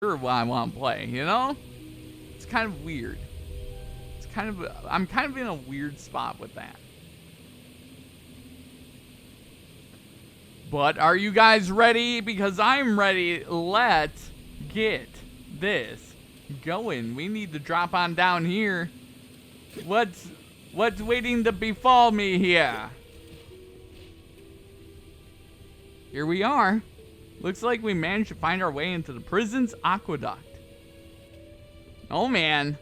sure what I want to play, you know? It's kind of weird. I'm kind of in a weird spot with that. But are you guys ready? Because I'm ready. Let's get this going. We need to drop on down here. What's waiting to befall me here? Here we are. Looks like we managed to find our way into the prison's aqueduct. Oh man.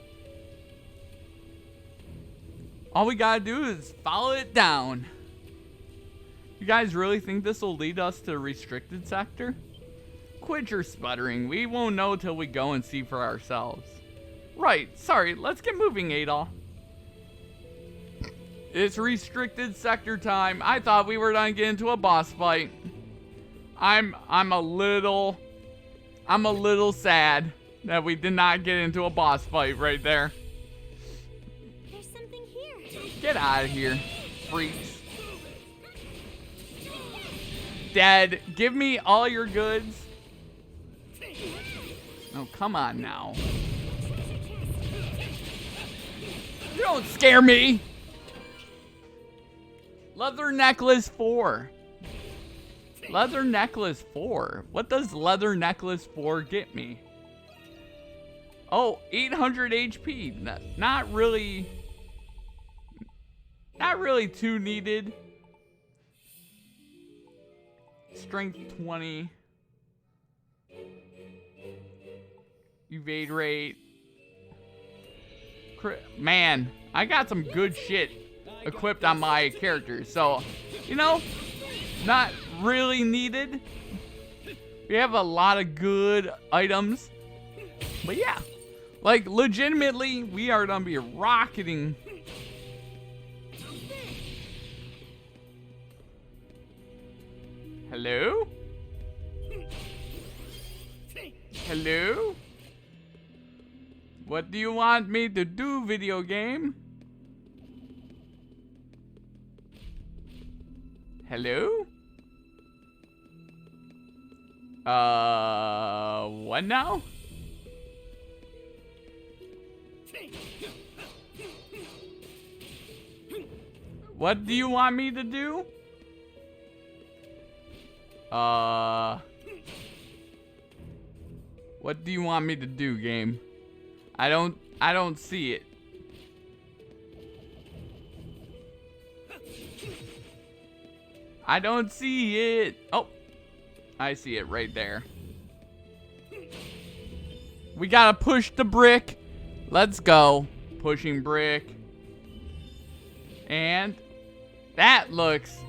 All we gotta do is follow it down. You guys really think this will lead us to the restricted sector? Quit your sputtering. We won't know till we go and see for ourselves. Right, sorry, let's get moving, Adol. It's restricted sector time. I thought we were gonna get into a boss fight. I'm a little sad that we did not get into a boss fight right there. There's something here. Get out of here, freaks. Dad, give me all your goods. Oh, come on now. You don't scare me. Leather necklace 4. Leather necklace 4. What does leather necklace 4 get me? Oh, 800 HP. Not really too needed. Strength 20. Evade rate. Man, I got some good shit equipped on my character. So, you know, not really needed. We have a lot of good items. But yeah, like legitimately, we are gonna be rocketing. Hello? Hello? What do you want me to do, video game? Hello? What now? What do you want me to do? What do you want me to do, game? I don't see it. I don't see it. Oh, I see it right there. We gotta push the brick. Let's go. Pushing brick. And that looks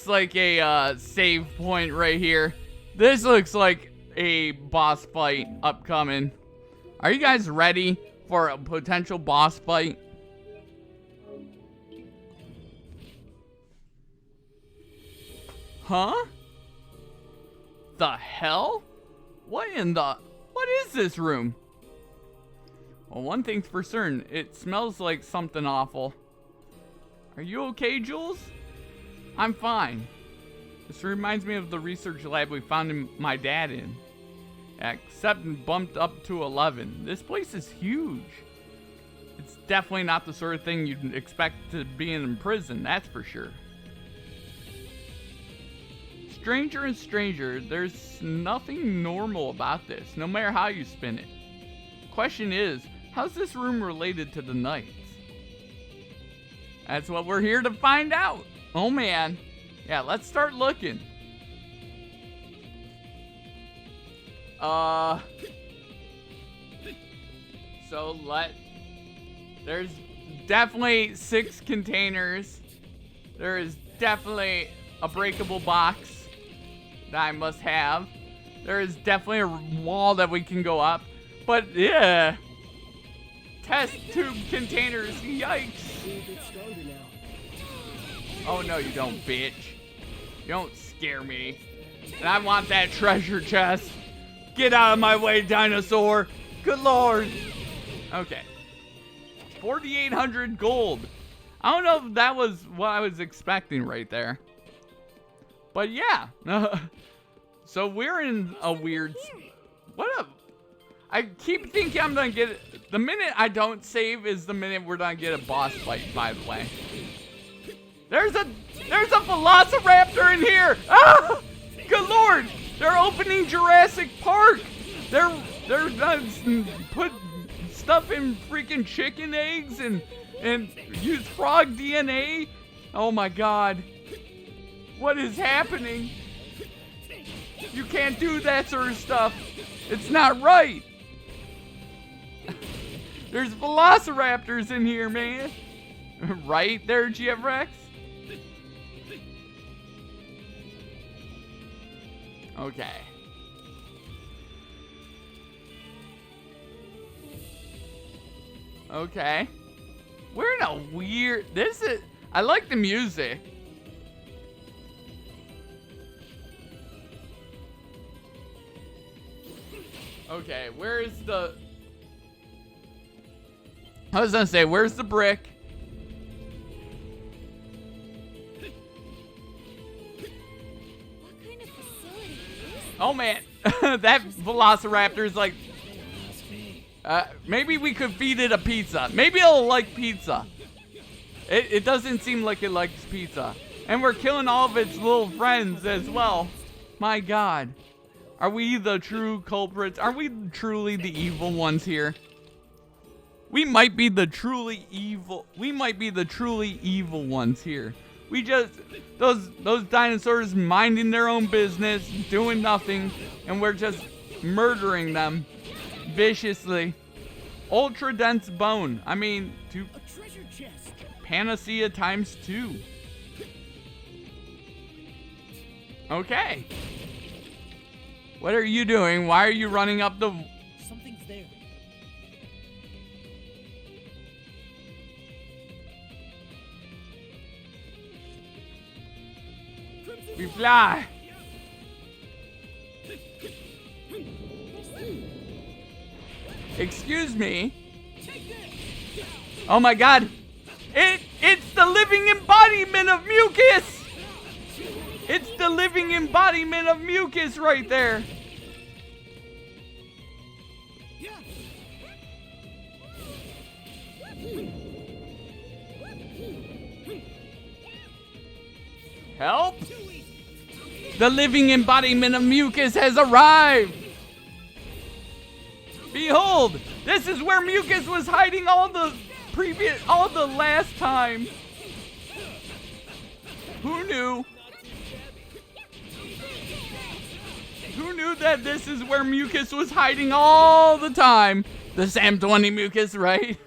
like a save point right here. This looks like a boss fight upcoming. Are you guys ready for a potential boss fight? Huh? The hell? What is this room? Well, one thing's for certain. It smells like something awful. Are you okay, Jules? I'm fine. This reminds me of the research lab we found my dad in. Except bumped up to 11. This place is huge. It's definitely not the sort of thing you'd expect to be in prison, that's for sure. Stranger and stranger, there's nothing normal about this, no matter how you spin it. Question is, how's this room related to the Knights? That's what we're here to find out. Oh man. Yeah, let's start looking. There's definitely 6 containers. There is definitely a breakable box that I must have. There is definitely a wall that we can go up. But yeah. Test tube containers, yikes. Oh no, you don't, bitch. You don't scare me. And I want that treasure chest. Get out of my way, dinosaur. Good lord. Okay. 4,800 gold. I don't know if that was what I was expecting right there. But yeah. So we're in a weird... I keep thinking I'm gonna get it. The minute I don't save is the minute we're gonna get a boss fight, by the way. There's a velociraptor in here! Ah! Good lord! They're opening Jurassic Park! They're put stuff in freaking chicken eggs and use frog DNA? Oh my god. What is happening? You can't do that sort of stuff. It's not right. There's velociraptors in here, man. Right there, GFRX? Okay. Okay. We're in a weird... I like the music. Okay, where is the... I was gonna say, where's the brick? What kind of facility is this? Oh man, that velociraptor is like... maybe we could feed it a pizza. Maybe it'll like pizza. It doesn't seem like it likes pizza. And we're killing all of its little friends as well. My god. Are we the true culprits? Are we truly the evil ones here? We might be the truly evil. We might be the truly evil ones here. We just those dinosaurs minding their own business, doing nothing, and we're just murdering them viciously. Ultra dense bone. I mean, A treasure chest. panacea times 2. Okay. What are you doing? Why are you running up the... Something's there. We fly. Excuse me. Oh my god. It's the living embodiment of mucus. It's the living embodiment of mucus right there. Help! The living embodiment of mucus has arrived. Behold, this is where mucus was hiding all the last time. Who knew? Who knew that this is where mucus was hiding all the time? The Sam 20 mucus, right?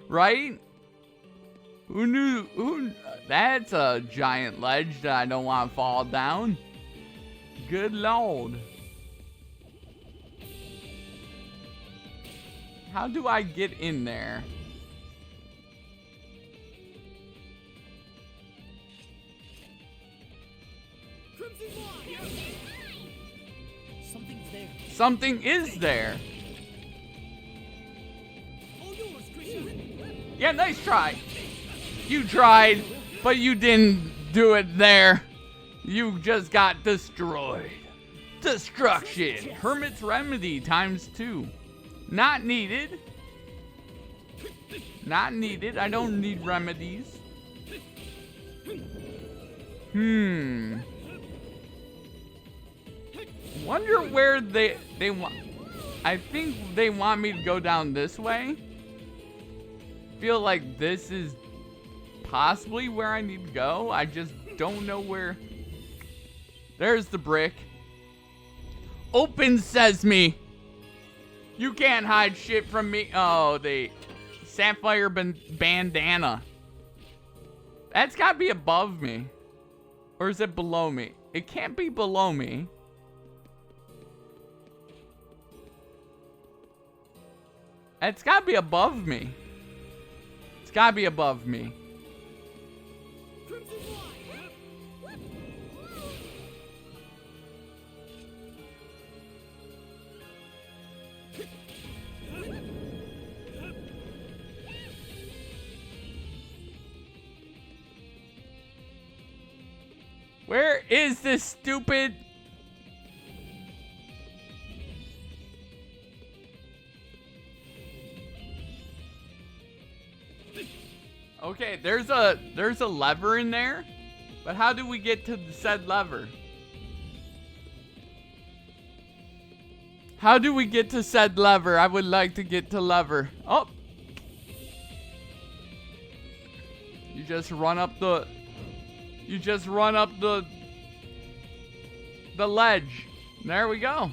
Right? Who knew? That's a giant ledge that I don't want to fall down. Good lord. How do I get in there? Something's there. Something is there. All yours, Christian. Yeah, nice try. You tried, but you didn't do it there. You just got destroyed. Destruction. Hermit's Remedy times 2. Not needed. Not needed. I don't need remedies. Wonder where they want. I think they want me to go down this way. Feel like this is possibly where I need to go. I just don't know where. There's the brick. Open sesame. You can't hide shit from me. Oh, the sapphire bandana. That's gotta be above me. Or is it below me? It can't be below me. It's gotta be above me. It's gotta be above me. Where is this stupid... Okay, there's a lever in there, but how do we get to the said lever? How do we get to said lever? I would like to get to lever. Oh. You just run up the ledge. There we go.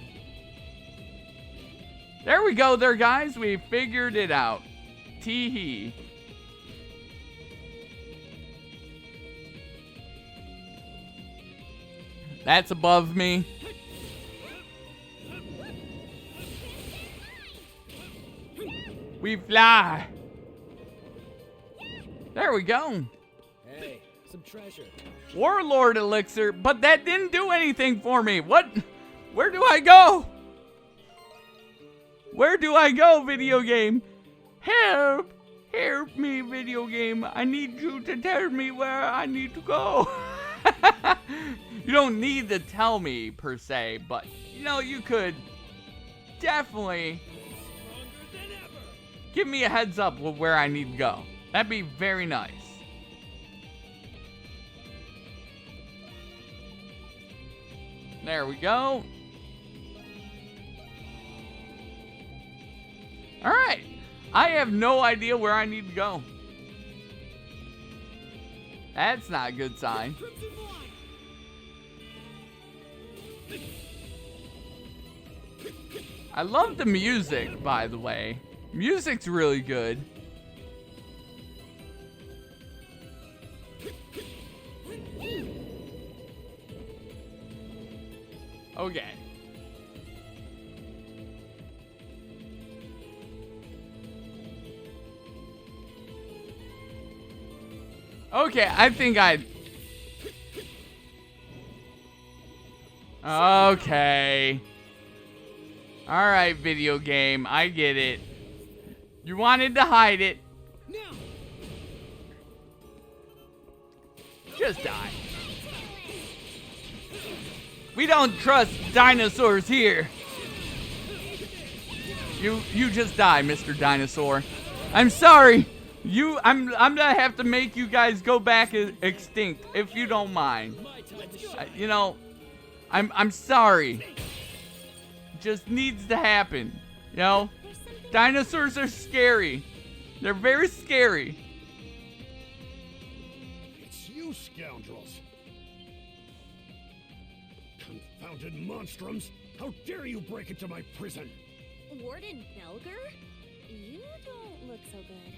There we go there, guys. We figured it out. Tee-hee. That's above me. We fly. There we go. Hey, some treasure. Warlord elixir, but that didn't do anything for me. What? Where do I go? Where do I go, video game? Help! Help me, video game. I need you to tell me where I need to go. You don't need to tell me, per se, but, you know, you could definitely give me a heads up with where I need to go. That'd be very nice. There we go. Alright. I have no idea where I need to go. That's not a good sign. I love the music, by the way. Music's really good. Okay. Okay, I think Okay. Alright, video game. I get it. You wanted to hide it. Just die. We don't trust dinosaurs here. You just die, Mr. Dinosaur. I'm sorry. I'm gonna have to make you guys go back extinct if you don't mind. You know, I'm sorry. Just needs to happen. You know, dinosaurs are scary. They're very scary. It's you scoundrels. Confounded monstrums. How dare you break into my prison? Warden Belger? You don't look so good.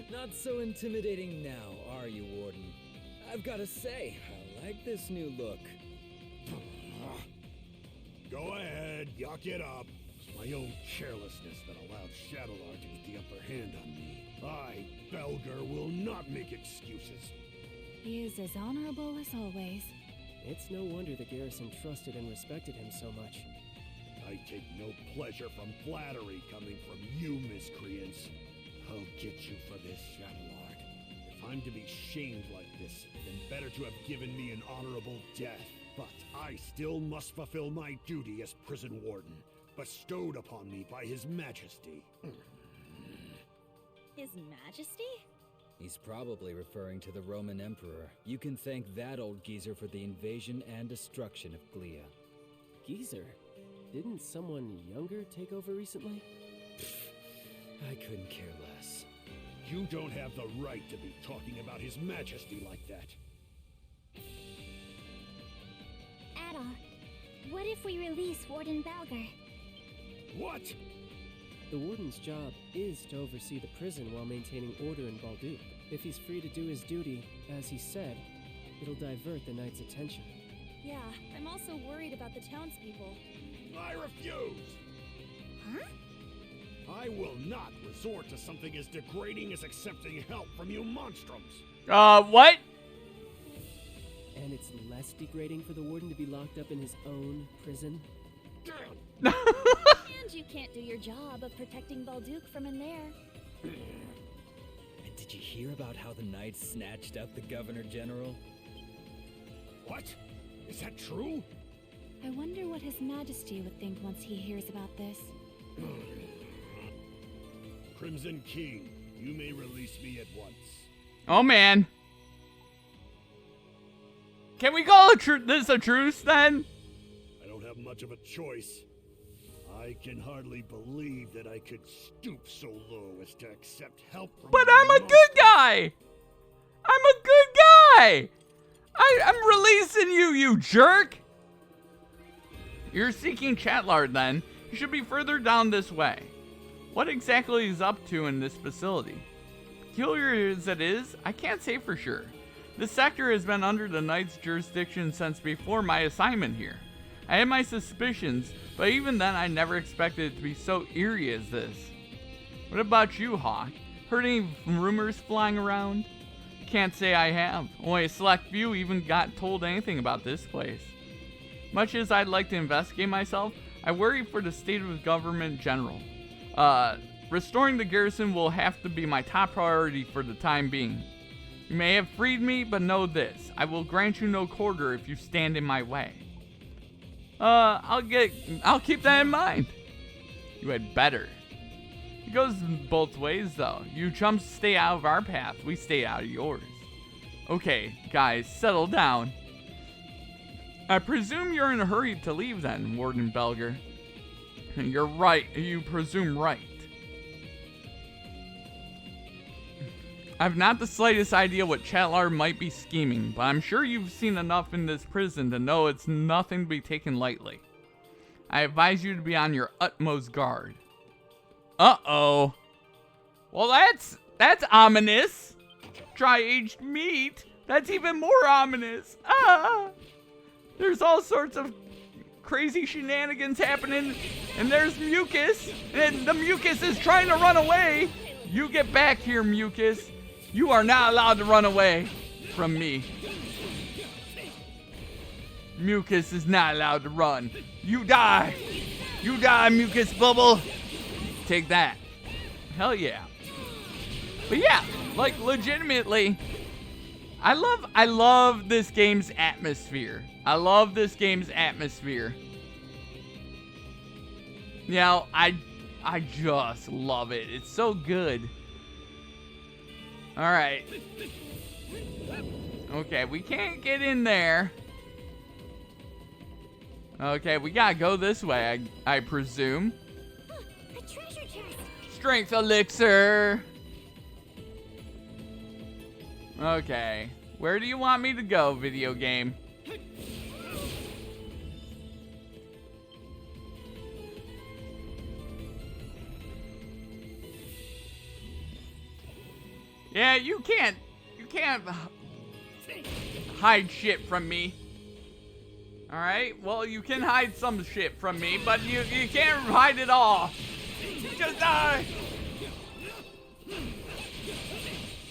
Not so intimidating now, are you, Warden? I've got to say, I like this new look. Go ahead, yuck it up. It's my own carelessness that allowed Shadowlord to get the upper hand on me. I, Belger, will not make excuses. He is as honorable as always. It's no wonder the garrison trusted and respected him so much. I take no pleasure from flattery coming from you, miscreants. I'll get you for this, Shadowlord. If I'm to be shamed like this, then better to have given me an honorable death. But I still must fulfill my duty as prison warden, bestowed upon me by His Majesty. His Majesty? He's probably referring to the Roman Emperor. You can thank that old geezer for the invasion and destruction of Glea. Geezer? Didn't someone younger take over recently? I couldn't care less. You don't have the right to be talking about His Majesty like that. Ada, what if we release Warden Belger? What? The warden's job is to oversee the prison while maintaining order in Balduke. If he's free to do his duty, as he said, it'll divert the knight's attention. Yeah, I'm also worried about the townspeople. I refuse! Huh? I will not resort to something as degrading as accepting help from you monstrums! What? And it's less degrading for the warden to be locked up in his own prison? And you can't do your job of protecting Balduke from in there. And did you hear about how the knights snatched up the Governor General? What? Is that true? I wonder what His Majesty would think once he hears about this. Crimson King, You may release me at once. Oh, man. Can we call this a truce, then? I don't have much of a choice. I can hardly believe that I could stoop so low as to accept help from But the I'm a good guy! I'm a good guy! I'm releasing you, you jerk! You're seeking Chatlard, then. You should be further down this way. What exactly is up to in this facility? Peculiar as it is, I can't say for sure. This sector has been under the Knight's jurisdiction since before my assignment here. I had my suspicions, but even then I never expected it to be so eerie as this. What about you, Hawk? Heard any rumors flying around? Can't say I have. Only a select few even got told anything about this place. Much as I'd like to investigate myself, I worry for the state of the government in general. Restoring the garrison will have to be my top priority for the time being. You may have freed me, but know this. I will grant you no quarter if you stand in my way. I'll keep that in mind. You had better. It goes both ways, though. You chumps stay out of our path. We stay out of yours. Okay, guys, settle down. I presume you're in a hurry to leave then, Warden Belger. You're right. You presume right. I've not the slightest idea what Chatlar might be scheming, but I'm sure you've seen enough in this prison to know it's nothing to be taken lightly. I advise you to be on your utmost guard. Uh-oh. Well, that's ominous. Dry-aged meat? That's even more ominous. Ah! There's all sorts of crazy shenanigans happening, and there's Mucus, and the Mucus is trying to run away. You get back here, Mucus. You are not allowed to run away from me. Mucus is not allowed to run. You die. You die, Mucus Bubble. Take that. Hell yeah. But yeah, like legitimately, I love this game's atmosphere. I love this game's atmosphere. You know, I just love it. It's so good. Alright. Okay, we can't get in there. Okay, we gotta go this way, I presume. A treasure chest. Strength elixir. Okay. Where do you want me to go, video game? Yeah, you can't hide shit from me. Alright, well, you can hide some shit from me, but you can't hide it all. Just die.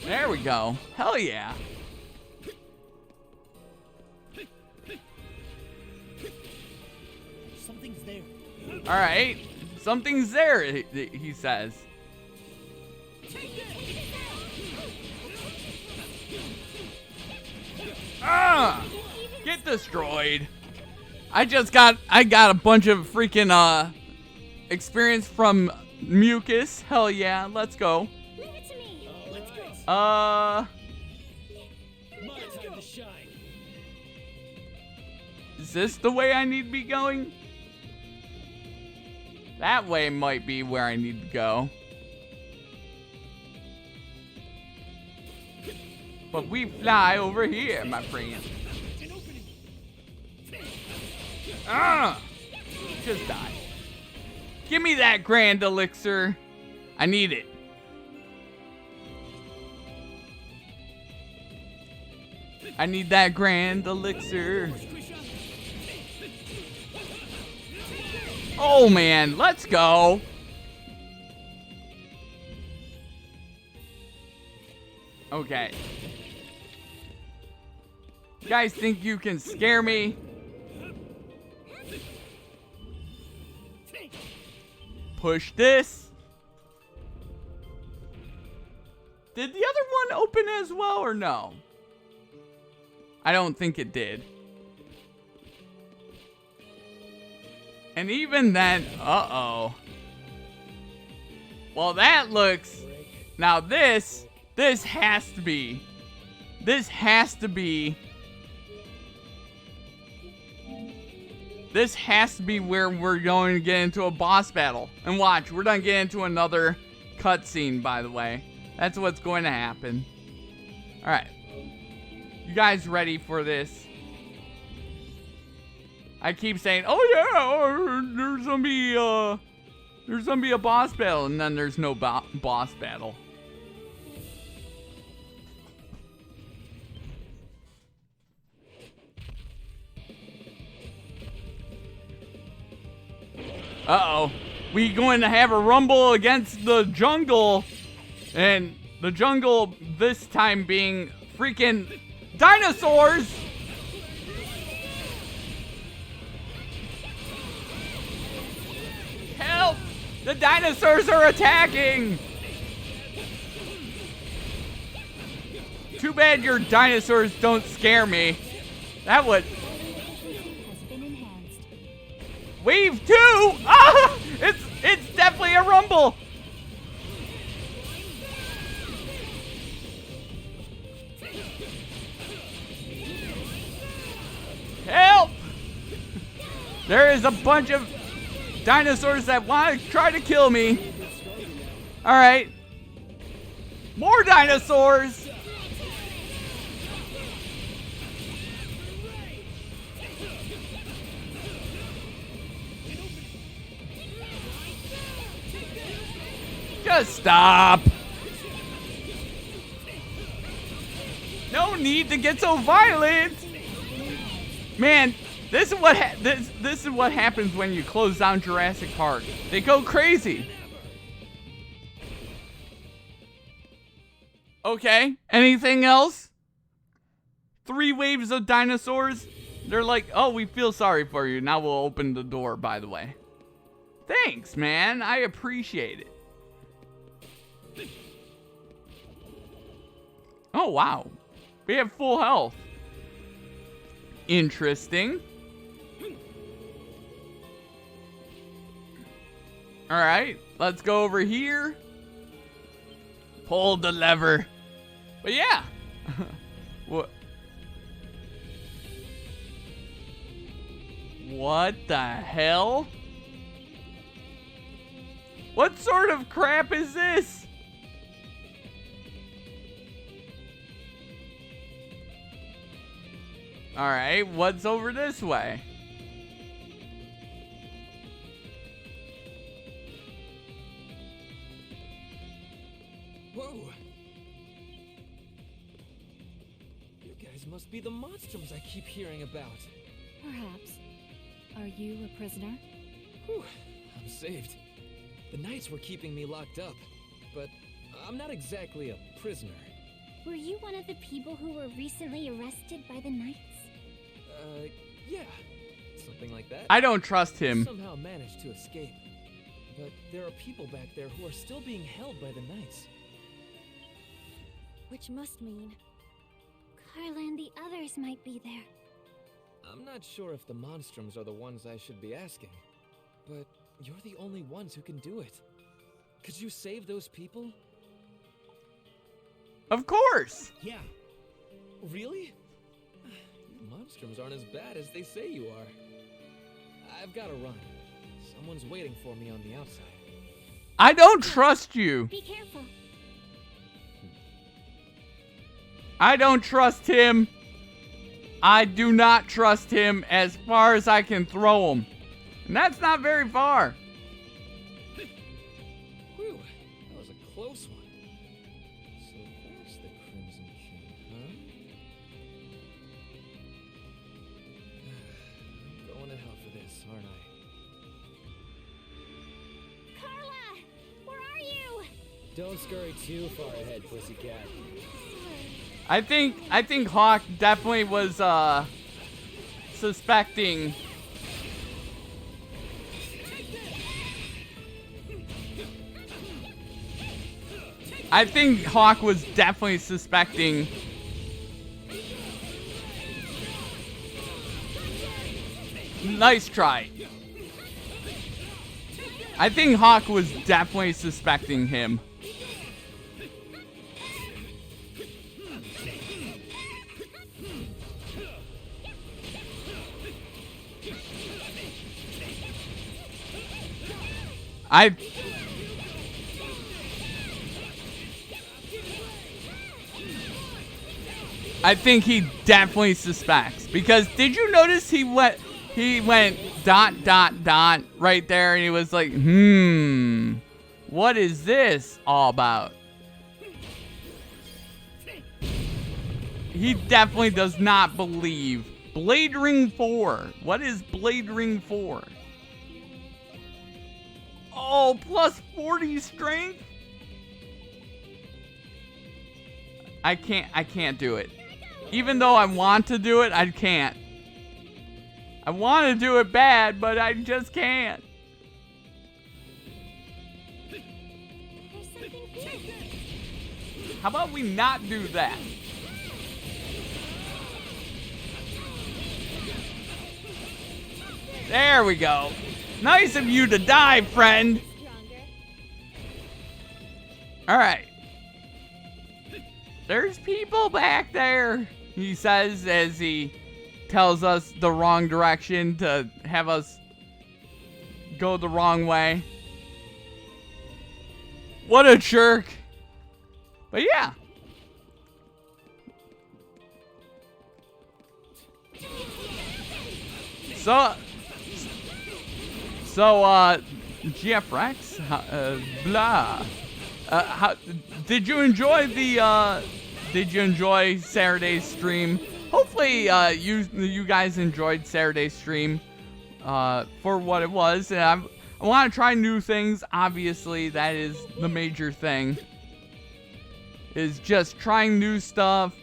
There we go. Hell yeah. Something's there. Alright, something's there, he says. Ah! Get destroyed. I got a bunch of freaking experience from Mucus. Hell yeah, let's go. Leave it to me. Let's go. Uh, My time to shine. Is this the way I need to be going? That way might be where I need to go. But we fly over here, my friend. Ah! Just die. Give me that grand elixir. I need it. I need that grand elixir. Oh man, let's go. Okay. You guys think you can scare me? Push this. Did the other one open as well or no? I don't think it did. And even then, uh-oh. Well, that looks Now this has to be. This has to be where we're going to get into a boss battle. And watch, we're going to get into another cutscene, by the way. That's what's going to happen. Alright. You guys ready for this? I keep saying, oh yeah, there's gonna be a boss battle, and then there's no boss battle. Uh-oh. We going to have a rumble against the jungle, and the jungle this time being freaking dinosaurs. Help! The dinosaurs are attacking! Too bad your dinosaurs don't scare me. That would... Wave 2! Ah! It's definitely a rumble! Help! There is a bunch of dinosaurs that want to try to kill me. Alright. More dinosaurs! Just stop. No need to get so violent. Man, this is what this is what happens when you close down Jurassic Park. They go crazy. Okay, anything else? 3 waves of dinosaurs. They're like, oh, we feel sorry for you. Now we'll open the door, by the way. Thanks, man. I appreciate it. Oh, wow. We have full health. Interesting. Alright, let's go over here. Pull the lever. But yeah. What the hell? What sort of crap is this? Alright, what's over this way? Whoa! You guys must be the Monstrums I keep hearing about. Perhaps. Are you a prisoner? Whew, I'm saved. The Knights were keeping me locked up, but I'm not exactly a prisoner. Were you one of the people who were recently arrested by the Knights? Yeah. Something like that. I don't trust him. Somehow managed to escape. But there are people back there who are still being held by the Knights. Which must mean Carla and the others might be there. I'm not sure if the Monstrums are the ones I should be asking, but you're the only ones who can do it. Could you save those people? Of course. Yeah. Really? Monstrums aren't as bad as they say you are. I've got to run. Someone's waiting for me on the outside. I don't trust you. Be careful. I don't trust him. I do not trust him as far as I can throw him. And that's not very far. Whew, that was a close one. So there's the Crimson King, huh? I'm going to hell for this, aren't I? Carla! Where are you? Don't scurry too far ahead, pussycat. I think Hawk definitely was suspecting. I think Hawk was definitely suspecting. Nice try. I think Hawk was definitely suspecting him. I think he definitely suspects, because did you notice he went dot right there, and he was like, what is this all about? He definitely does not believe. Blade Ring 4. What is Blade Ring 4? Oh, plus 40 strength? I can't do it. Even though I want to do it, I can't. I want to do it bad, but I just can't. There's something here. How about we not do that? There we go. Nice of you to die, friend. Stronger. All right. There's people back there, he says as he tells us the wrong direction to have us go the wrong way. What a jerk. But yeah. So, GF Rex, blah. Did you enjoy Saturday's stream? Hopefully, you guys enjoyed Saturday's stream, for what it was. And I want to try new things. Obviously, that is the major thing. Is just trying new stuff.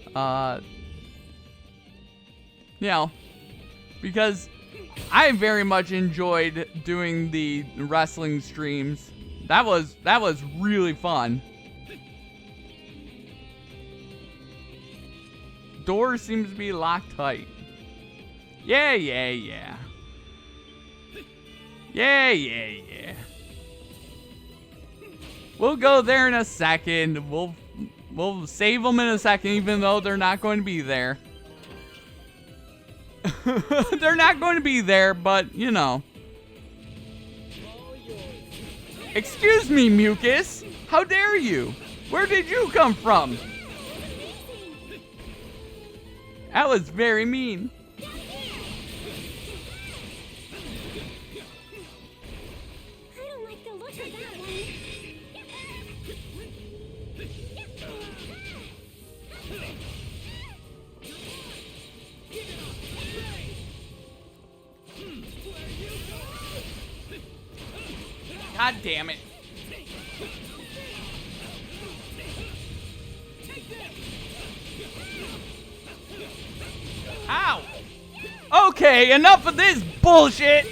You know, because I very much enjoyed doing the wrestling streams. That was really fun. Door seems to be locked tight. Yeah. We'll go there in a second. We'll save them in a second, even though they're not going to be there. They're not going to be there, but you know. Excuse me, Mucus. How dare you? Where did you come from? That was very mean. I don't like the look of that one. God damn it. Ow! Okay, enough of this bullshit!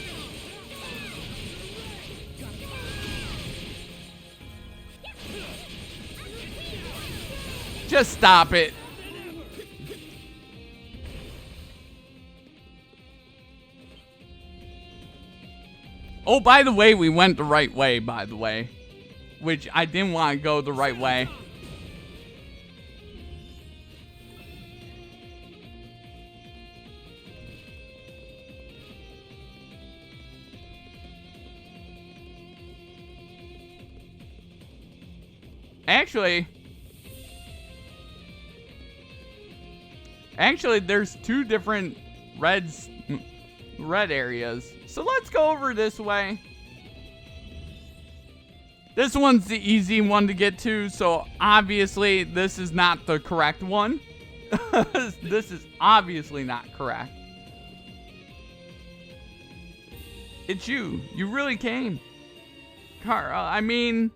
Just stop it. Oh, by the way, we went the right way, by the way. Which I didn't want to go the right way. Actually, there's two different red areas. So let's go over this way. This one's the easy one to get to, so obviously this is not the correct one. This is obviously not correct. It's you. You really came. I mean,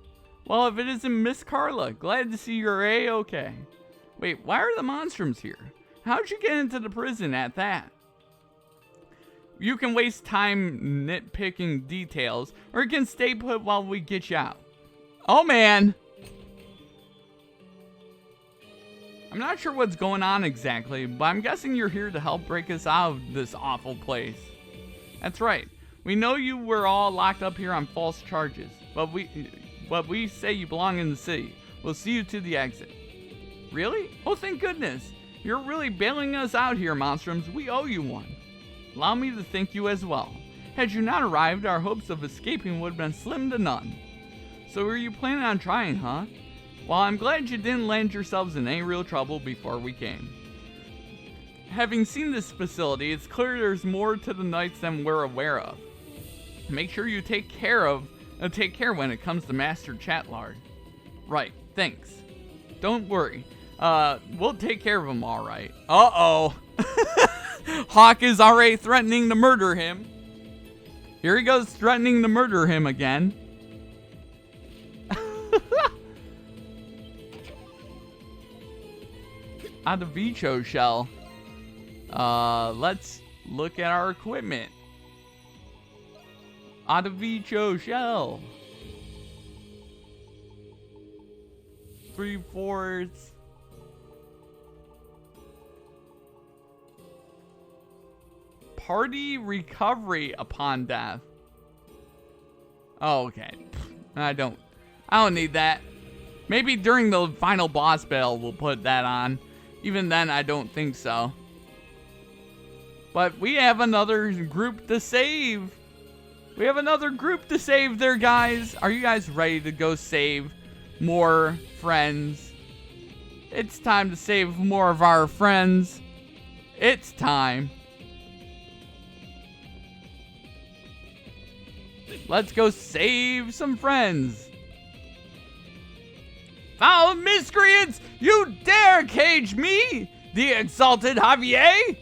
well, if it isn't Miss Carla, glad to see you're A-okay. Wait, why are the Monstrums here? How'd you get into the prison at that? You can waste time nitpicking details, or you can stay put while we get you out. Oh, man. I'm not sure what's going on exactly, but I'm guessing you're here to help break us out of this awful place. That's right. We know you were all locked up here on false charges, but we say you belong in the city. We'll see you to the exit. Really? Oh, thank goodness. You're really bailing us out here, Monstrums. We owe you one. Allow me to thank you as well. Had you not arrived, our hopes of escaping would have been slim to none. So were you planning on trying, huh? Well, I'm glad you didn't land yourselves in any real trouble before we came. Having seen this facility, it's clear there's more to the Knights than we're aware of. Make sure you take care when it comes to Master Chatlard. Right, thanks. Don't worry. We'll take care of him all right. Uh-oh. Hawk is already threatening to murder him. Here he goes threatening to murder him again. Adavicho shell. Let's look at our equipment. Adavicho shell. 3/4. Party recovery upon death. Oh, okay. I don't need that. Maybe during the final boss battle we'll put that on. Even then, I don't think so. But we have another group to save. We have another group to save there, guys. Are you guys ready to go save more friends? It's time to save more of our friends. It's time. Let's go save some friends. Foul miscreants! You dare cage me, the exalted Javier?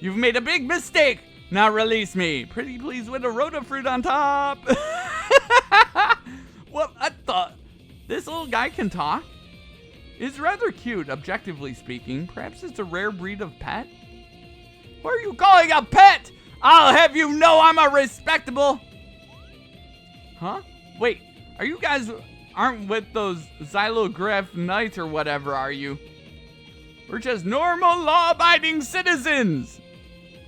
You've made a big mistake. Now release me. Pretty please with a rota fruit on top. What? I thought this little guy can talk? It's rather cute, objectively speaking. Perhaps it's a rare breed of pet? What are you calling a pet? I'll have you know I'm a respectable... Huh? Wait, are you guys aren't with those Xylograph Knights or whatever, are you? We're just normal law-abiding citizens.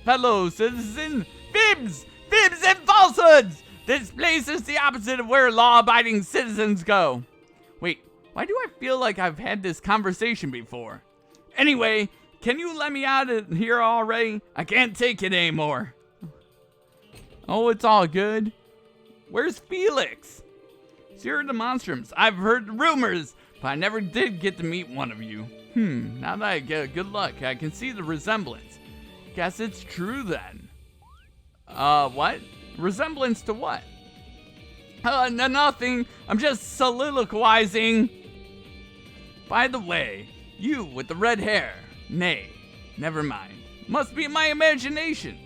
Fellow citizen, fibs and falsehoods. This place is the opposite of where law-abiding citizens go. Wait, why do I feel like I've had this conversation before? Anyway, can you let me out of here already? I can't take it anymore. Oh, it's all good. Where's Felix? Zero the Monstrums. I've heard rumors, but I never did get to meet one of you. Now that I get a good look, I can see the resemblance. Guess it's true then. What? Resemblance to what? Nothing. I'm just soliloquizing. By the way, you with the red hair. Nay, never mind. Must be my imagination.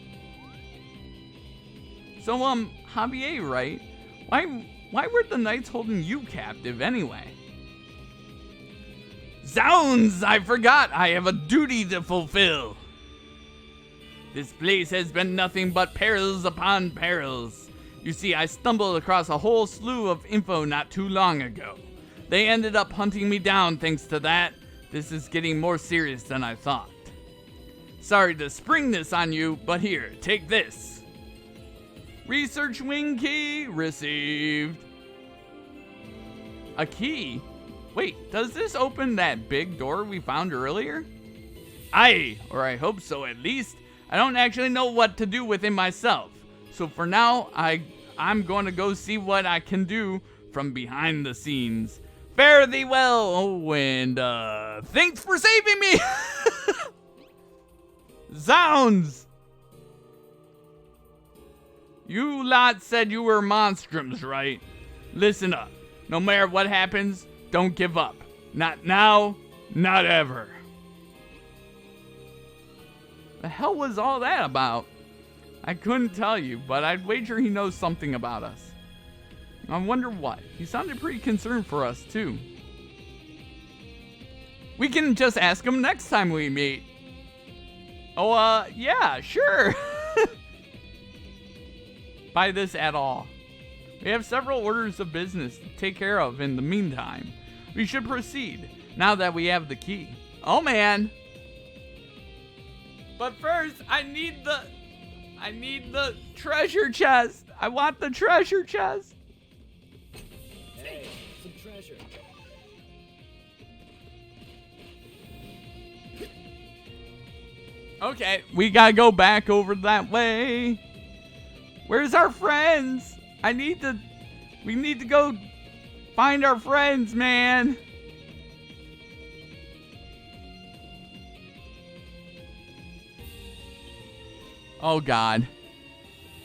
So, Javier, right? Why were the Knights holding you captive anyway? Zounds! I forgot! I have a duty to fulfill! This place has been nothing but perils upon perils. You see, I stumbled across a whole slew of info not too long ago. They ended up hunting me down thanks to that. This is getting more serious than I thought. Sorry to spring this on you, but here, take this. Research wing key received. A key? Wait, does this open that big door we found earlier? Aye, or I hope so at least. I don't actually know what to do with it myself. So for now, I'm going to go see what I can do from behind the scenes. Fare thee well. Oh, and thanks for saving me. Zounds. You lot said you were monstrums, right? Listen up. No matter what happens, don't give up. Not now, not ever. The hell was all that about? I couldn't tell you, but I'd wager he knows something about us. I wonder what. He sounded pretty concerned for us, too. We can just ask him next time we meet. Oh, yeah, sure. By this at all. We have several orders of business to take care of in the meantime. We should proceed, now that we have the key. Oh, man. But first, I need the treasure chest. I want the treasure chest. Hey, some treasure. Okay, we gotta go back over that way. Where's our friends? We need to go find our friends, man. Oh God.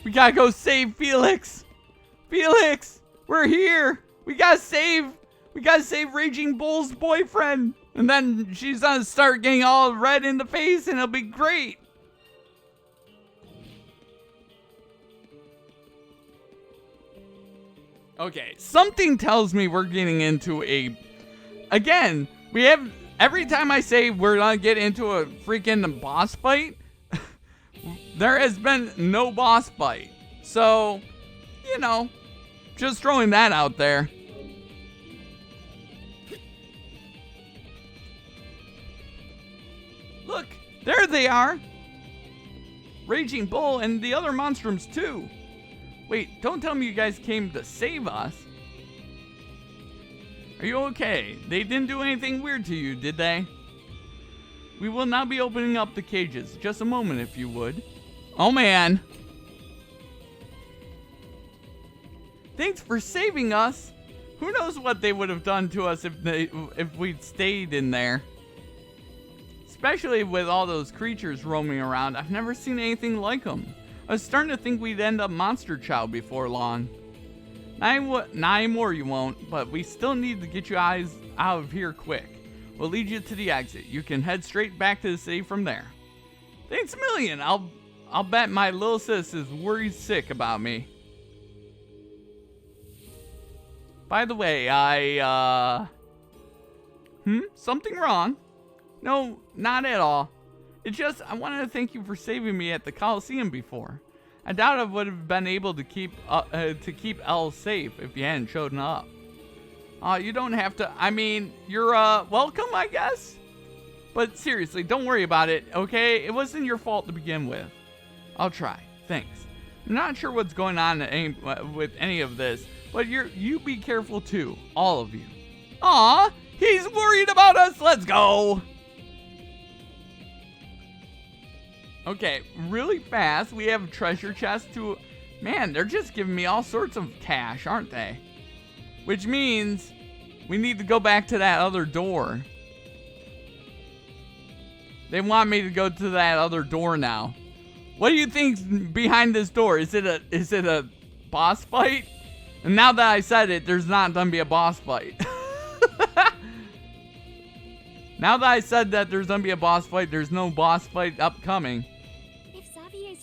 We gotta go save Felix. Felix, we're here. We gotta save Raging Bull's boyfriend. And then she's gonna start getting all red in the face and it'll be great. Okay, something tells me we're getting into again, we have, every time I say we're gonna get into a freaking boss fight, there has been no boss fight. So, you know, just throwing that out there. Look, there they are. Raging Bull and the other Monstrums too. Wait, don't tell me you guys came to save us. Are you okay? They didn't do anything weird to you, did they? We will now be opening up the cages. Just a moment, if you would. Oh, man. Thanks for saving us. Who knows what they would have done to us if we'd stayed in there. Especially with all those creatures roaming around. I've never seen anything like them. I was starting to think we'd end up Monster Chow before long. Not anymore you won't, but we still need to get you guys out of here quick. We'll lead you to the exit. You can head straight back to the city from there. Thanks a million. I'll bet my little sis is worried sick about me. By the way, something wrong? No, not at all. It's just, I wanted to thank you for saving me at the Coliseum before. I doubt I would have been able to keep Elle safe if you hadn't shown up. You don't have to, I mean, you're, welcome, I guess? But seriously, don't worry about it, okay? It wasn't your fault to begin with. I'll try, thanks. I'm not sure what's going on with any of this, but you be careful too, all of you. Aw, he's worried about us, let's go! Okay, really fast, we have a treasure chest to... Man, they're just giving me all sorts of cash, aren't they? Which means we need to go back to that other door. They want me to go to that other door now. What do you think's behind this door? Is it a boss fight? And now that I said it, there's not gonna be a boss fight. Now that I said that there's gonna be a boss fight, there's no boss fight upcoming.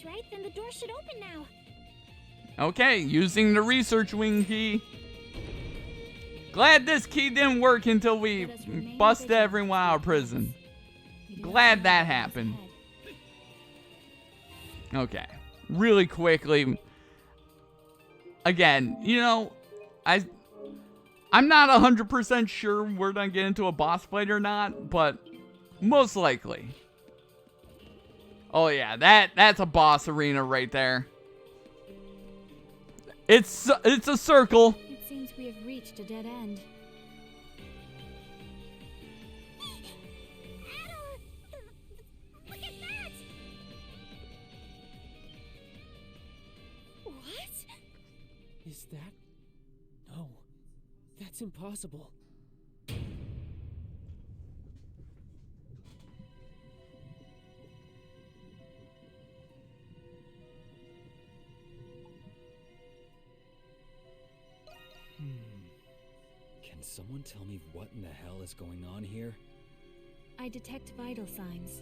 Right, then the door should open now. Okay, using the research wing key. Glad this key didn't work until we busted everyone out of prison. Glad that happened. Okay, really quickly. Again, you know, I'm not 100% sure we're gonna get into a boss fight or not, but most likely. Oh yeah, that's a boss arena right there. It's a circle. It seems we have reached a dead end. Look at that! What? Is that? No. That's impossible. Can someone tell me what in the hell is going on here? I detect vital signs.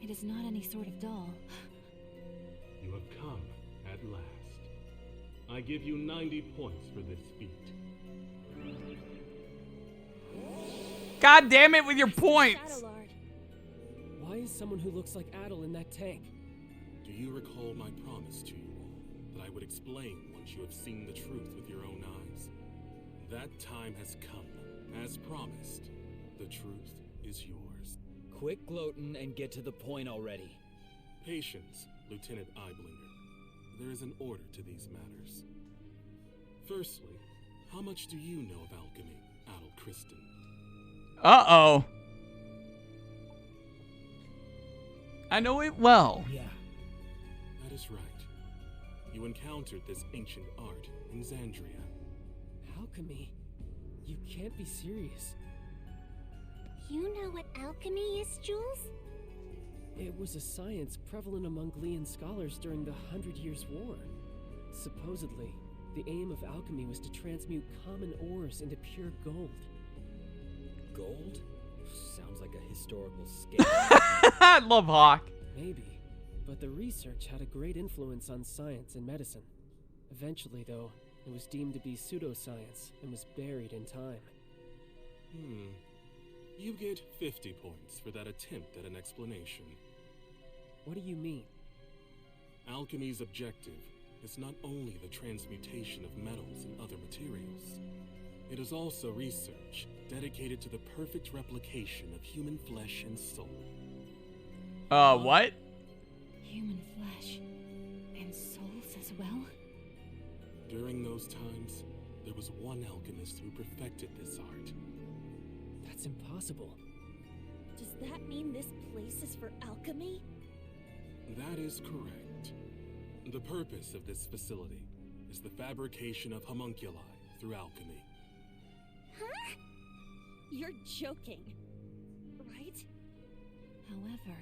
It is not any sort of doll. You have come at last. I give you 90 points for this feat. God damn it with your points! Why is someone who looks like Adel in that tank? Do you recall my promise to you all, that I would explain once you have seen the truth with your own eyes? That time has come. As promised, the truth is yours. Quit gloating and get to the point already. Patience, Lieutenant Eyeblinger. There is an order to these matters. Firstly, how much do you know of alchemy, Adel Kristen? Uh-oh. I know it well. Yeah. That is right. you encountered this ancient art in Xandria. Alchemy? You can't be serious. You know what alchemy is, Jules? It was a science prevalent among Glean scholars during the 100 Years' War. Supposedly, the aim of alchemy was to transmute common ores into pure gold. Gold? Sounds like a historical scam. I love Hawk. Maybe, but the research had a great influence on science and medicine. Eventually, though, it was deemed to be pseudoscience and was buried in time. You get 50 points for that attempt at an explanation. What do you mean? Alchemy's objective is not only the transmutation of metals and other materials. It is also research dedicated to the perfect replication of human flesh and soul. What? Human flesh and souls as well? During those times, there was one alchemist who perfected this art. That's impossible. Does that mean this place is for alchemy? That is correct. The purpose of this facility is the fabrication of homunculi through alchemy. Huh? You're joking, right? However,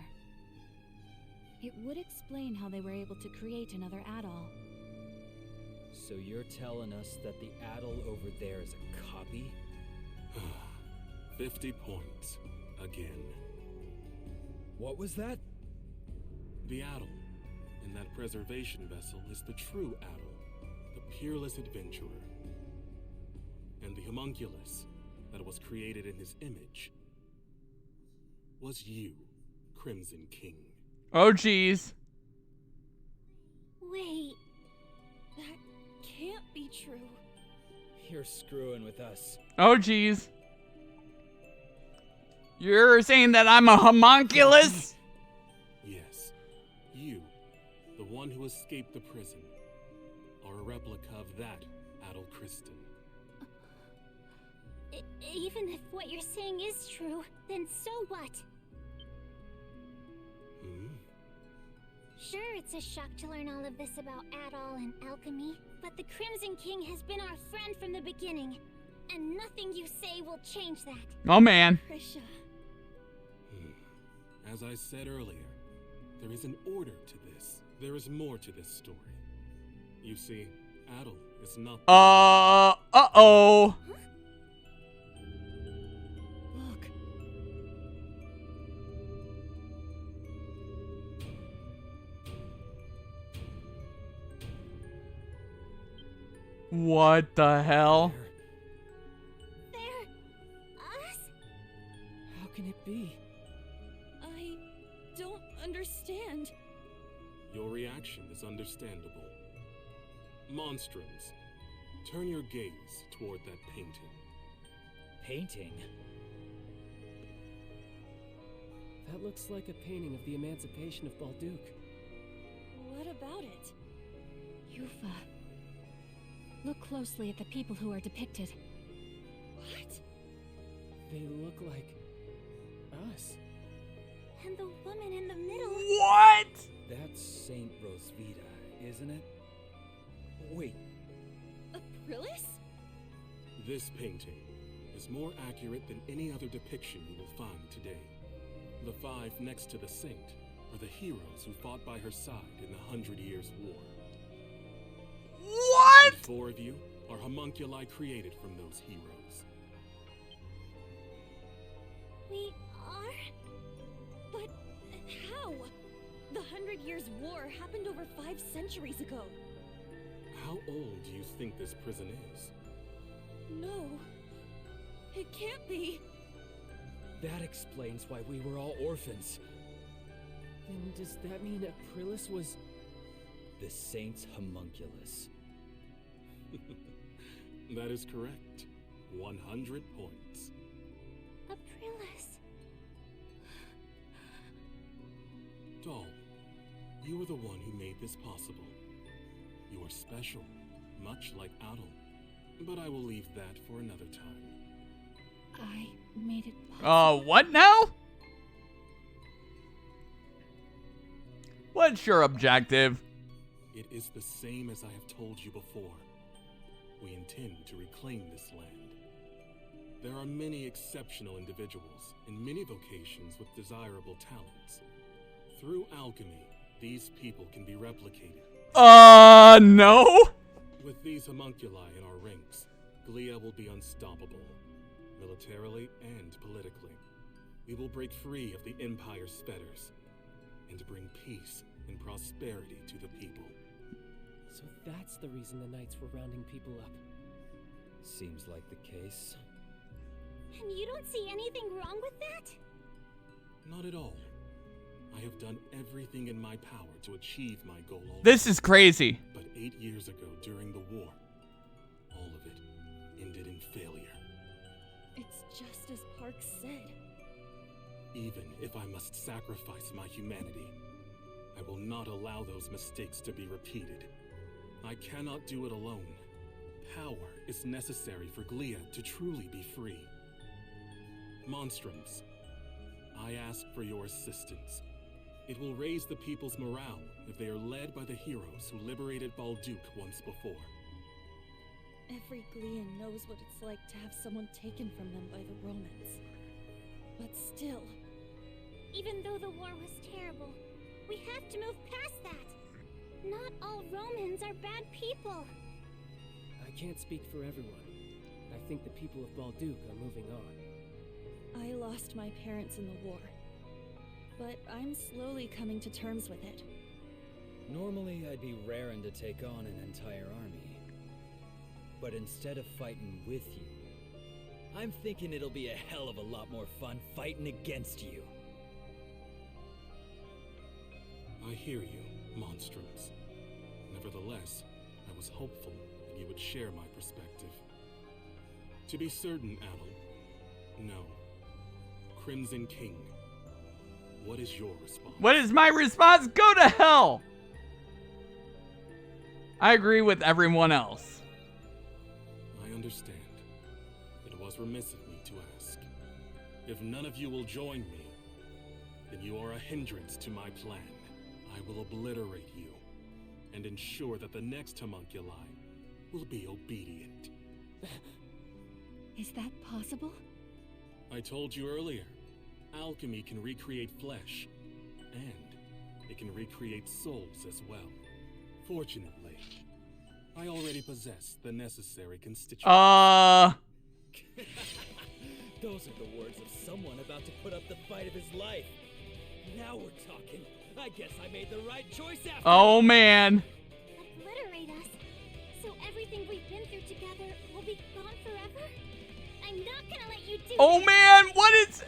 it would explain how they were able to create another Adol. So you're telling us that the Adol over there is a copy? 50 points. Again. What was that? The Adol in that preservation vessel is the true Adol, the peerless adventurer. And the homunculus that was created in his image was you, Crimson King. Oh, jeez. Wait, that can't be true. You're screwing with us. Oh, jeez. You're saying that I'm a homunculus? Yes, you, the one who escaped the prison, are a replica of that Adol Kristen. Even if what you're saying is true, then so what? Sure, it's a shock to learn all of this about Adol and alchemy, but the Crimson King has been our friend from the beginning, and nothing you say will change that. Oh, man. Prisha. As I said earlier, there is an order to this. There is more to this story. You see, Adol is not... Uh-oh. Look. What the hell? They're... us? How can it be? I don't understand. Your reaction is understandable. Monstrums, turn your gaze toward that painting. Painting? That looks like a painting of the emancipation of Balduke. What about it? Yufa. Look closely at the people who are depicted. What? They look like... us. And the woman in the middle... What? That's Saint Rosvita, isn't it? Wait, Aprilis? This painting is more accurate than any other depiction you will find today. The five next to the saint are the heroes who fought by her side in the 100 Years' War. What? The four of you are homunculi created from those heroes. We are? But how? The 100 Years' War happened over 5 centuries ago. How old do you think this prison is? No. It can't be. that explains why we were all orphans. Then does that mean Aprilis was... The saint's homunculus. That is correct. 100 points. Aprilis. Doll, you were the one who made this possible. You are special, much like Adol. But I will leave that for another time. I made it possible. What now? What's your objective? It is the same as I have told you before. We intend to reclaim this land. There are many exceptional individuals in many vocations with desirable talents. Through alchemy, these people can be replicated. No? With these homunculi in our ranks, Glia will be unstoppable, militarily and politically. We will break free of the Empire's fetters and bring peace and prosperity to the people. So that's the reason the Knights were rounding people up. Seems like the case. And you don't see anything wrong with that? Not at all. I have done everything in my power to achieve my goal already. This is crazy. But 8 years ago, during the war, all of it ended in failure. It's just as Park said. Even if I must sacrifice my humanity, I will not allow those mistakes to be repeated. I cannot do it alone. Power is necessary for Glia to truly be free. Monstrums, I ask for your assistance. It will raise the people's morale if they are led by the heroes who liberated Balduke once before. Every Glean knows what it's like to have someone taken from them by the Romans. But still... Even though the war was terrible, we have to move past that. Not all Romans are bad people. I can't speak for everyone. I think the people of Balduke are moving on. I lost my parents in the war. But I'm slowly coming to terms with it. Normally, I'd be raring to take on an entire army. But instead of fighting with you, I'm thinking it'll be a hell of a lot more fun fighting against you. I hear you, Monstrums. Nevertheless, I was hopeful that you would share my perspective. To be certain, Adel, no. Crimson King, what is your response? What is my response? Go to hell! I agree with everyone else. I understand. It was remiss of me to ask. If none of you will join me, then you are a hindrance to my plan. I will obliterate you, and ensure that the next homunculi will be obedient. Is that possible? I told you earlier, alchemy can recreate flesh, and it can recreate souls as well. Fortunately, I already possess the necessary constituents. Those are the words of someone about to put up the fight of his life. Now we're talking. I guess I made the right choice after Oh, man. Obliterate us? So everything we've been through together will be gone forever? I'm not gonna let you do Oh, this. man. What is...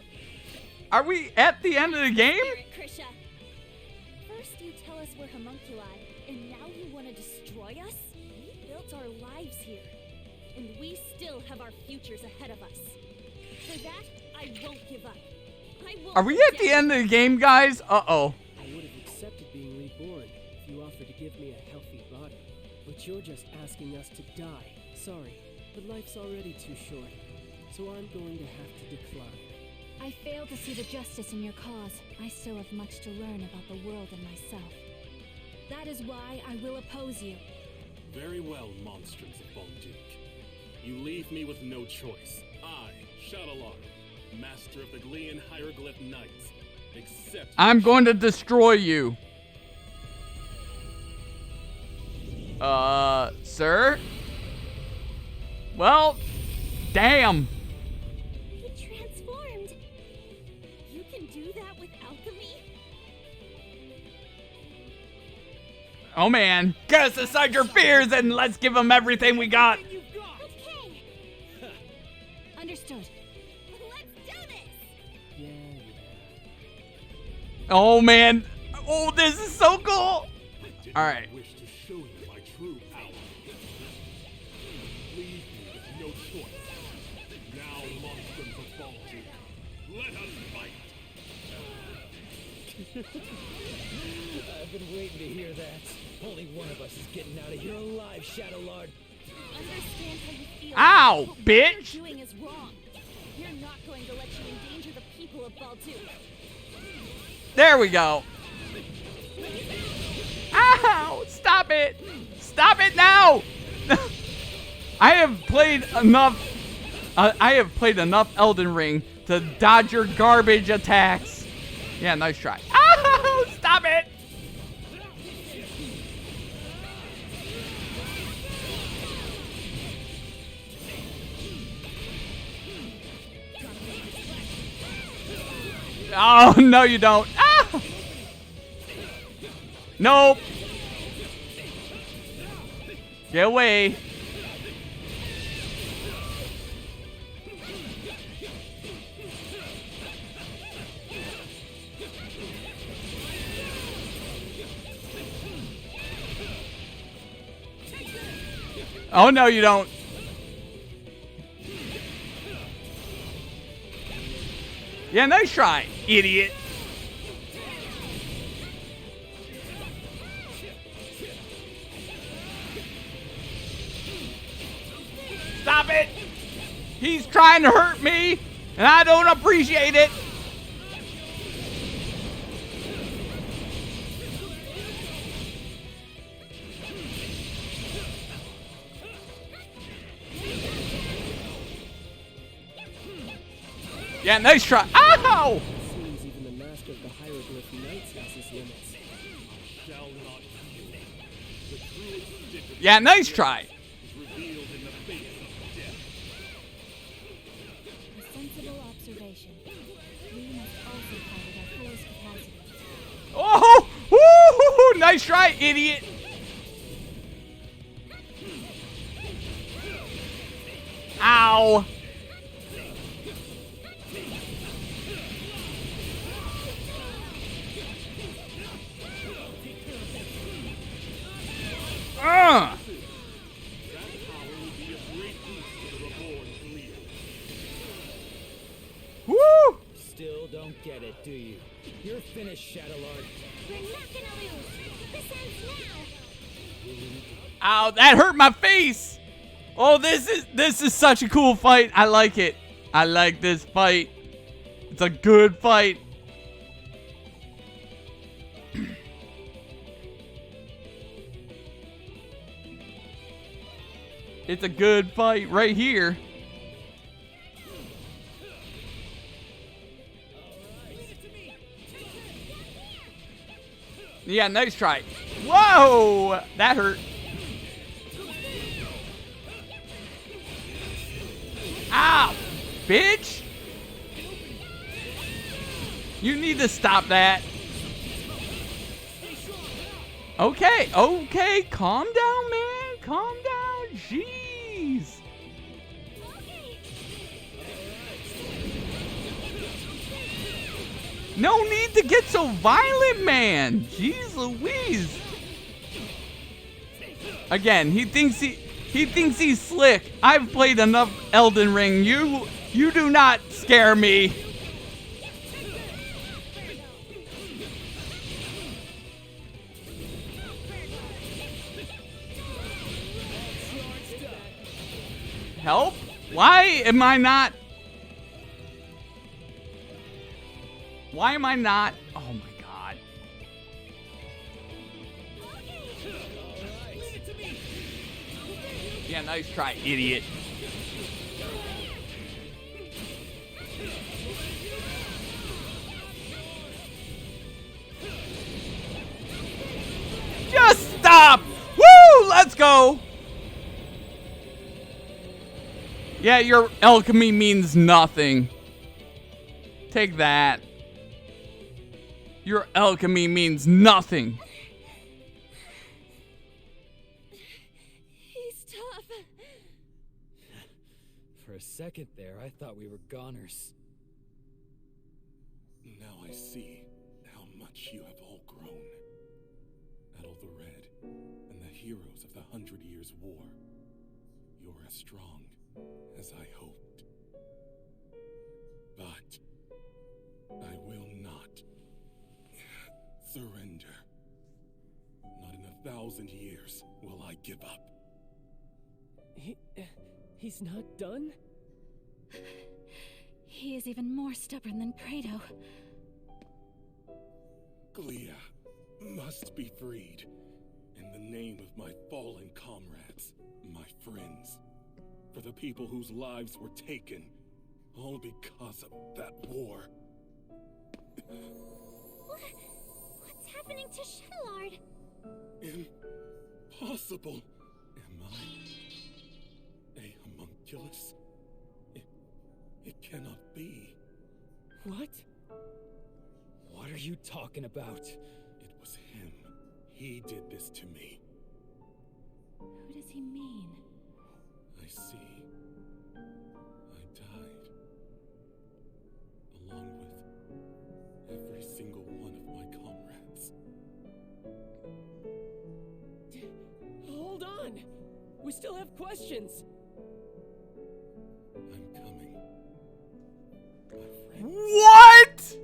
Are we at the end of the game? Spirit, Krisha. First you tell us we're homunculi, and now you want to destroy us? We built our lives here, and we still have our futures ahead of us. For that, I won't give up. I will Are we at the end of the game, guys? Uh-oh. I would have accepted being reborn if you offered to give me a healthy body. But you're just asking us to die. Sorry, but life's already too short. So I'm going to have to decline. I fail to see the justice in your cause. I still have much to learn about the world and myself. That is why I will oppose you. Very well, Monstrums of Balduke. You leave me with no choice. I, Shadowlord, master of the Glean Hieroglyph Knights, accept... I'm going to destroy you. Sir? Well, damn. He transformed. You can do that with alchemy? Oh, man. Get us aside your fears and let's give them everything we got. Okay, Understood. let's do this! Yeah. Oh, man. Oh, this is so cool. All right. wish to show you my true power. Leave me with no choice. Now, Monstrums of Balduke, let us fight! I've been waiting to hear that. Only one of us is getting out of here alive, Shadowlord. Understand how you feel. Ow, but what bitch. you're doing is wrong. We're not going to let you endanger the people of Balduke. There we go. Ow! Stop it! Stop it now! I have played enough Elden Ring to dodge your garbage attacks. Yeah, nice try. Ow! Stop it! Oh, no you don't. Ah! Nope. Get away. Oh, no you don't. Yeah, nice try, idiot. Stop it! He's trying to hurt me, and I don't appreciate it. Yeah, nice try. Ow! Seems even the master of the hieroglyph knights has his limits. Shall not yield. The truest digit Yeah, nice try. is revealed in the face of death. A sensible observation. We must also pilot our fullest capacity. Oh! Woo! Nice try, idiot. Ow! That power will be of great use to the reborn Clea. Woo! Still don't get it, do you? You're finished, Shadowlord. We're not gonna lose. This ends now. Ow, that hurt my face. Oh, this is such a cool fight. I like it. I like this fight. It's a good fight. It's a good fight right here. Yeah, nice try. Whoa! That hurt. Ow! Bitch! You need to stop that. Okay, okay. Calm down, man. Calm down. Jeez. No need to get so violent, man. Jeez Louise. Again, he thinks he's slick. I've played enough Elden Ring. You do not scare me. Help? Why am I not? Why am I not? Oh my god. Yeah, nice try, idiot. Just stop! Woo! Let's go! Yeah, your alchemy means nothing. Take that. Your alchemy means nothing. He's tough. For a second there, I thought we were goners. Now I see how much you have all grown. Adol the Red and the heroes of the 100 Years' War. You're as strong as I hoped. But I will not surrender. Not in 1,000 years will I give up. He's not done? He is even more stubborn than Credo. Clea, must be freed. In the name of my fallen comrades, my friends, for the people whose lives were taken, all because of that war. What's happening to Shadowlord? Impossible! Am I a homunculus? It cannot be. What? What are you talking about? It was him. He did this to me. Who does he mean? I see. I died. Along with every single one of my comrades. Hold on! We still have questions! I'm coming. My friends. What?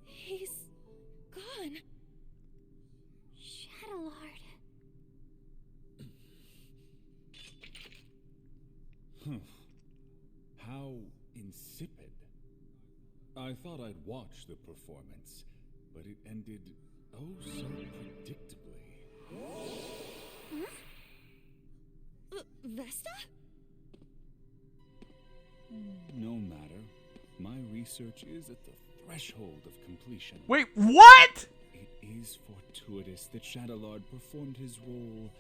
He's gone. Shadowlord. How insipid. I thought I'd watch the performance, but it ended oh so predictably. Vesta? No matter. My research is at the threshold of completion. Wait, what? It is fortuitous that Shadowlord performed his role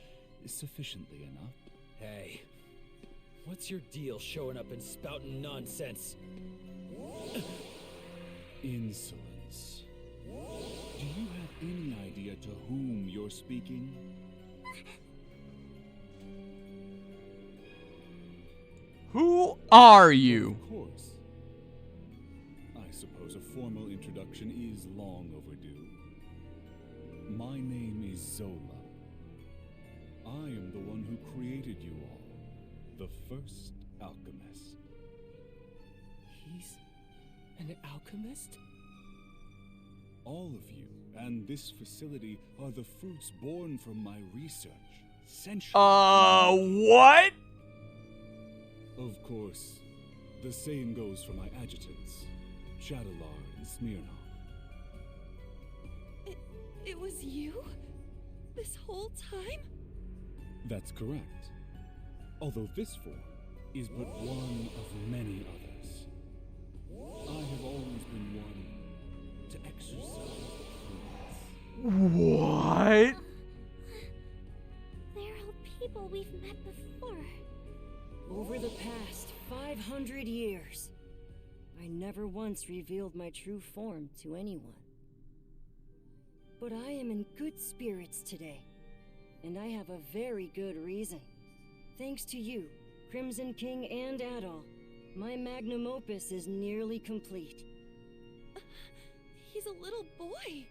sufficiently enough. Hey, what's your deal showing up and spouting nonsense? Insolence. Do you have any idea to whom you're speaking? Who are you? Of course. I suppose a formal introduction is long overdue. My name is Zola. I am the one who created you all. The first alchemist. He's an alchemist? All of you and this facility are the fruits born from my research. Centuries. What? Of course, the same goes for my adjutants, Shadowlord and Smirnov. It was you? This whole time? That's correct. Although this form is but one of many others. I have always been one to exercise prudence. What? They're all people we've met before. Over the past 500 years, I never once revealed my true form to anyone. But I am in good spirits today, and I have a very good reason. Thanks to you, Crimson King and Adol, my magnum opus is nearly complete. He's a little boy.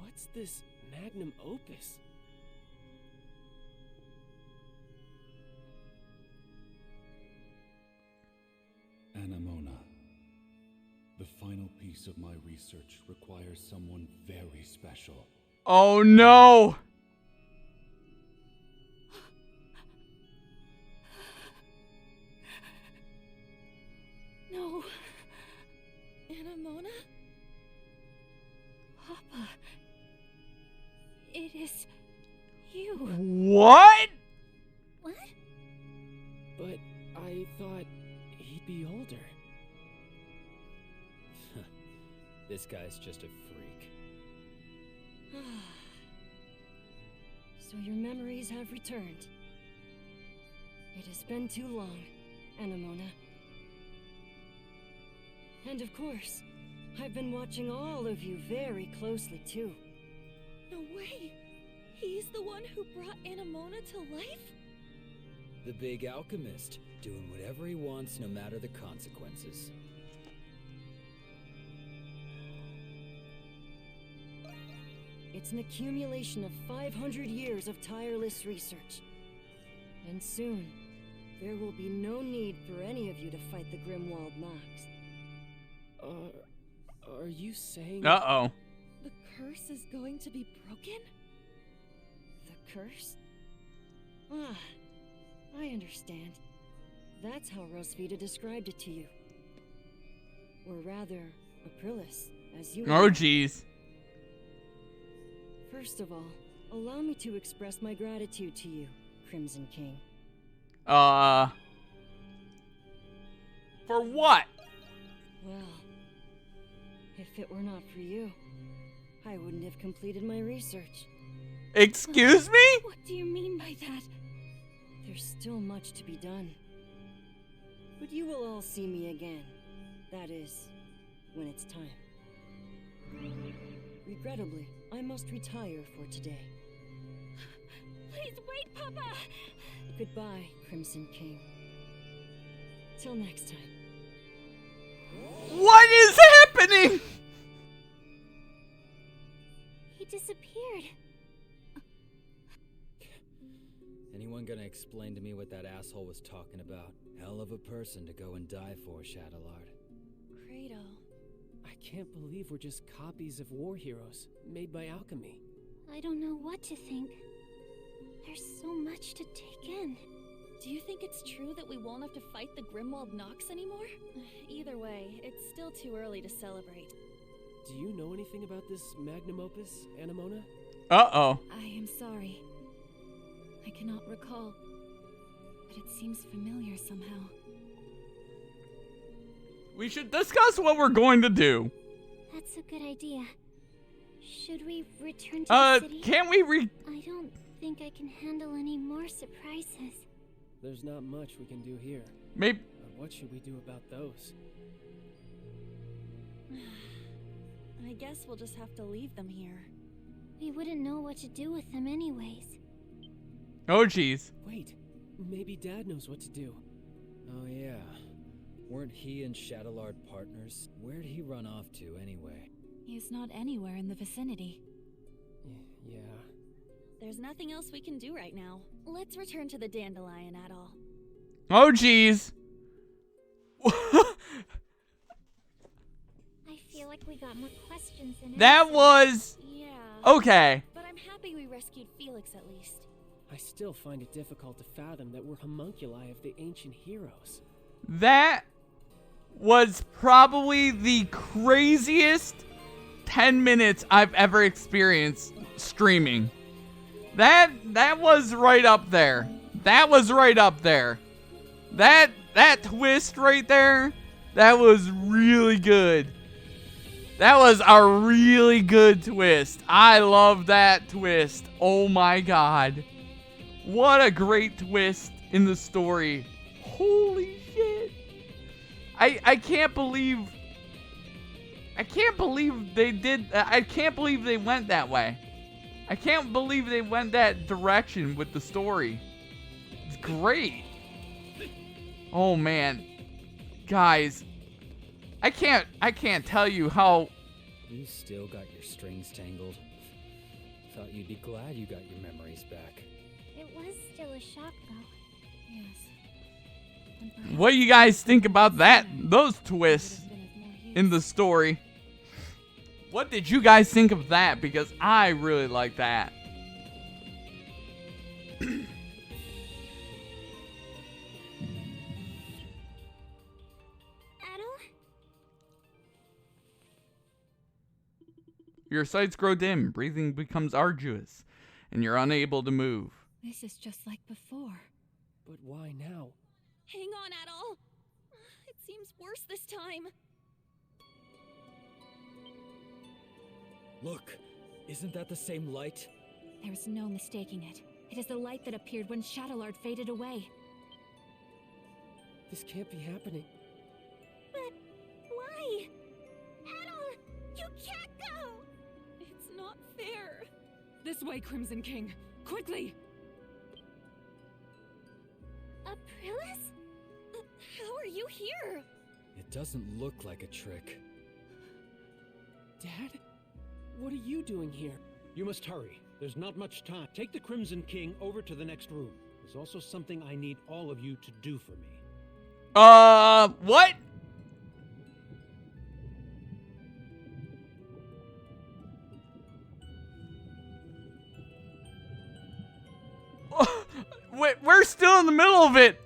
What's this magnum opus? Anemona. The final piece of my research requires someone very special. Oh no! No. Anemona? Papa. It is you. What? What? But I thought he'd be older. This guy's just a freak. So your memories have returned. It has been too long, Anemona. And of course, I've been watching all of you very closely too. No way. He's the one who brought Anemona to life? The big alchemist, doing whatever he wants no matter the consequences. It's an accumulation of 500 years of tireless research. And soon, there will be no need for any of you to fight the Grimwald Nox. Are you saying... Uh-oh. The curse is going to be broken? The curse? Ah, I understand. That's how Rosvita described it to you. Or rather, Aprilis, as you Oh, jeez. First of all, allow me to express my gratitude to you, Crimson King. For what? Well, if it were not for you, I wouldn't have completed my research. Excuse me? What do you mean by that? There's still much to be done. But you will all see me again. That is, when it's time. Regrettably, I must retire for today. Please wait, Papa! Goodbye, Crimson King. Till next time. What is happening? He disappeared. Anyone gonna explain to me what that asshole was talking about? Hell of a person to go and die for, Shadowlord. Credo. I can't believe we're just copies of war heroes made by alchemy. I don't know what to think. There's so much to take in. Do you think it's true that we won't have to fight the Grimwald Nox anymore? Either way, it's still too early to celebrate. Do you know anything about this magnum opus, Anemona? Uh-oh. I am sorry. I cannot recall, but it seems familiar somehow. We should discuss what we're going to do. That's a good idea. Should we return to the city? Can't we I don't think I can handle any more surprises. There's not much we can do here. Maybe. What should we do about those? I guess we'll just have to leave them here. We wouldn't know what to do with them anyways. Oh, jeez. Wait, maybe Dad knows what to do. Oh yeah. Weren't he and Shadowlord partners? Where'd he run off to anyway? He's not anywhere in the vicinity. Yeah. There's nothing else we can do right now. Let's return to the Dandelion Atoll. Oh, jeez. I feel like we got more questions than That answers. was... Yeah. Okay. But I'm happy we rescued Felix at least. I still find it difficult to fathom that we're homunculi of the ancient heroes. That was probably the craziest 10 minutes I've ever experienced streaming. That was right up there. That was right up there. That twist right there, that was really good. That was a really good twist. I love that twist. Oh my god. What a great twist in the story. Holy shit. I can't believe they did. I can't believe they went that way. I can't believe they went that direction with the story. It's great. Oh man. Guys, I can't tell you how... You still got your strings tangled. Thought you'd be glad you got your memories back. It was still a shock, though. Yes. What do you guys think about that? Those twists in the story. What did you guys think of that? Because I really like that. Your sights grow dim, breathing becomes arduous, and you're unable to move. This is just like before. But why now? Hang on, Adol. It seems worse this time. Look, isn't that the same light? There's no mistaking it. It is the light that appeared when Shadowlord faded away. This can't be happening. But why? Adol, you can't go! It's not fair. This way, Crimson King. Quickly! Aprilis? How are you here? It doesn't look like a trick. Dad? What are you doing here? You must hurry. There's not much time. Take the Crimson King over to the next room. There's also something I need all of you to do for me. What? We're still in the middle of it.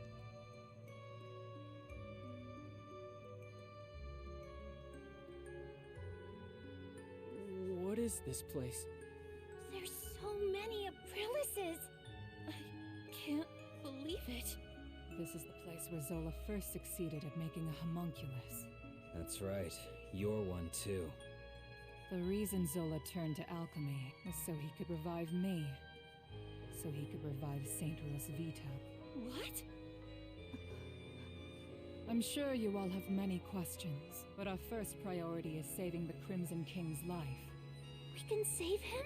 is this place? There's so many Aprilises. I can't believe it. This is the place where Zola first succeeded at making a homunculus. That's right. You're one too. The reason Zola turned to alchemy was so he could revive me. So he could revive Saint Rosvita. What? I'm sure you all have many questions, but our first priority is saving the Crimson King's life. We can save him?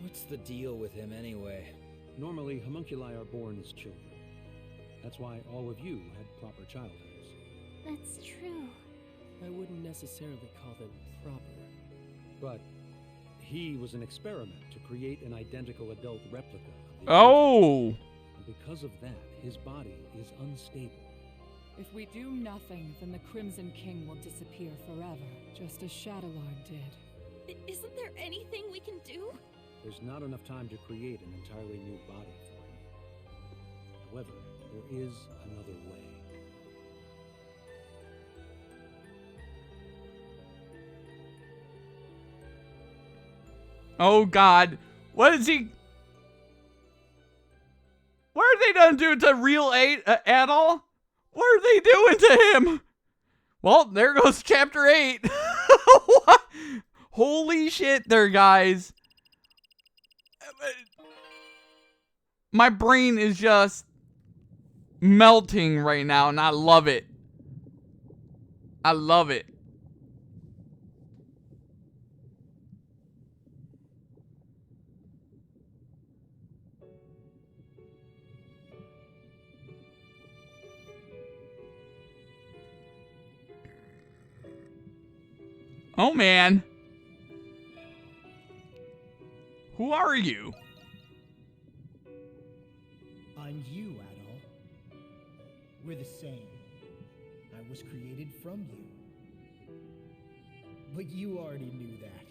What's the deal with him anyway? Normally, homunculi are born as children. That's why all of you had proper childhoods. That's true. I wouldn't necessarily call them proper. But he was an experiment to create an identical adult replica of the Oh! And because of that, his body is unstable. If we do nothing, then the Crimson King will disappear forever, just as Shadowlord did. Isn't there anything we can do? There's not enough time to create an entirely new body for him. However, there is another way. Oh God, what is he? What are they gonna do to real Adol? What are they doing to him? Well, there goes chapter 8. What? Holy shit there, guys. My brain is just melting right now, and I love it. I love it. Oh, man. Who are you? I'm you, Adol. We're the same. I was created from you. But you already knew that,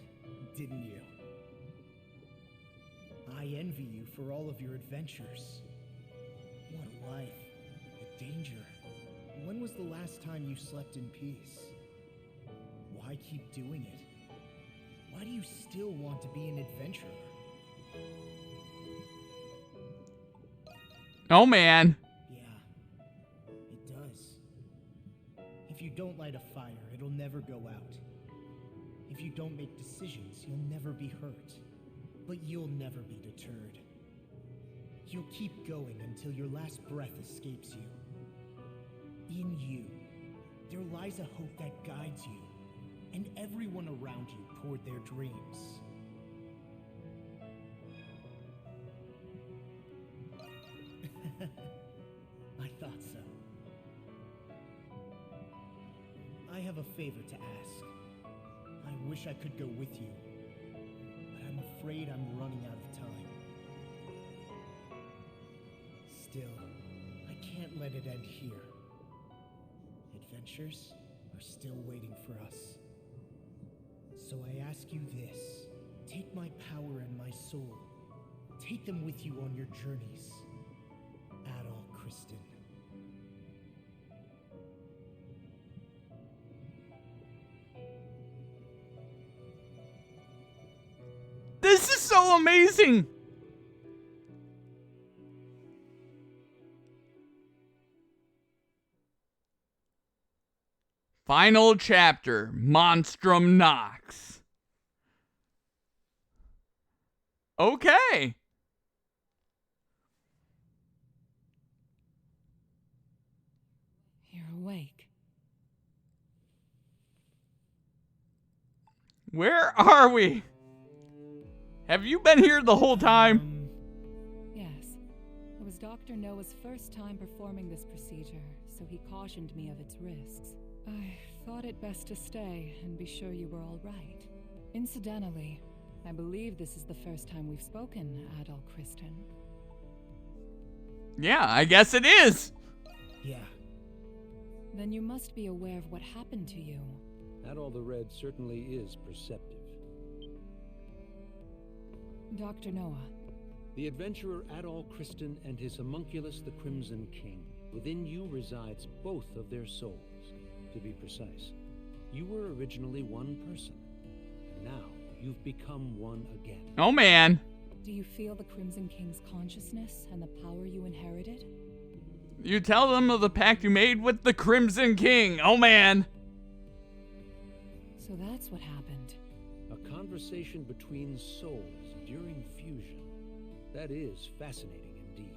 didn't you? I envy you for all of your adventures. What a life. The danger. When was the last time you slept in peace? Why keep doing it? Why do you still want to be an adventurer? Oh, man. Yeah, it does. If you don't light a fire, it'll never go out. If you don't make decisions, you'll never be hurt. But you'll never be deterred. You'll keep going until your last breath escapes you. In you, there lies a hope that guides you, and everyone around you poured their dreams. I thought so. I have a favor to ask. I wish I could go with you, but I'm afraid I'm running out of time. Still, I can't let it end here. Adventures are still waiting for us. So I ask you this. Take my power and my soul. Take them with you on your journeys. Adol Kristen. This is so amazing. Final chapter, Monstrum Nox. Okay. You're awake. Where are we? Have you been here the whole time? Yes. It was Dr. Noah's first time performing this procedure, so he cautioned me of its risks. I thought it best to stay and be sure you were all right. Incidentally, I believe this is the first time we've spoken, Adol Kristen. Yeah, I guess it is. Yeah. Then you must be aware of what happened to you. Adol the Red certainly is perceptive. Dr. Noah. The adventurer Adol Kristen and his homunculus the Crimson King. Within you resides both of their souls. To be precise, you were originally one person, and now You've become one again. Oh man. Do you feel the Crimson King's consciousness and the power you inherited? You tell them of the pact you made with the Crimson King. Oh man. So that's what happened. A conversation between souls during fusion. That is fascinating indeed.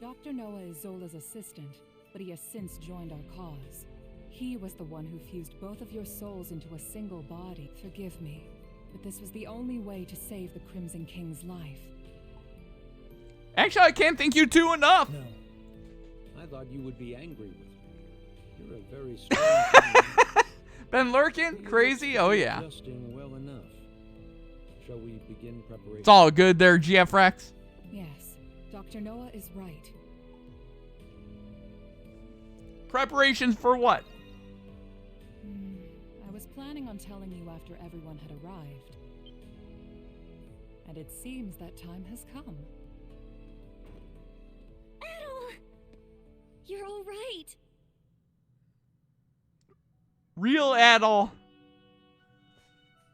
Dr. Noah is Zola's assistant, but he has since joined our cause. He was the one who fused both of your souls into a single body. Forgive me, but this was the only way to save the Crimson King's life. Actually, I can't thank you two enough. No. I thought you would be angry with me. You're a very strong Been lurking? Crazy? Oh yeah. Adjusting well enough. Shall we begin preparation? It's all good there, GF Rex. Yes, Dr. Noah is right. Preparations for what? I was planning on telling you after everyone had arrived. And it seems that time has come. Adol! You're all right. Real Adol.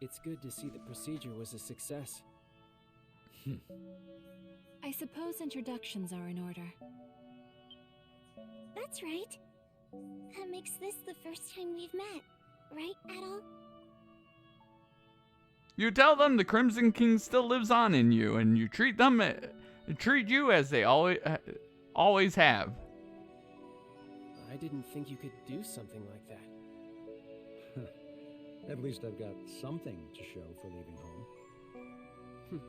It's good to see the procedure was a success. I suppose introductions are in order. That's right. That makes this the first time we've met, right, Adol? You tell them the Crimson King still lives on in you, and you treat them, treat you as they always have. I didn't think you could do something like that. At least I've got something to show for leaving home.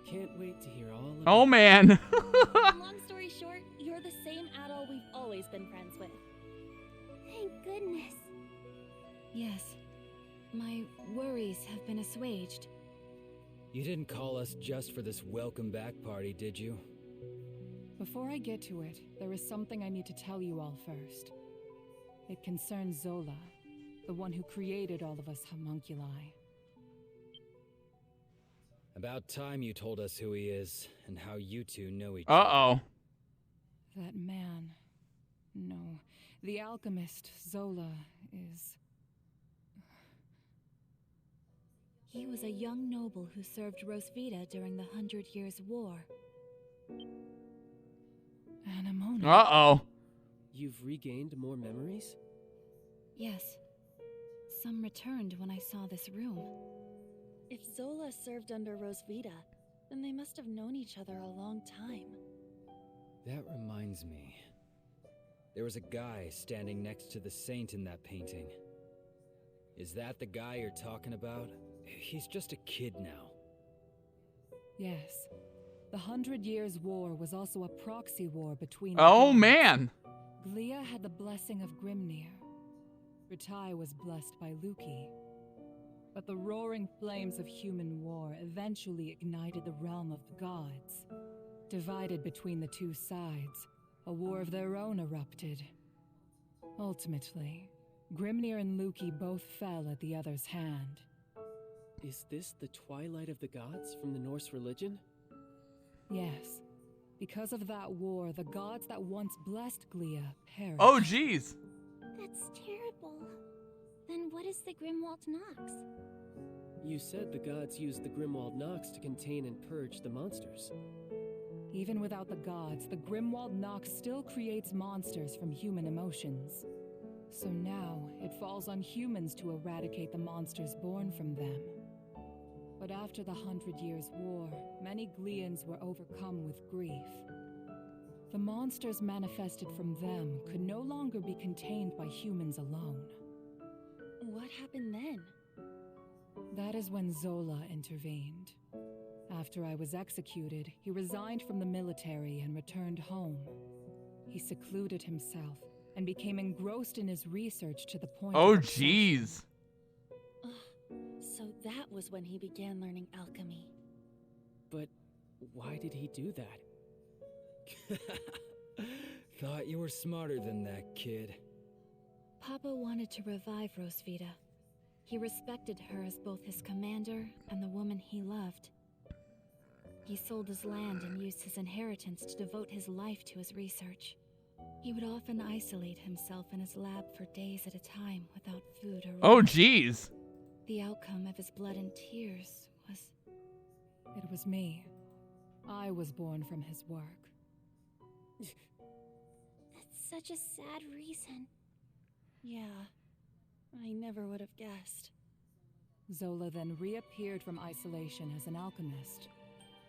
Can't wait to hear all about Oh man. Long story short, you're the same Adol we've always been friends with. Thank goodness. Yes. My worries have been assuaged. You didn't call us just for this welcome back party, did you? Before I get to it, there is something I need to tell you all first. It concerns Zola, the one who created all of us homunculi. About time you told us who he is and how you two know each other. Uh-oh. That man. No. The alchemist, Zola, is... He was a young noble who served Rosvita during the 100 Years' War. Anemone. Uh-oh. You've regained more memories? Yes. Some returned when I saw this room. If Zola served under Rosvita, then they must have known each other a long time. That reminds me. There was a guy standing next to the saint in that painting. Is that the guy you're talking about? He's just a kid now. Yes. The 100 Years' War was also a proxy war between... Oh man. Glia had the blessing of Grimnir. Ritai was blessed by Luki. But the roaring flames of human war eventually ignited the realm of the gods. Divided between the two sides, a war of their own erupted. Ultimately, Grimnir and Luki both fell at the other's hand. Is this the Twilight of the Gods from the Norse religion? Yes. Because of that war, the gods that once blessed Glia perished. Oh jeez. That's terrible. Then what is the Grimwald Nox? You said the gods used the Grimwald Nox to contain and purge the monsters. Even without the gods, the Grimwald Nox still creates monsters from human emotions. So now, it falls on humans to eradicate the monsters born from them. But after the 100 Years' War, many Glians were overcome with grief. The monsters manifested from them could no longer be contained by humans alone. What happened then? That is when Zola intervened. After I was executed, he resigned from the military and returned home. He secluded himself and became engrossed in his research to the point Oh of jeez. So that was when he began learning alchemy. But why did he do that? Thought you were smarter than that, kid. Papa wanted to revive Rosvita. He respected her as both his commander and the woman he loved. He sold his land and used his inheritance to devote his life to his research. He would often isolate himself in his lab for days at a time without food or rest. Oh jeez. The outcome of his blood and tears was... It was me. I was born from his work. That's such a sad reason. Yeah, I never would have guessed. Zola then reappeared from isolation as an alchemist.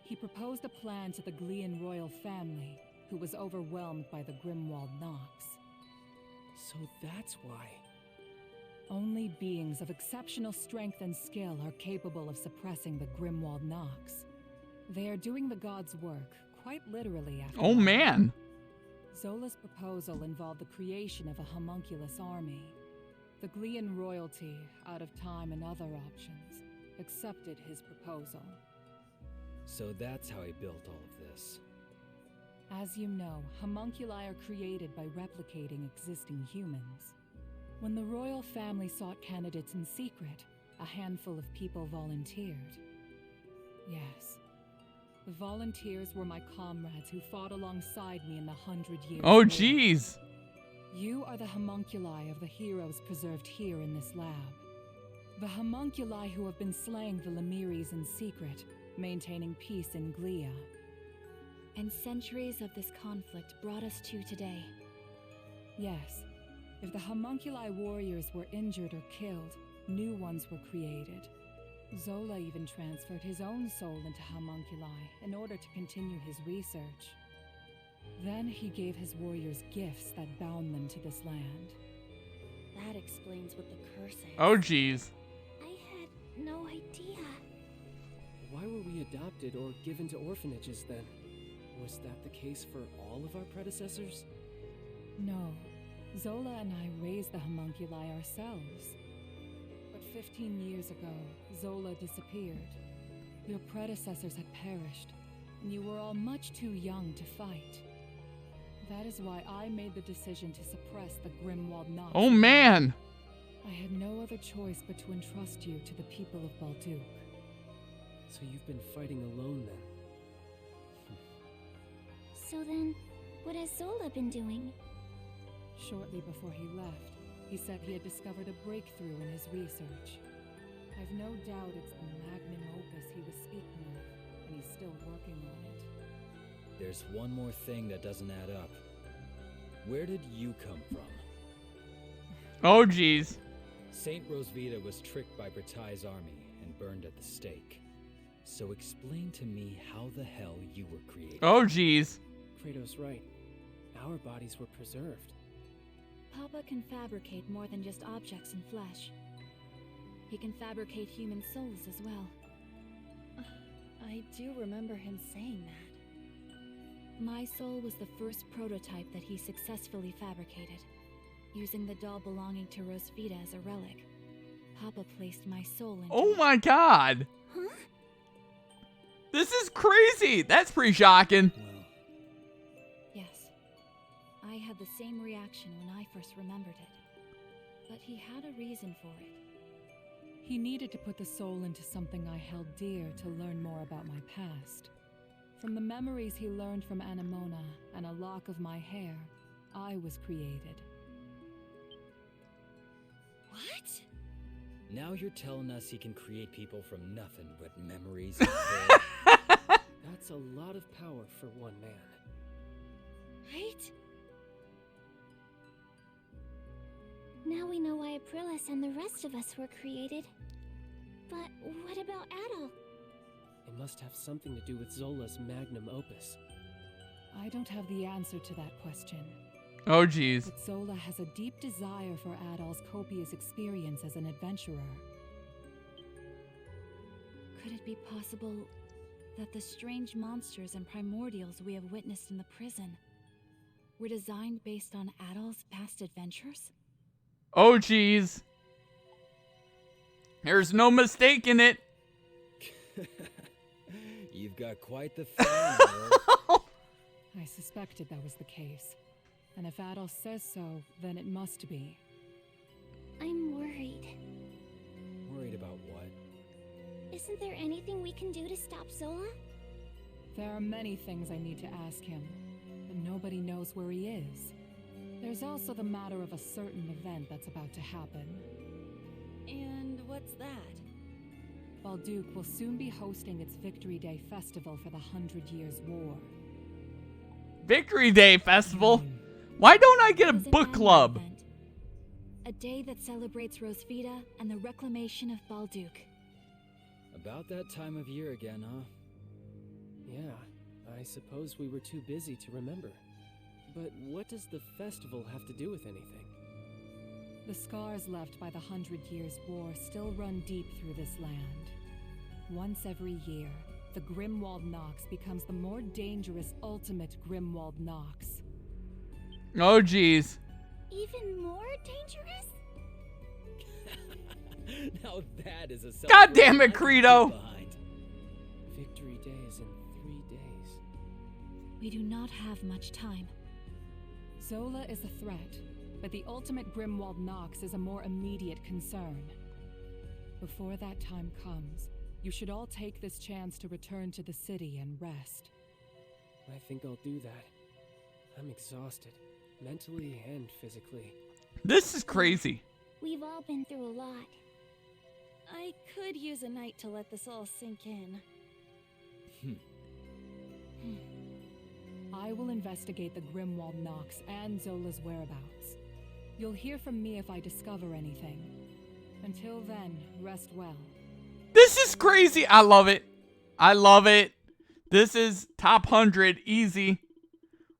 He proposed a plan to the Glean royal family, who was overwhelmed by the Grimwald Nox. So that's why. Only beings of exceptional strength and skill are capable of suppressing the Grimwald Nox. They are doing the gods' work, quite literally after Oh all. man. Zola's proposal involved the creation of a homunculus army. The Glean royalty, out of time and other options, accepted his proposal. So that's how he built all of this. As you know, homunculi are created by replicating existing humans. When the royal family sought candidates in secret, a handful of people volunteered. Yes. The volunteers were my comrades who fought alongside me in the 100 Years' Oh War. jeez. You are the homunculi of the heroes preserved here in this lab. The homunculi who have been slaying the Lemiris in secret, maintaining peace in Glia. And centuries of this conflict brought us to today. Yes. If the homunculi warriors were injured or killed, new ones were created. Zola even transferred his own soul into homunculi in order to continue his research. Then he gave his warriors gifts that bound them to this land. That explains what the curse is. Oh jeez. I had no idea. Why were we adopted or given to orphanages then? Was that the case for all of our predecessors? No. Zola and I raised the homunculi ourselves. But 15 years ago, Zola disappeared. Your predecessors had perished, and you were all much too young to fight. That is why I made the decision to suppress the Grimwald Nox. Oh man. I had no other choice but to entrust you to the people of Balduq. So you've been fighting alone then? So then, what has Zola been doing? Shortly before he left, he said he had discovered a breakthrough in his research. I've no doubt it's the magnum opus he was speaking of, and he's still working on it. There's one more thing that doesn't add up. Where did you come from? Oh jeez. Saint Rosvita was tricked by Bretai's army and burned at the stake. So explain to me how the hell you were created. Oh jeez. Kratos' right. Our bodies were preserved. Papa can fabricate more than just objects and flesh. He can fabricate human souls as well. I do remember him saying that. My soul was the first prototype that he successfully fabricated, using the doll belonging to Rosvita as a relic. Papa placed my soul into Oh it. my god. Huh? This is crazy. That's pretty shocking. Yes. I had the same reaction when I first remembered it. But he had a reason for it. He needed to put the soul into something I held dear to learn more about my past. From the memories he learned from Anemona and a lock of my hair, I was created. What? Now you're telling us he can create people from nothing but memories and hair? That's a lot of power for one man. Right? Now we know why Aprilis and the rest of us were created. But what about Adol? It must have something to do with Zola's magnum opus. I don't have the answer to that question. Oh jeez. But Zola has a deep desire for Adol's copious experience as an adventurer. Could it be possible that the strange monsters and primordials we have witnessed in the prison were designed based on Adol's past adventures? Oh jeez. There's no mistaking it. You've got quite the fan, girl. I suspected that was the case. And if Adol says so, then it must be. I'm worried. Worried about what? Isn't there anything we can do to stop Zola? There are many things I need to ask him, but nobody knows where he is. There's also the matter of a certain event that's about to happen. And what's that? Balduke will soon be hosting its Victory Day festival for the 100 Years' War. Victory Day Festival? Why don't I get a book club? Event. A day that celebrates Rosvita and the reclamation of Balduke. About that time of year again, huh? Yeah, I suppose we were too busy to remember. But what does the festival have to do with anything? The scars left by the 100 Years' War still run deep through this land. Once every year, the Grimwald Nox becomes the more dangerous ultimate Grimwald Nox. Oh, jeez. Even more dangerous? Now that is a God damn it, Credo! Victory Day is in 3 days. We do not have much time. Zola is a threat, but the ultimate Grimwald Nox is a more immediate concern. Before that time comes, you should all take this chance to return to the city and rest. I think I'll do that. I'm exhausted, mentally and physically. This is crazy. We've all been through a lot. I could use a night to let this all sink in. I will investigate the Grimwald Nox and Zola's whereabouts. You'll hear from me if I discover anything. Until then, rest well. This is crazy. I love it. I love it. This is top 100 easy.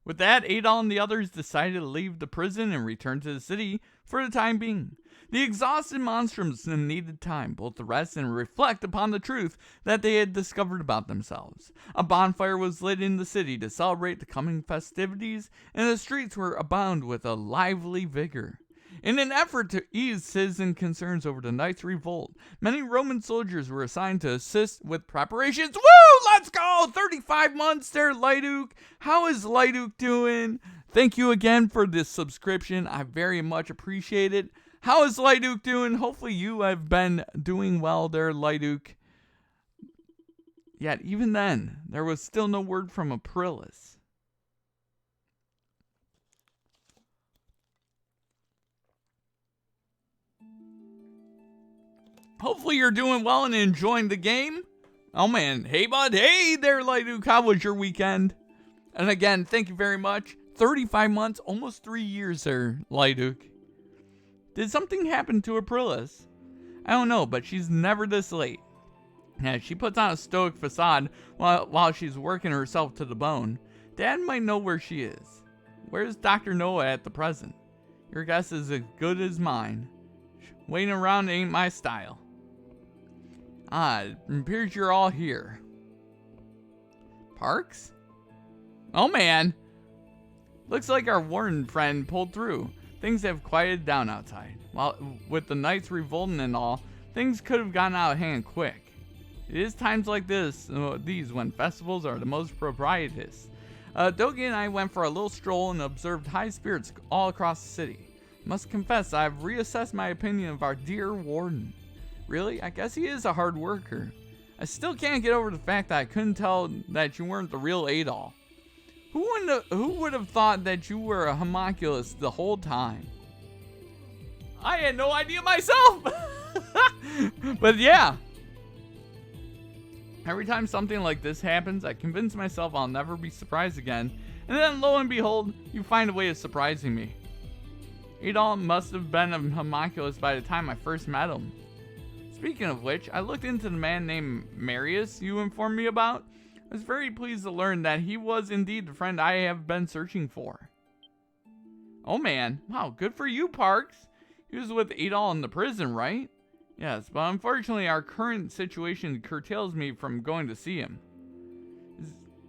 With that, Adol and the others decided to leave the prison and return to the city for the time being. The exhausted Monstrums needed time both to rest and reflect upon the truth that they had discovered about themselves. A bonfire was lit in the city to celebrate the coming festivities, and the streets were abound with a lively vigor. In an effort to ease citizen concerns over the night's revolt, many Roman soldiers were assigned to assist with preparations. Woo! Let's go! 35 months there, Lyduk. How is Lyduk doing? Thank you again for this subscription. I very much appreciate it. How is Lyduk doing? Hopefully you have been doing well there, Lyduk. Yet even then, there was still no word from Aprilis. Hopefully you're doing well and enjoying the game. Oh man, hey bud, hey there, Lyduk. How was your weekend? And again, thank you very much. 35 months, almost 3 years there, Lyduk. Did something happen to Aprilis? I don't know, but she's never this late. Yeah, she puts on a stoic facade while she's working herself to the bone. Dad might know where she is. Where's Dr. Noah at the present? Your guess is as good as mine. Waiting around ain't my style. It appears you're all here. Parks? Oh man! Looks like our warden friend pulled through. Things have quieted down outside. While with the Knights revolting and all, things could have gotten out of hand quick. It is times like these when festivals are the most propitious. Dogi and I went for a little stroll and observed high spirits all across the city. Must confess, I've reassessed my opinion of our dear warden. Really? I guess he is a hard worker. I still can't get over the fact that I couldn't tell that you weren't the real Adol. Who would have thought that you were a homunculus the whole time? I had no idea myself! But yeah. Every time something like this happens, I convince myself I'll never be surprised again. And then lo and behold, you find a way of surprising me. Adol must have been a homunculus by the time I first met him. Speaking of which, I looked into the man named Marius you informed me about. I was very pleased to learn that he was indeed the friend I have been searching for. Oh man, wow, good for you, Parks. He was with Adol in the prison, right? Yes, but unfortunately our current situation curtails me from going to see him.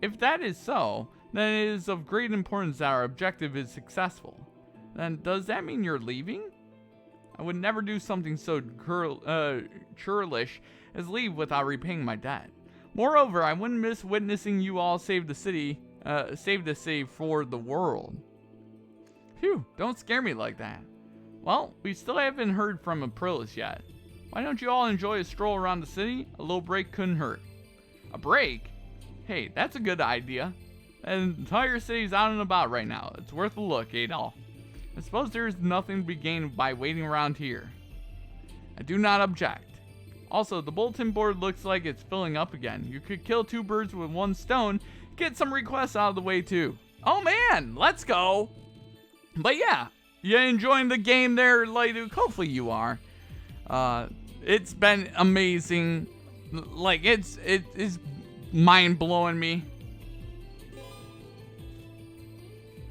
If that is so, then it is of great importance that our objective is successful. Then does that mean you're leaving? I would never do something so churlish as leave without repaying my debt. Moreover, I wouldn't miss witnessing you all save the city for the world. Phew, don't scare me like that. Well, we still haven't heard from Aprilis yet. Why don't you all enjoy a stroll around the city? A little break couldn't hurt. A break? Hey, that's a good idea. The entire city's out and about right now. It's worth a look, Adol. I suppose there's nothing to be gained by waiting around here. I do not object. Also, the bulletin board looks like it's filling up again. You could kill 2 birds with 1 stone, get some requests out of the way too. Oh man, let's go. But yeah, you enjoying the game there, Lightuke? Hopefully you are. It's been amazing. Like, it is mind-blowing me.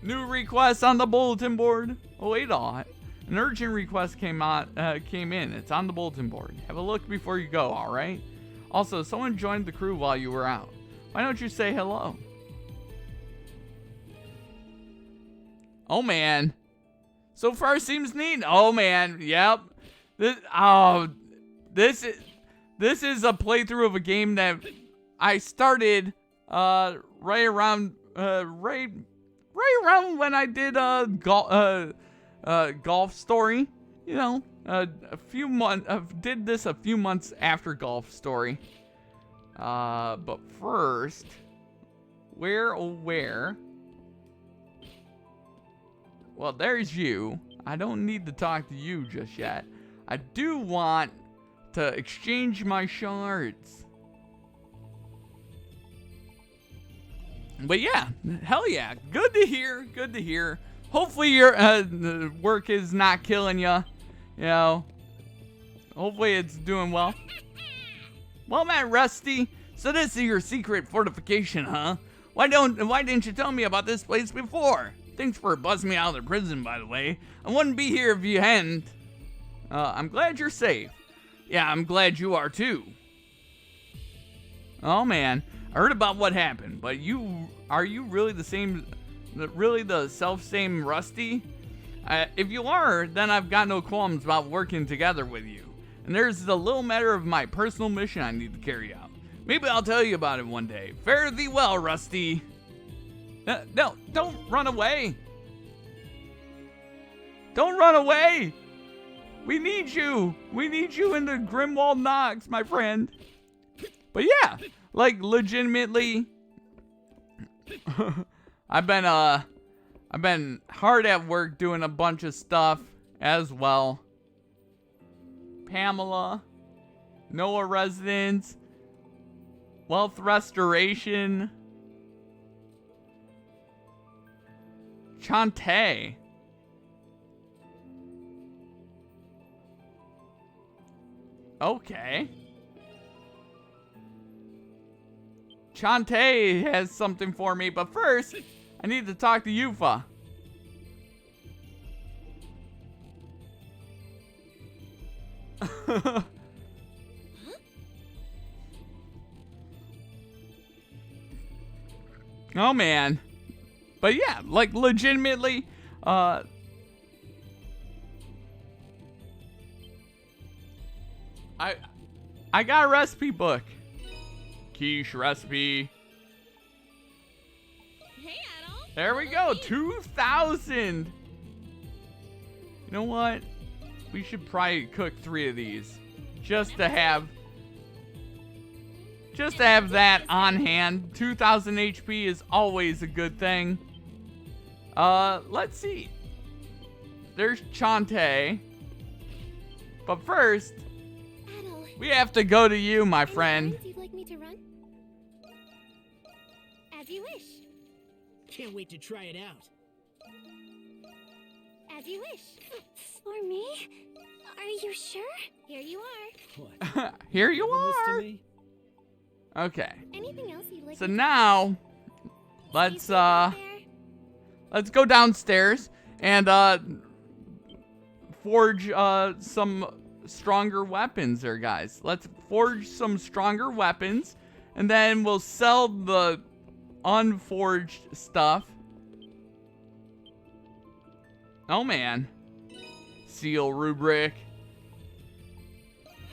New requests on the bulletin board. Oh wait, an urgent request came in. It's on the bulletin board. Have a look before you go, alright? Also, someone joined the crew while you were out. Why don't you say hello? Oh man. So far seems neat. Oh man, yep. This is a playthrough of a game that I started right around when I did Golf Story. You know, did this a few months after Golf Story. But first, where? Well, there's you. I don't need to talk to you just yet. I do want to exchange my shards. But yeah, hell yeah. Good to hear. Hopefully your work is not killing you. You know, hopefully it's doing well. Well, man, Rusty, so this is your secret fortification, huh? Why didn't you tell me about this place before? Thanks for buzzing me out of the prison, by the way. I wouldn't be here if you hadn't. I'm glad you're safe. Yeah, I'm glad you are too. Oh man, I heard about what happened, but are you really the self-same Rusty? If you are, then I've got no qualms about working together with you. And there's a little matter of my personal mission I need to carry out. Maybe I'll tell you about it one day. Fare thee well, Rusty. No, don't run away. Don't run away. We need you. We need you in the Grimwald Nox, my friend. But yeah, like legitimately, I've been hard at work doing a bunch of stuff as well. Pamela, Noah Residence, Wealth Restoration, Chante. Okay. Chante has something for me, but first, I need to talk to Yufa. Oh man. But yeah, like legitimately, I got a recipe book. Quiche recipe. Hey, Adol. There we go, 2,000. You know what? We should probably cook 3 of these, just to have that on hand. 2,000 HP is always a good thing. Let's see. There's Chante. But first, we have to go to you, my friend. You'd like me to run? As you wish. Can't wait to try it out. As you wish. For me? Are you sure? Here you are. What? Here you Giving this to are. me? Okay. Anything else you'd like So me to now, let's go downstairs and forge some stronger weapons there, guys. Let's forge some stronger weapons, and then we'll sell the unforged stuff. Oh man. Seal rubric.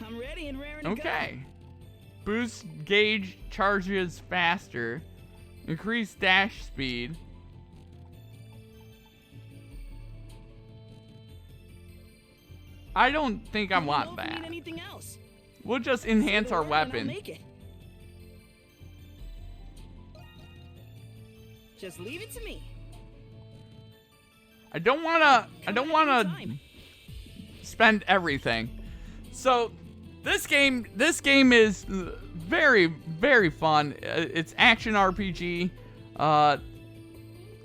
I'm ready and raring to Okay. Boost gauge charges faster. Increase dash speed. I don't think I want that. Anything else? We'll just enhance our Send it around and I'll weapon. make it. Just leave it to me. I don't wanna spend everything. So this game is very, very fun. It's action RPG.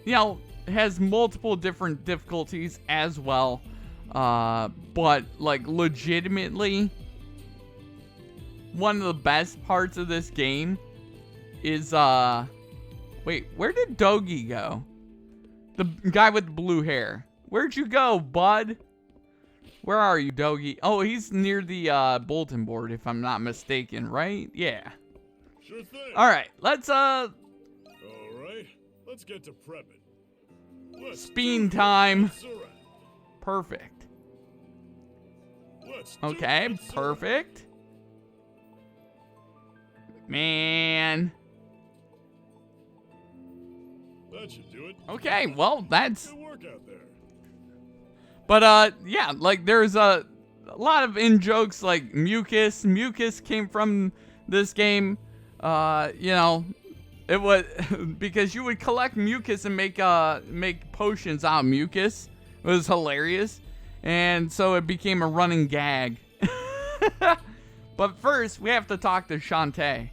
You know, it has multiple different difficulties as well. But like legitimately, one of the best parts of this game is wait, where did Dogi go? The guy with the blue hair. Where'd you go, bud? Where are you, Dogi? Oh, he's near the bulletin board, if I'm not mistaken, right? Yeah. Sure thing. All right, let's All right, let's get to prepping. Speen time. Perfect. Okay, perfect. Man. That should do it. Okay, well, that's... Good work out there. But, yeah, like, there's a lot of in-jokes, like mucus. Mucus came from this game. You know, it was... because you would collect mucus and make potions out of mucus. It was hilarious. And so it became a running gag. But first, we have to talk to Shantae.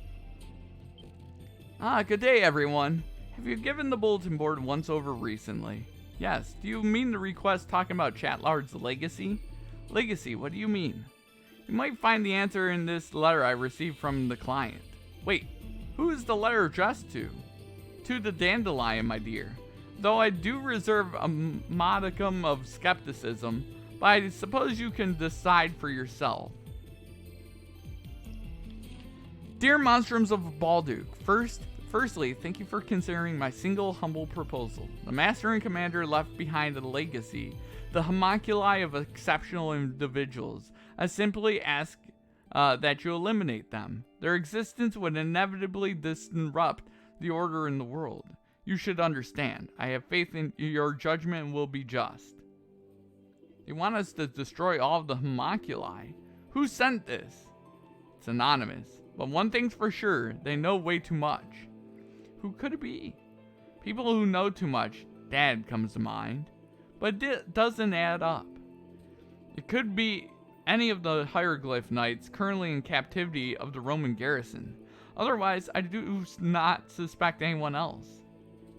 Good day, everyone. Have you given the bulletin board once over recently? Yes. Do you mean the request talking about Chatlard's legacy? Legacy, what do you mean? You might find the answer in this letter I received from the client. Wait, who is the letter addressed to? To the Dandelion, my dear. Though I do reserve a modicum of skepticism, but I suppose you can decide for yourself. Dear Monstrums of Balduke, Firstly, thank you for considering my single humble proposal. The Master and Commander left behind a legacy, the homunculi of exceptional individuals. I simply ask that you eliminate them. Their existence would inevitably disrupt the order in the world. You should understand. I have faith in your judgment will be just. They want us to destroy all of the homunculi. Who sent this? It's anonymous. But one thing's for sure, they know way too much. Who could it be? People who know too much. Dad comes to mind. But it doesn't add up. It could be any of the hieroglyph knights currently in captivity of the Roman garrison. Otherwise, I do not suspect anyone else.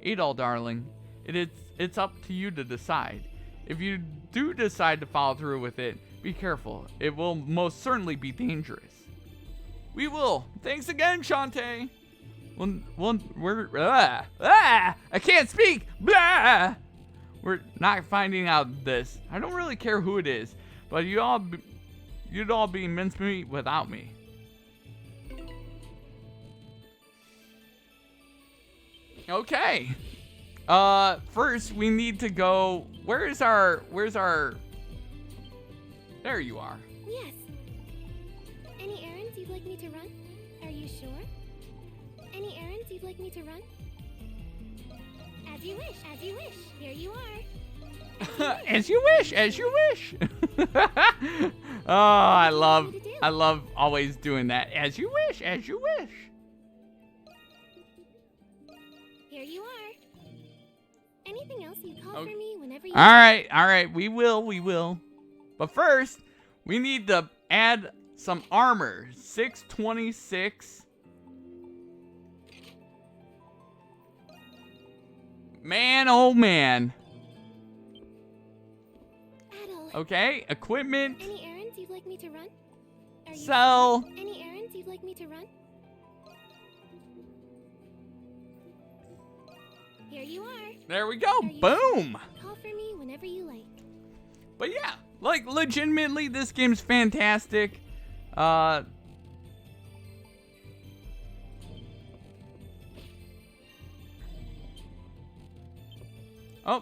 Adol, darling, it's up to you to decide. If you do decide to follow through with it, be careful. It will most certainly be dangerous. We will. Thanks again, Shantae. I can't speak. Blah. We're not finding out this. I don't really care who it is, but you'd all be mincemeat without me. Okay. First we need to go. Where's our? There you are. Yes. Any errands you'd like me to run? Are you sure? Any errands you'd like me to run? As you wish, as you wish. Here you are. As you wish, as you wish. Oh, I love always doing that. As you wish, as you wish. Here you are. Anything else you call for me whenever you... All right, we will. But first, we need to add some armor. 626. Man, oh man. Okay, equipment. Any errands you'd like me to run? Sell. Any errands you'd like me to run? Here you are. There we go. Boom. Call for me whenever you like. But yeah, like legitimately, this game's fantastic. Oh,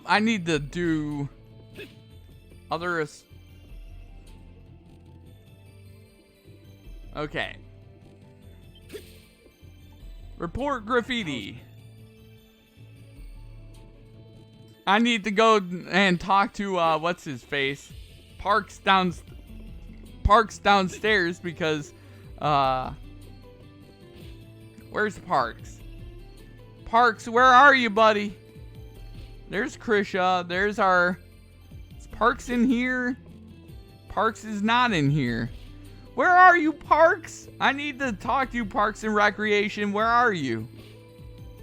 I need to do other. Okay. Report graffiti. I need to go and talk to what's his face, Parks downstairs because where's Parks? Parks, where are you, buddy? There's Krisha. Is Parks in here? Parks is not in here. Where are you, Parks? I need to talk to you, Parks and Recreation. Where are you?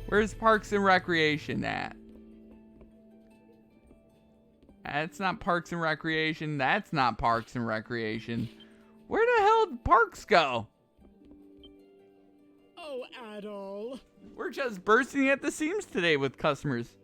Where's Parks and Recreation at? That's not Parks and Recreation. That's not Parks and Recreation. Where the hell did Parks go? Oh, Adol. We're just bursting at the seams today with customers.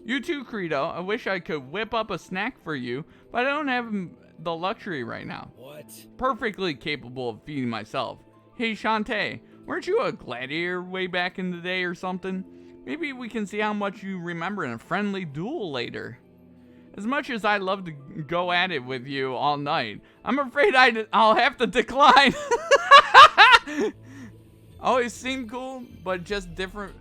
You too, Credo. I wish I could whip up a snack for you, but I don't have the luxury right now. What? Perfectly capable of feeding myself. Hey, Shantae, weren't you a gladiator way back in the day or something? Maybe we can see how much you remember in a friendly duel later. As much as I'd love to go at it with you all night, I'm afraid I'll have to decline. Always seemed cool, but just different,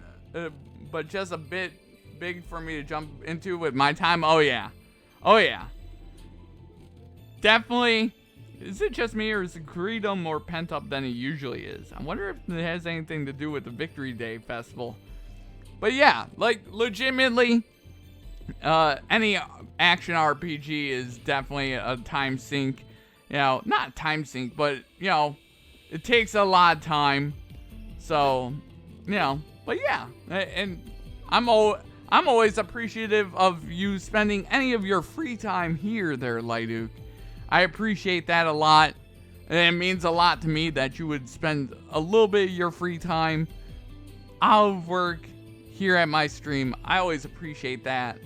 but just a bit big for me to jump into with my time. Oh yeah. Oh yeah. Definitely. Is it just me, or is Greedo more pent up than he usually is? I wonder if it has anything to do with the Victory Day Festival. But yeah, like legitimately, any action RPG is definitely a time sink. You know, not time sink, but you know, it takes a lot of time. So, you know, but yeah, and I'm always appreciative of you spending any of your free time here, there, Lightuke. I appreciate that a lot. And it means a lot to me that you would spend a little bit of your free time out of work here at my stream. I always appreciate that.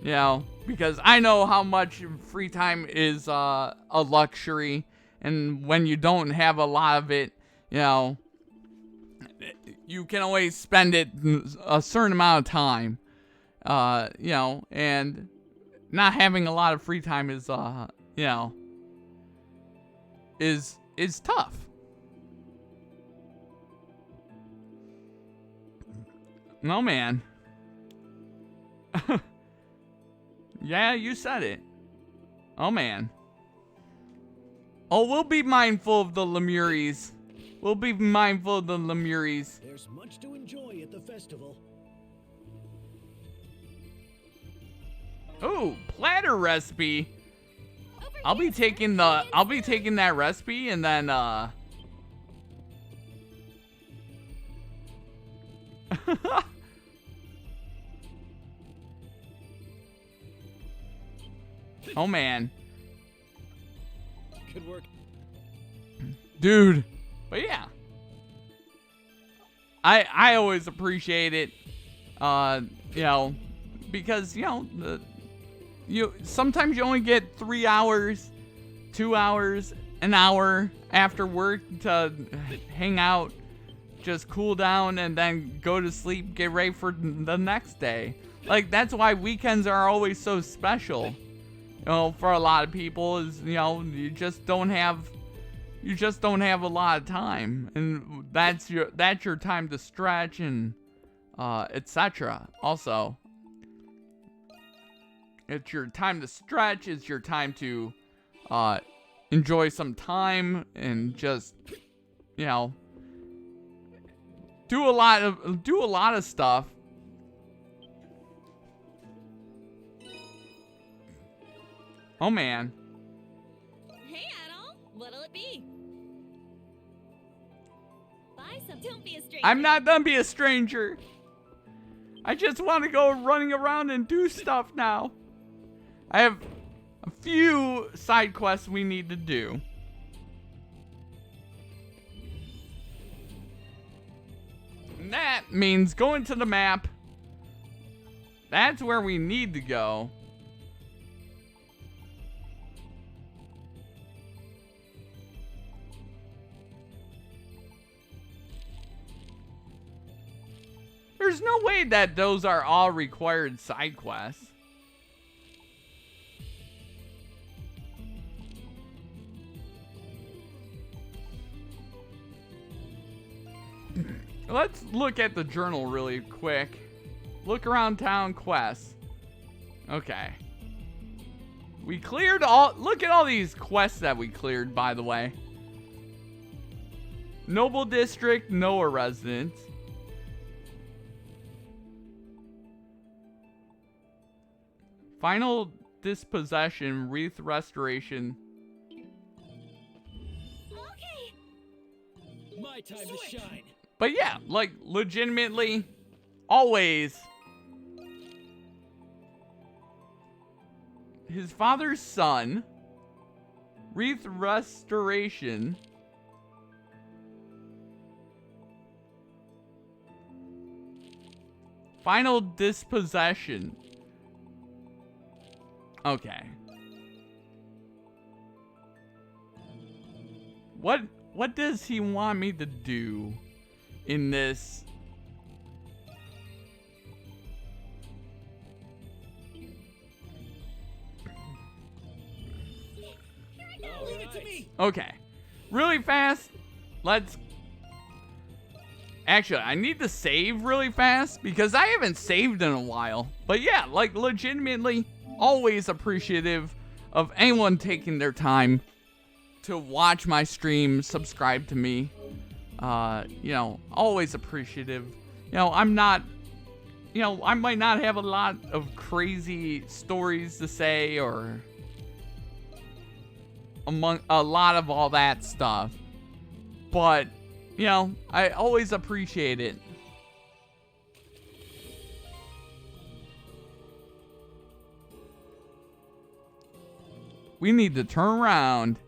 You know, because I know how much free time is a luxury. And when you don't have a lot of it, you know, you can always spend it a certain amount of time. You know, and not having a lot of free time is, you know, is tough. No, man. Yeah, you said it. Oh, man. Oh, we'll be mindful of the Lemuries. We'll be mindful of the Lemuries. There's much to enjoy at the festival. Oh, platter recipe. I'll be taking that recipe and then oh man. Good work. Dude. But yeah. I always appreciate it. You know, because you know, sometimes you only get 3 hours, 2 hours, an hour after work to hang out, just cool down, and then go to sleep, get ready for the next day. Like, that's why weekends are always so special. You know, for a lot of people, is, you know, you just don't have a lot of time, and that's your time to stretch and etc. Also, it's your time to stretch. It's your time to enjoy some time and just, you know, do a lot of stuff. Oh man. Hey, Adol, what'll it be? Buy some. Don't be a stranger. I'm not gonna be a stranger. I just want to go running around and do stuff now. I have a few side quests we need to do. And that means going to the map. That's where we need to go. There's no way that those are all required side quests. Let's look at the journal really quick. Look around town quests. Okay. We cleared all... Look at all these quests that we cleared, by the way. Noble District, Noah Residence. Final Dispossession, Wreath Restoration. my time to shine. But yeah, like, legitimately, always. His father's son. Wreath restoration. Final dispossession. Okay. What does he want me to do in this? Leave it to me. Okay. Really fast. Let's... Actually, I need to save really fast because I haven't saved in a while. But yeah, like legitimately always appreciative of anyone taking their time to watch my stream, subscribe to me. You know, always appreciative. You know, I'm not, you know, I might not have a lot of crazy stories to say or among a lot of all that stuff. But, you know, I always appreciate it. We need to turn around.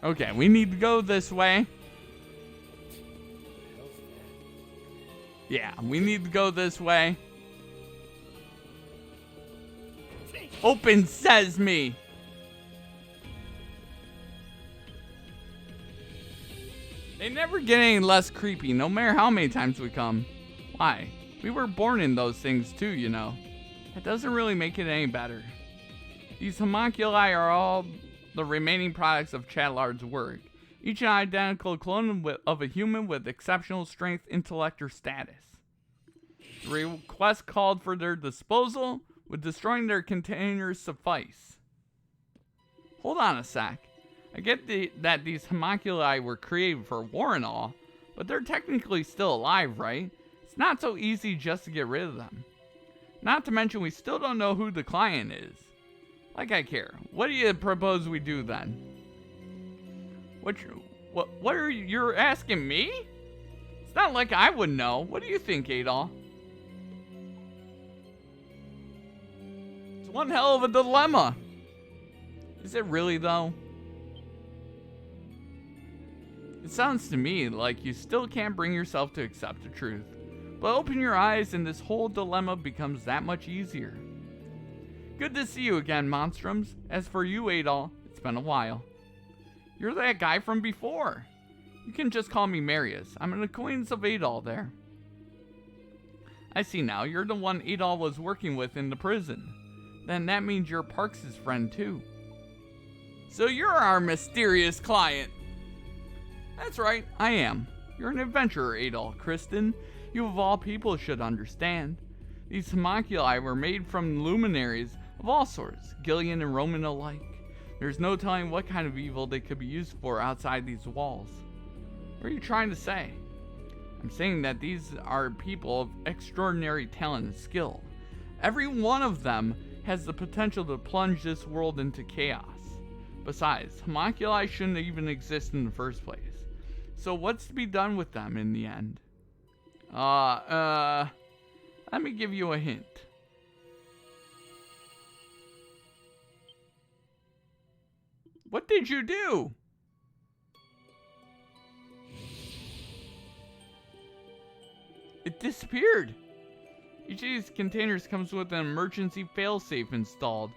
Okay, we need to go this way. Yeah, we need to go this way. Open sesame. They never get any less creepy, no matter how many times we come. Why? We were born in those things too, you know. That doesn't really make it any better. These homunculi are all the remaining products of Chadlard's work, each an identical clone of a human with exceptional strength, intellect, or status. The request called for their disposal, would destroying their containers suffice. Hold on a sec. I get that these homunculi were created for war and all, but they're technically still alive, right? It's not so easy just to get rid of them. Not to mention we still don't know who the client is. Like I care. What do you propose we do then? What are you're asking me? It's not like I would know. What do you think, Adol? It's one hell of a dilemma. Is it really though? It sounds to me like you still can't bring yourself to accept the truth. But open your eyes and this whole dilemma becomes that much easier. Good to see you again, Monstrums. As for you, Adol, it's been a while. You're that guy from before. You can just call me Marius. I'm an acquaintance of Adol there. I see now, you're the one Adol was working with in the prison. Then that means you're Parks' friend too. So you're our mysterious client. That's right, I am. You're an adventurer, Adol. Kristen, you of all people should understand. These homunculi were made from luminaries of all sorts, Gillian and Roman alike. There's no telling what kind of evil they could be used for outside these walls. What are you trying to say? I'm saying that these are people of extraordinary talent and skill. Every one of them has the potential to plunge this world into chaos. Besides, homunculi shouldn't even exist in the first place. So what's to be done with them in the end? Let me give you a hint. What did you do? It disappeared. Each of these containers comes with an emergency failsafe installed.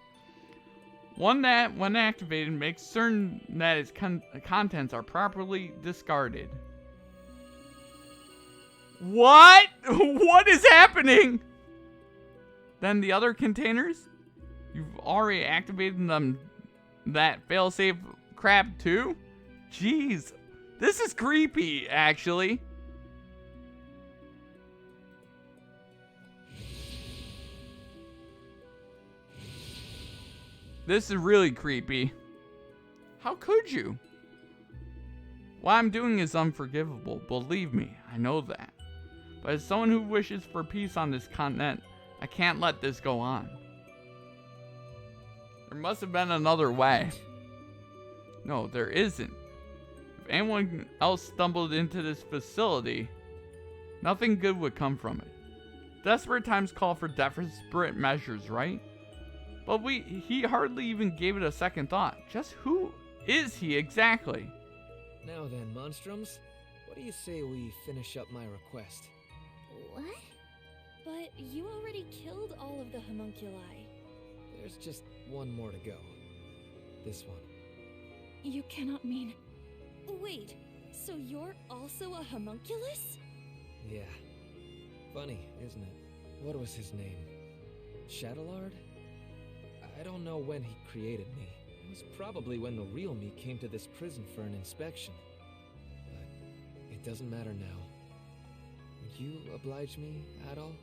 One that, when activated, makes certain that its contents are properly discarded. What? What is happening? Then the other containers? You've already activated them, that failsafe crap too? Jeez. This is creepy, actually. This is really creepy. How could you? What I'm doing is unforgivable, believe me, I know that. But as someone who wishes for peace on this continent, I can't let this go on. There must have been another way. No, there isn't. If anyone else stumbled into this facility, nothing good would come from it. Desperate times call for desperate measures, right? But he hardly even gave it a second thought. Just who is he exactly? Now then, Monstrums, what do you say we finish up my request? What? But you already killed all of the homunculi. There's just one more to go. This one. You cannot mean... Wait, so you're also a homunculus? Yeah. Funny, isn't it? What was his name? Shadowlord? I don't know when he created me. It was probably when the real me came to this prison for an inspection. But it doesn't matter now. Would you oblige me at all?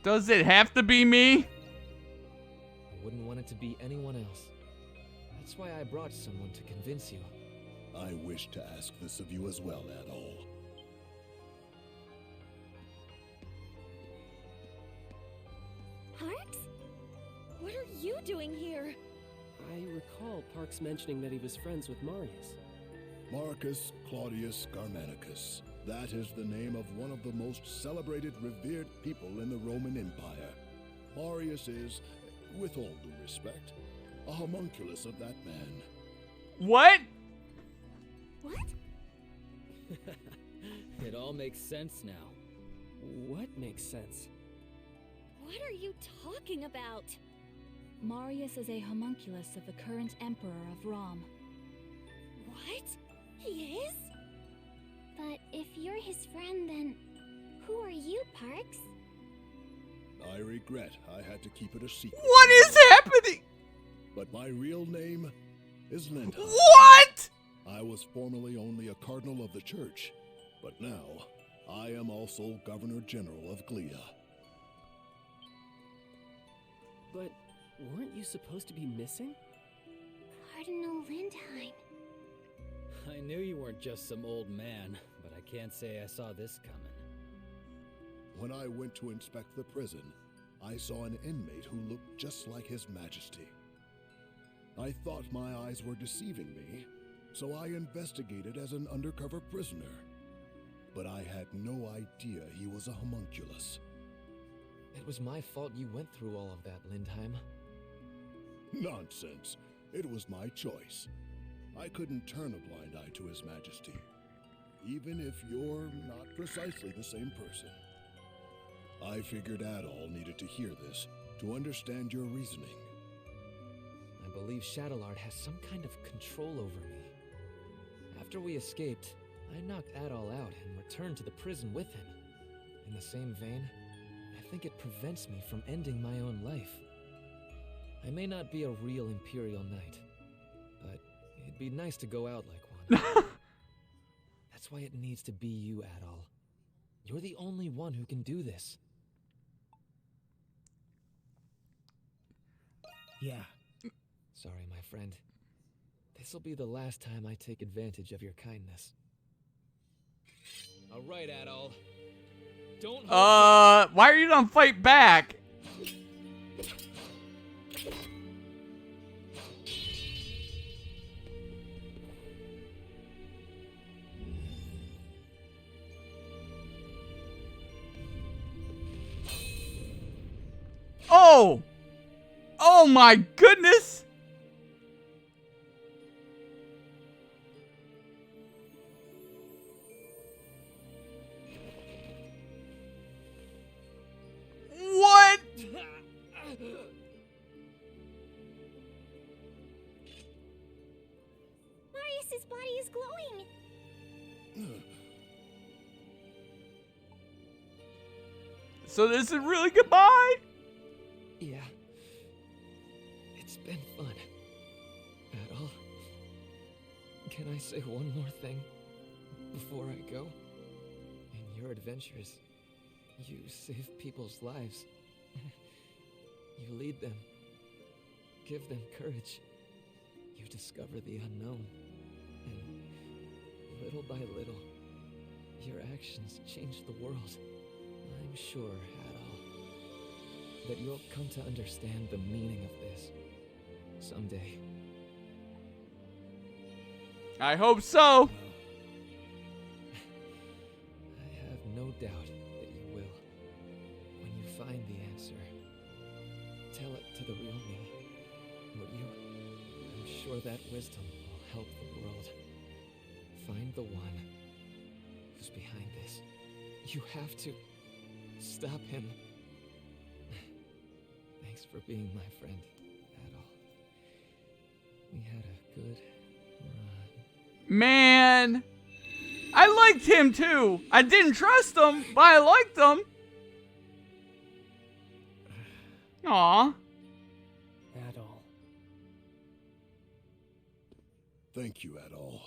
Does it have to be me? I wouldn't want it to be anyone else. That's why I brought someone to convince you. I wish to ask this of you as well, Adol. Parks? What are you doing here? I recall Parks mentioning that he was friends with Marius. Marcus Claudius Germanicus. That is the name of one of the most celebrated, revered people in the Roman Empire. Marius is, with all due respect, a homunculus of that man. What? What? It all makes sense now. What makes sense? What are you talking about? Marius is a homunculus of the current Emperor of Rom. What? He is? But if you're his friend, then who are you, Parks? I regret I had to keep it a secret. What is happening? But my real name is Linda. What? I was formerly only a cardinal of the church, but now I am also Governor General of Glea. But weren't you supposed to be missing? Cardinal Lindheim. I knew you weren't just some old man, but I can't say I saw this coming. When I went to inspect the prison, I saw an inmate who looked just like His Majesty. I thought my eyes were deceiving me, so I investigated as an undercover prisoner. But I had no idea he was a homunculus. It was my fault you went through all of that, Lindheim. Nonsense. It was my choice. I couldn't turn a blind eye to His Majesty, even if you're not precisely the same person. I figured Adol needed to hear this to understand your reasoning. I believe Shadowlord has some kind of control over me. After we escaped, I knocked Adol out and returned to the prison with him. In the same vein, I think it prevents me from ending my own life. I may not be a real Imperial Knight, but it'd be nice to go out like one. That's why it needs to be you, Adol. You're the only one who can do this. Yeah. Sorry, my friend. This'll be the last time I take advantage of your kindness. All right, Adol. Don't Why are you gonna fight back? Oh! Oh my goodness! What? Marius's body is glowing. So this is really goodbye? Yeah. It's been fun. Adol, can I say one more thing before I go? In your adventures, you save people's lives. You lead them, give them courage. You discover the unknown. And little by little, your actions change the world. I'm sure, Adol, that you'll come to understand the meaning of this someday. I hope so. I have no doubt that you will. When you find the answer, tell it to the real me, will you? I'm sure that wisdom will help the world. Find the one who's behind this. You have to stop him. Thanks for being my friend, Adol. We had a good run. Man, I liked him too. I didn't trust him, but I liked him. Aw. Adol. Thank you, Adol.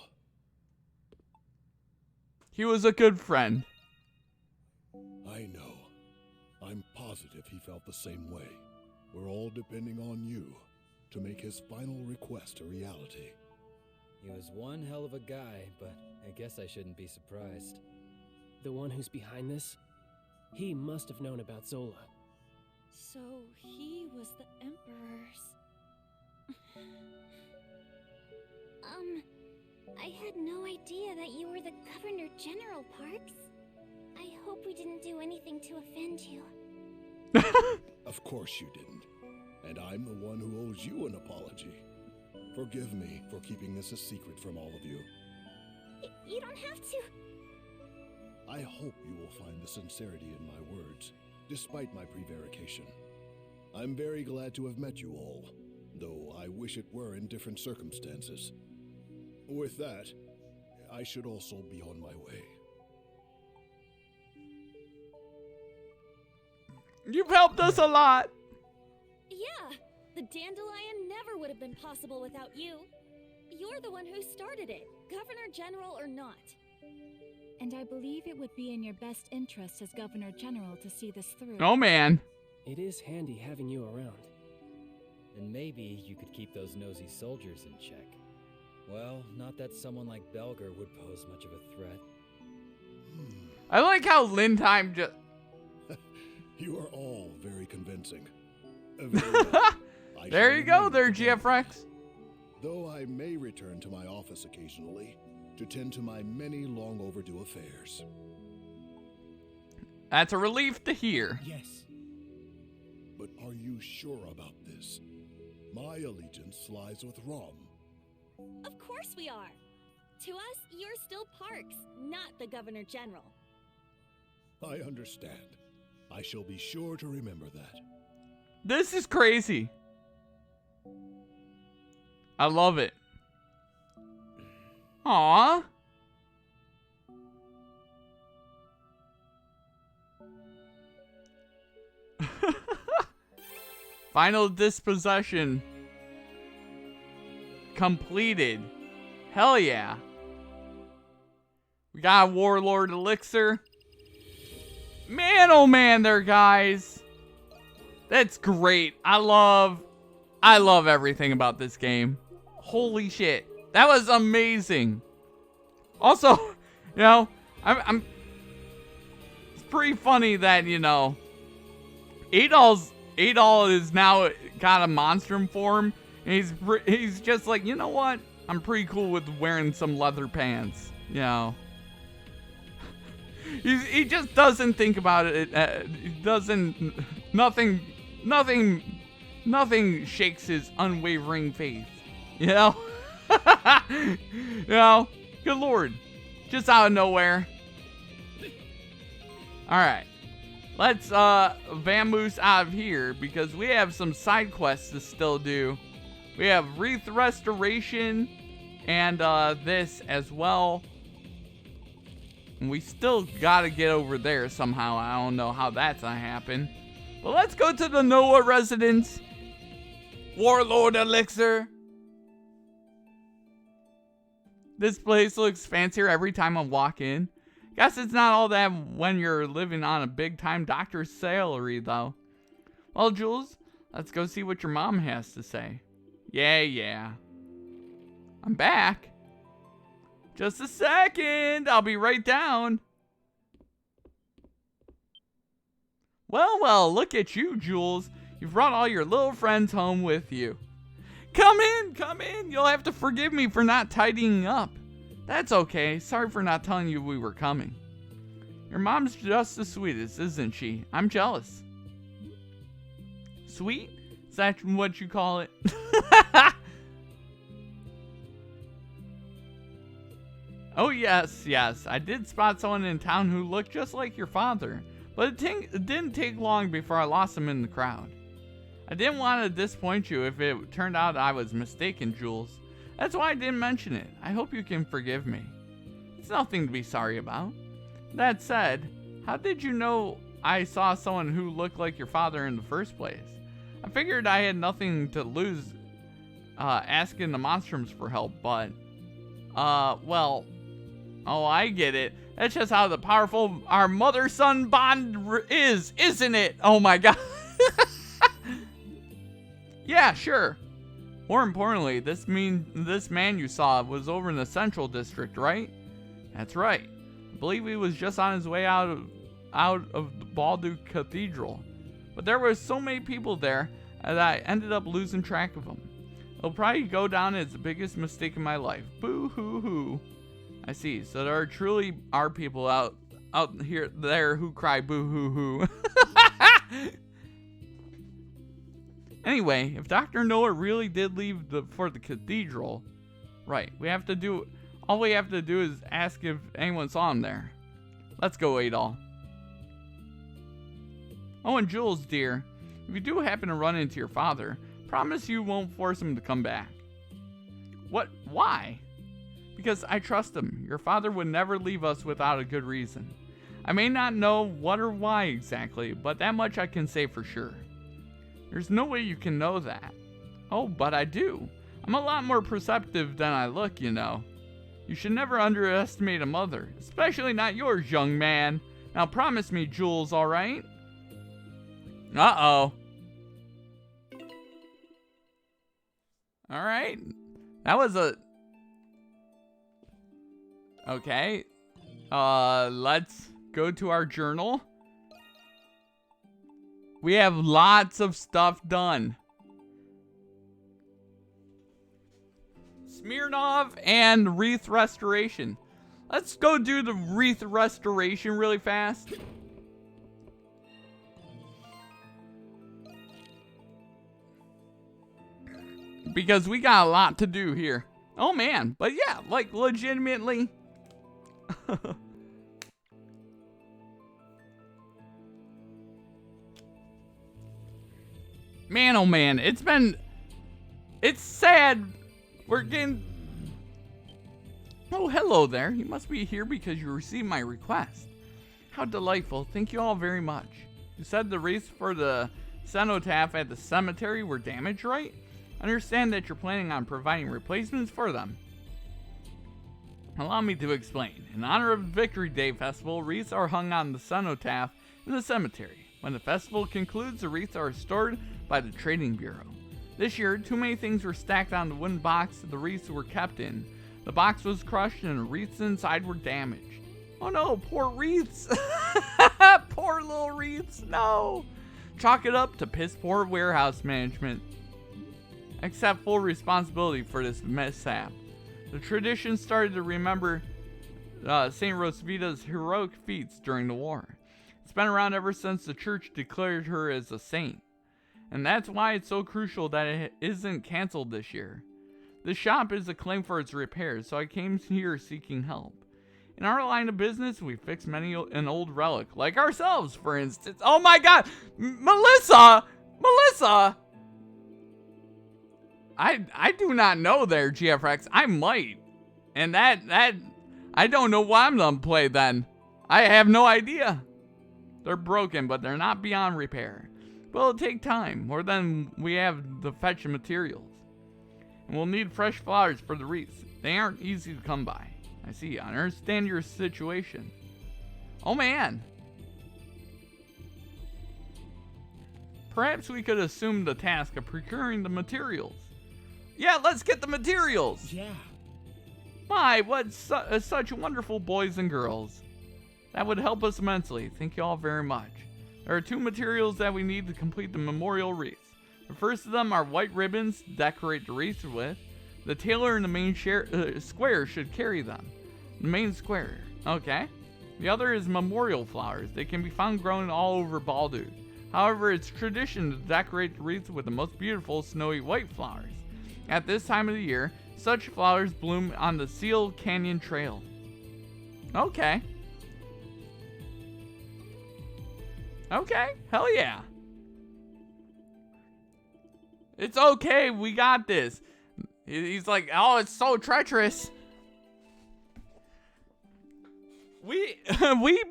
He was a good friend. I know. I'm positive he felt the same way. We're all depending on you to make his final request a reality. He was one hell of a guy, but I guess I shouldn't be surprised. The one who's behind this? He must have known about Zola. So he was the Emperor's... I had no idea that you were the Governor General, Parks. I hope we didn't do anything to offend you. Of course you didn't. And I'm the one who owes you an apology. Forgive me for keeping this a secret from all of you. You don't have to. I hope you will find the sincerity in my words, despite my prevarication. I'm very glad to have met you all, though I wish it were in different circumstances. With that, I should also be on my way. You've helped us a lot. Yeah, the Dandelion never would have been possible without you. You're the one who started it, Governor General or not. And I believe it would be in your best interest as Governor General to see this through. Oh, man. It is handy having you around. And maybe you could keep those nosy soldiers in check. Well, not that someone like Belger would pose much of a threat. I like how Lindheim just... You are all very convincing. Very well. There you go there, GF Rex. Though I may return to my office occasionally to tend to my many long overdue affairs. That's a relief to hear. Yes. But are you sure about this? My allegiance lies with Rom. Of course we are. To us, you're still Parks, not the Governor General. I understand. I shall be sure to remember that. This is crazy. I love it. Aww. Final dispossession completed. Hell yeah. We got a Warlord Elixir. Man, oh man there, guys. That's great. I love everything about this game. Holy shit. That was amazing. Also, you know, it's pretty funny that, you know, Adol is now got a Monstrum form, and he's just like, you know what? I'm pretty cool with wearing some leather pants, you know. He just doesn't think about it. He doesn't. Nothing shakes his unwavering faith. You know. You know. Good lord. Just out of nowhere. All right. Let's vamoose out of here because we have some side quests to still do. We have Wreath Restoration and this as well. And we still gotta get over there somehow. I don't know how that's gonna happen. But let's go to the Noah residence. Warlord Elixir. This place looks fancier every time I walk in. Guess it's not all that when you're living on a big time doctor's salary though. Well, Jules, let's go see what your mom has to say. Yeah. I'm back. Just a second. I'll be right down. Well, look at you, Jules. You've brought all your little friends home with you. Come in. You'll have to forgive me for not tidying up. That's okay. Sorry for not telling you we were coming. Your mom's just the sweetest, isn't she? I'm jealous. Sweet? Is that what you call it? Oh, yes. I did spot someone in town who looked just like your father, but it didn't take long before I lost him in the crowd. I didn't want to disappoint you if it turned out I was mistaken, Jules. That's why I didn't mention it. I hope you can forgive me. It's nothing to be sorry about. That said, how did you know I saw someone who looked like your father in the first place? I figured I had nothing to lose asking the Monstrums for help, but, well, oh, I get it. That's just how the powerful our mother-son bond is, isn't it? Oh my god. Yeah, sure. More importantly, this man you saw was over in the Central District, right? That's right. I believe he was just on his way out of the Baldu Cathedral. But there were so many people there that I ended up losing track of him. It'll probably go down as the biggest mistake in my life. Boo-hoo-hoo. I see. So there truly are people out there who cry boo-hoo-hoo. Anyway, if Dr. Noah really did leave for the cathedral, right, all we have to do is ask if anyone saw him there. Let's go, Adol. Oh, and Jules, dear, if you do happen to run into your father, promise you won't force him to come back. What? Why? Because I trust him. Your father would never leave us without a good reason. I may not know what or why exactly, but that much I can say for sure. There's no way you can know that. Oh, but I do. I'm a lot more perceptive than I look, you know. You should never underestimate a mother, especially not yours, young man. Now promise me, Jules, alright? Uh-oh. Alright. That was a... Okay. Let's go to our journal. We have lots of stuff done. Smirnov and wreath restoration. Let's go do the wreath restoration really fast. Because we got a lot to do here. Oh man, but yeah, like legitimately. Man, oh man, it's sad. We're getting... Oh, hello there. You must be here because you received my request. How delightful. Thank you all very much. You said the wreaths for the cenotaph at the cemetery were damaged, right? I understand that you're planning on providing replacements for them. Allow me to explain. In honor of the Victory Day Festival, wreaths are hung on the cenotaph in the cemetery. When the festival concludes, the wreaths are stored by the Trading Bureau. This year, too many things were stacked on the wooden box the wreaths were kept in. The box was crushed and the wreaths inside were damaged. Oh no, poor wreaths! Poor little wreaths, no! Chalk it up to piss poor warehouse management. Accept full responsibility for this mishap. The tradition started to remember St. Rosvita's heroic feats during the war. It's been around ever since the church declared her as a saint. And that's why it's so crucial that it isn't canceled this year. The shop is acclaimed for its repairs, so I came here seeking help. In our line of business, we fix many an old relic, like ourselves, for instance. Oh my god! Melissa! I do not know there, GFX. I might. And that I don't know what I'm gonna play then. I have no idea. They're broken, but they're not beyond repair. But it'll take time, more than we have to fetch the materials. And we'll need fresh flowers for the wreaths. They aren't easy to come by. I see, I understand your situation. Oh man! Perhaps we could assume the task of procuring the materials. Yeah, let's get the materials! Yeah. My, what such wonderful boys and girls. That would help us immensely. Thank you all very much. There are two materials that we need to complete the memorial wreaths. The first of them are white ribbons to decorate the wreaths with. The tailor in the main square should carry them. The main square. Okay. The other is memorial flowers. They can be found growing all over Baldur. However, it's tradition to decorate the wreaths with the most beautiful snowy white flowers. At this time of the year, such flowers bloom on the Seal Canyon Trail. Okay. Okay, hell yeah. It's okay, we got this. He's like, oh, it's so treacherous. We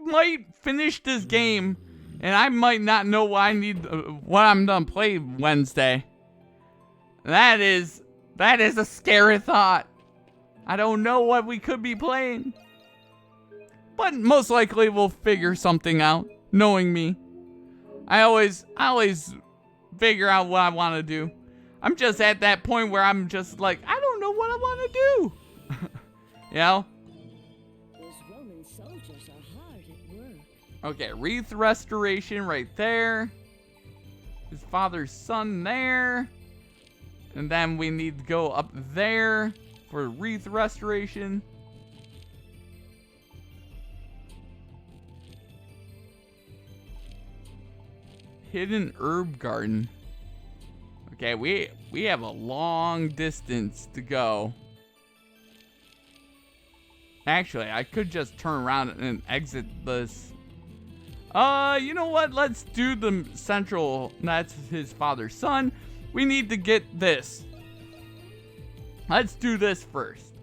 might finish this game, and I might not know what I need, what I'm gonna play Wednesday. That is a scary thought. I don't know what we could be playing, but most likely we'll figure something out. Knowing me, I always figure out what I want to do. I'm just at that point where I'm just like, I don't know what I want to do. You know? Those Roman soldiers are hard at work. Okay, wreath restoration right there. His father's son there. And then we need to go up there for wreath restoration. Hidden herb garden. Okay, we have a long distance to go. Actually, I could just turn around and exit this. You know what? Let's do the central. That's his father's son. We need to get this. Let's do this first.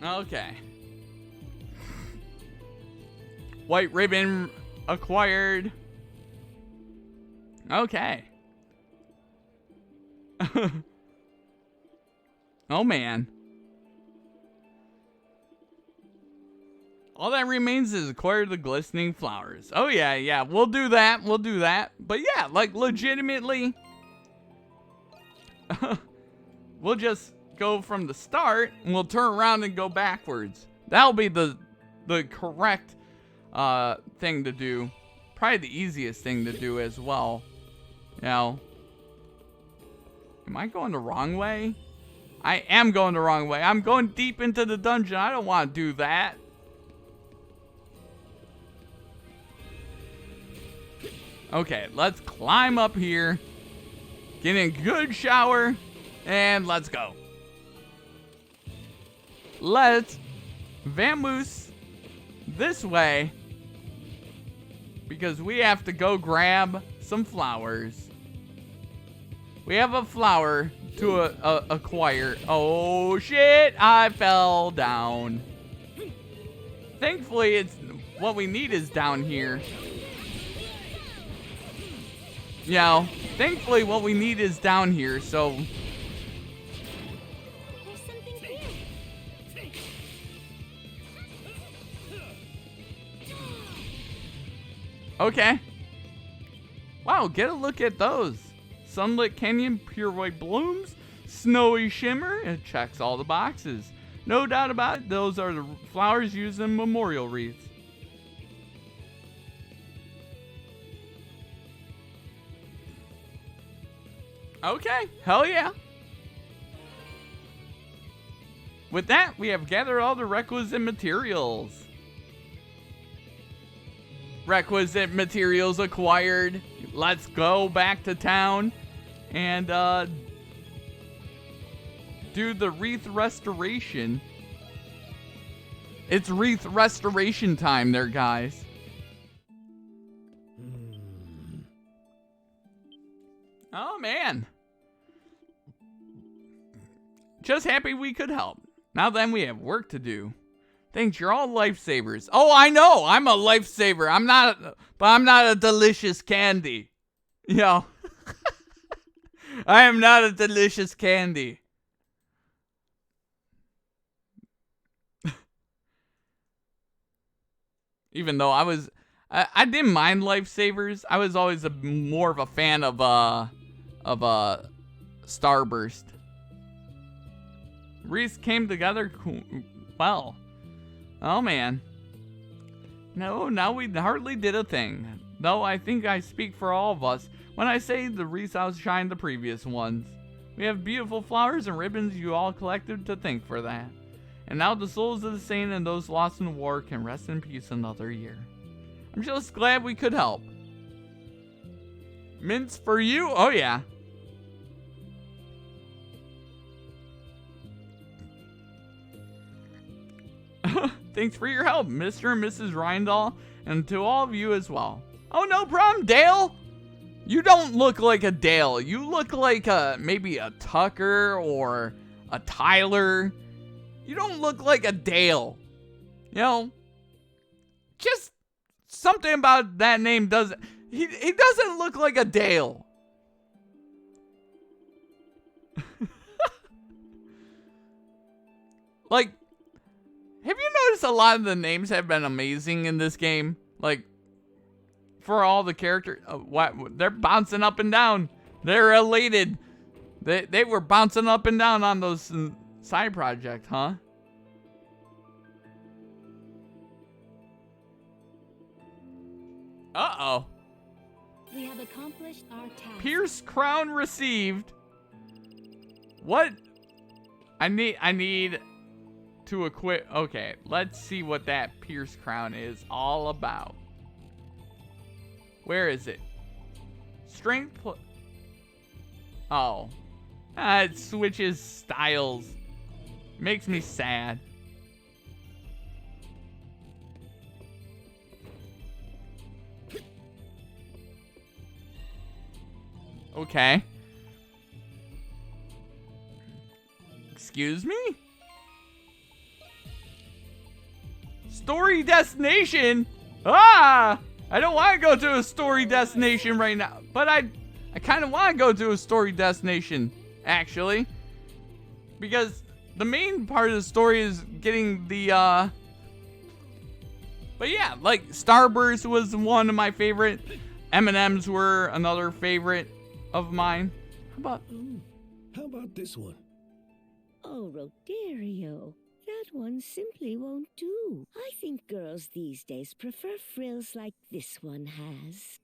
Okay. White ribbon acquired. Okay. Oh man. All that remains is acquire the glistening flowers. Oh yeah, we'll do that. But yeah, like legitimately, we'll just go from the start and we'll turn around and go backwards. That'll be the correct thing to do. Probably the easiest thing to do as well. You know. Am I going the wrong way? I am going the wrong way. I'm going deep into the dungeon. I don't want to do that. Okay, let's climb up here. Get in a good shower. And let's go. Let's vamoose this way. Because we have to go grab some flowers. We have a flower to acquire. Oh shit, I fell down. Thankfully, it's what we need is down here. Yeah, thankfully what we need is down here, so. There's something here. Okay. Wow, get a look at those. Sunlit Canyon, pure white blooms, snowy shimmer. It checks all the boxes. No doubt about it, those are the flowers used in memorial wreaths. Okay, hell yeah. With that, we have gathered all the requisite materials. Requisite materials acquired. Let's go back to town and do the wreath restoration. It's wreath restoration time there, guys. Oh, man. Just happy we could help. Now then, we have work to do. Thanks, you're all lifesavers. Oh, I know, I'm a lifesaver. But I'm not a delicious candy. You know. I am not a delicious candy. Even though I didn't mind lifesavers. I was always more of a fan of Starburst. Reese came together well. Oh man. No, now we hardly did a thing. though I think I speak for all of us when I say the wreaths outshine the previous ones. We have beautiful flowers and ribbons you all collected to thank for that. And now the souls of the saint and those lost in war can rest in peace another year. I'm just glad we could help. Mints for you? Oh yeah. Thanks for your help, Mr. and Mrs. Rindall, and to all of you as well. Oh, no problem, Dale. You don't look like a Dale. You look like maybe a Tucker or a Tyler. You don't look like a Dale. You know, just something about that name doesn't... He doesn't look like a Dale. Like, have you noticed a lot of the names have been amazing in this game? Like, for all the characters, they're bouncing up and down. They're elated. They were bouncing up and down on those side projects, huh? Uh-oh. We have accomplished our task. Pierce crown received. What? I need to equip. Okay, let's see what that Pierce crown is all about. Where is it? Strength. Oh. It switches styles. Makes me sad. Okay. Excuse me? Story destination? Ah! I don't want to go to a story destination right now. But I kind of want to go to a story destination, actually. Because the main part of the story is getting the, But yeah, like, Starburst was one of my favorite. M&Ms were another favorite of mine. How about this one? Oh, Rodario, that one simply won't do. I think girls these days prefer frills like this one has.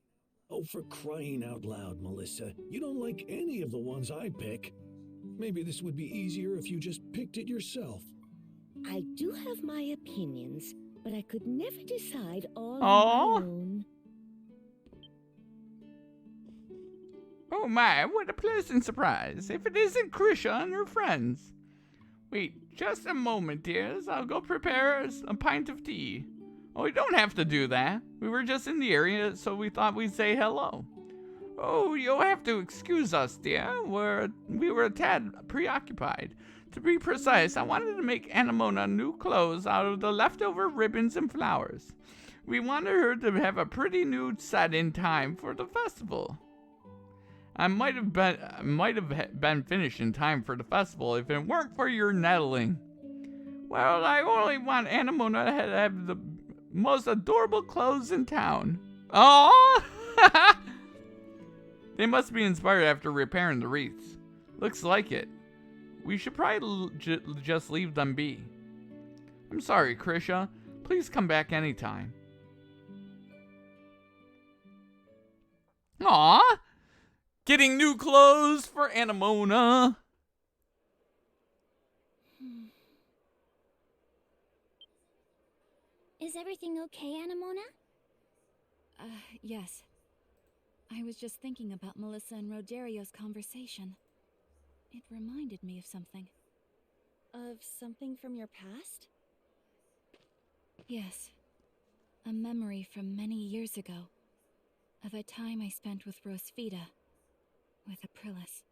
Oh, for crying out loud, Melissa. You don't like any of the ones I pick. Maybe this would be easier if you just picked it yourself. I do have my opinions, but I could never decide all Aww. on my own. Oh my, what a pleasant surprise. If it isn't Krisha and her friends. Wait, just a moment, dears. I'll go prepare a pint of tea. Oh, we don't have to do that. We were just in the area, so we thought we'd say hello. Oh, you'll have to excuse us, dear. We were a tad preoccupied. To be precise, I wanted to make Anemona new clothes out of the leftover ribbons and flowers. We wanted her to have a pretty new set in time for the festival. I might have been finished in time for the festival if it weren't for your nettling. Well, I only want Anemona to have the most adorable clothes in town. Oh! They must be inspired after repairing the wreaths. Looks like it. We should probably just leave them be. I'm sorry, Krisha. Please come back anytime. Aww! Getting new clothes for Anemona. Is everything okay, Anemona? Yes. I was just thinking about Melissa and Rodario's conversation. It reminded me of something. Of something from your past? Yes. A memory from many years ago. Of a time I spent with Rosvita. With Aprilis.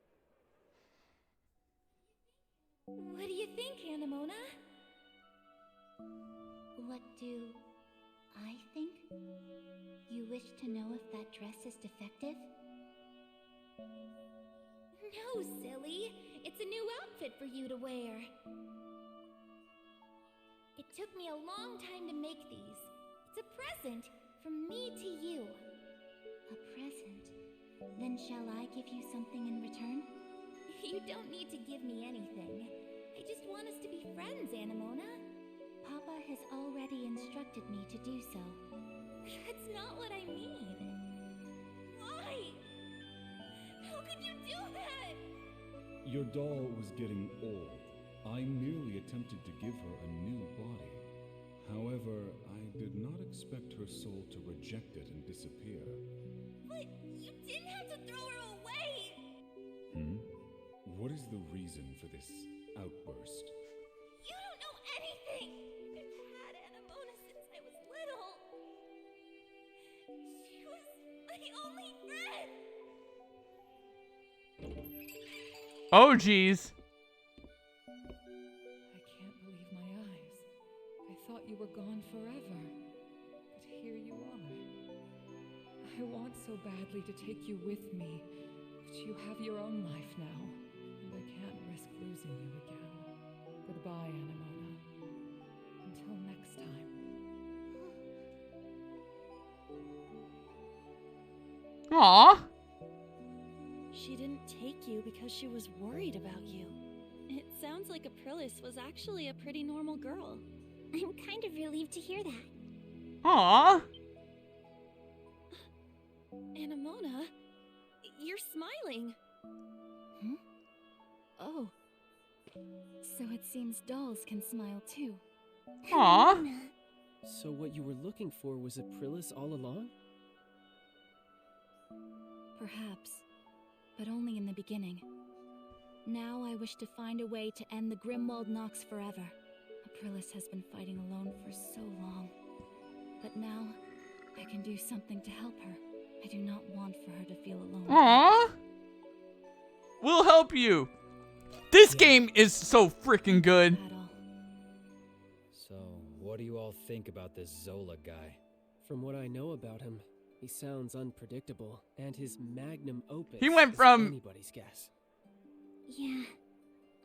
What do you think, Anemona? What do I think? You wish to know if that dress is defective? No, silly. It's a new outfit for you to wear. It took me a long time to make these. It's a present from me to you. A present? Then shall I give you something in return? You don't need to give me anything. I just want us to be friends, Anemona. Papa has already instructed me to do so. That's not what I mean. How could you do that? Your doll was getting old. I merely attempted to give her a new body. However, I did not expect her soul to reject it and disappear. But you didn't have to throw her away! What is the reason for this outburst? You don't know anything! I've had Anemona since I was little. She was my only friend! Oh, jeez. I can't believe my eyes. I thought you were gone forever. But here you are. I want so badly to take you with me, but you have your own life now, and I can't risk losing you again. Goodbye, Anemona. Until next time. Aww. She didn't take you because she was worried about you. It sounds like Aprilis was actually a pretty normal girl. I'm kind of relieved to hear that. Aww. Anemona, you're smiling. Oh. So it seems dolls can smile too. Aww. So what you were looking for was Aprilis all along? Perhaps, but only in the beginning. Now I wish to find a way to end the Grimwald Nox forever. Aprilis has been fighting alone for so long. But now, I can do something to help her. I do not want for her to feel alone. Aww. We'll help you. This game is so freaking good. So, what do you all think about this Zola guy? From what I know about him, he sounds unpredictable, and his magnum opus He went is from- anybody's guess. Yeah,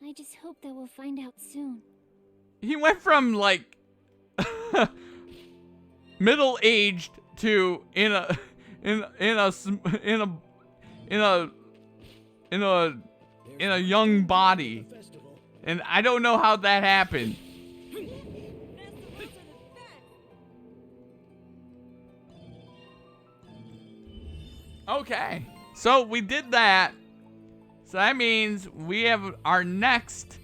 I just hope that we'll find out soon. He went from like middle-aged to in a young body, and I don't know how that happened. Okay, so we did that. So that means we have our next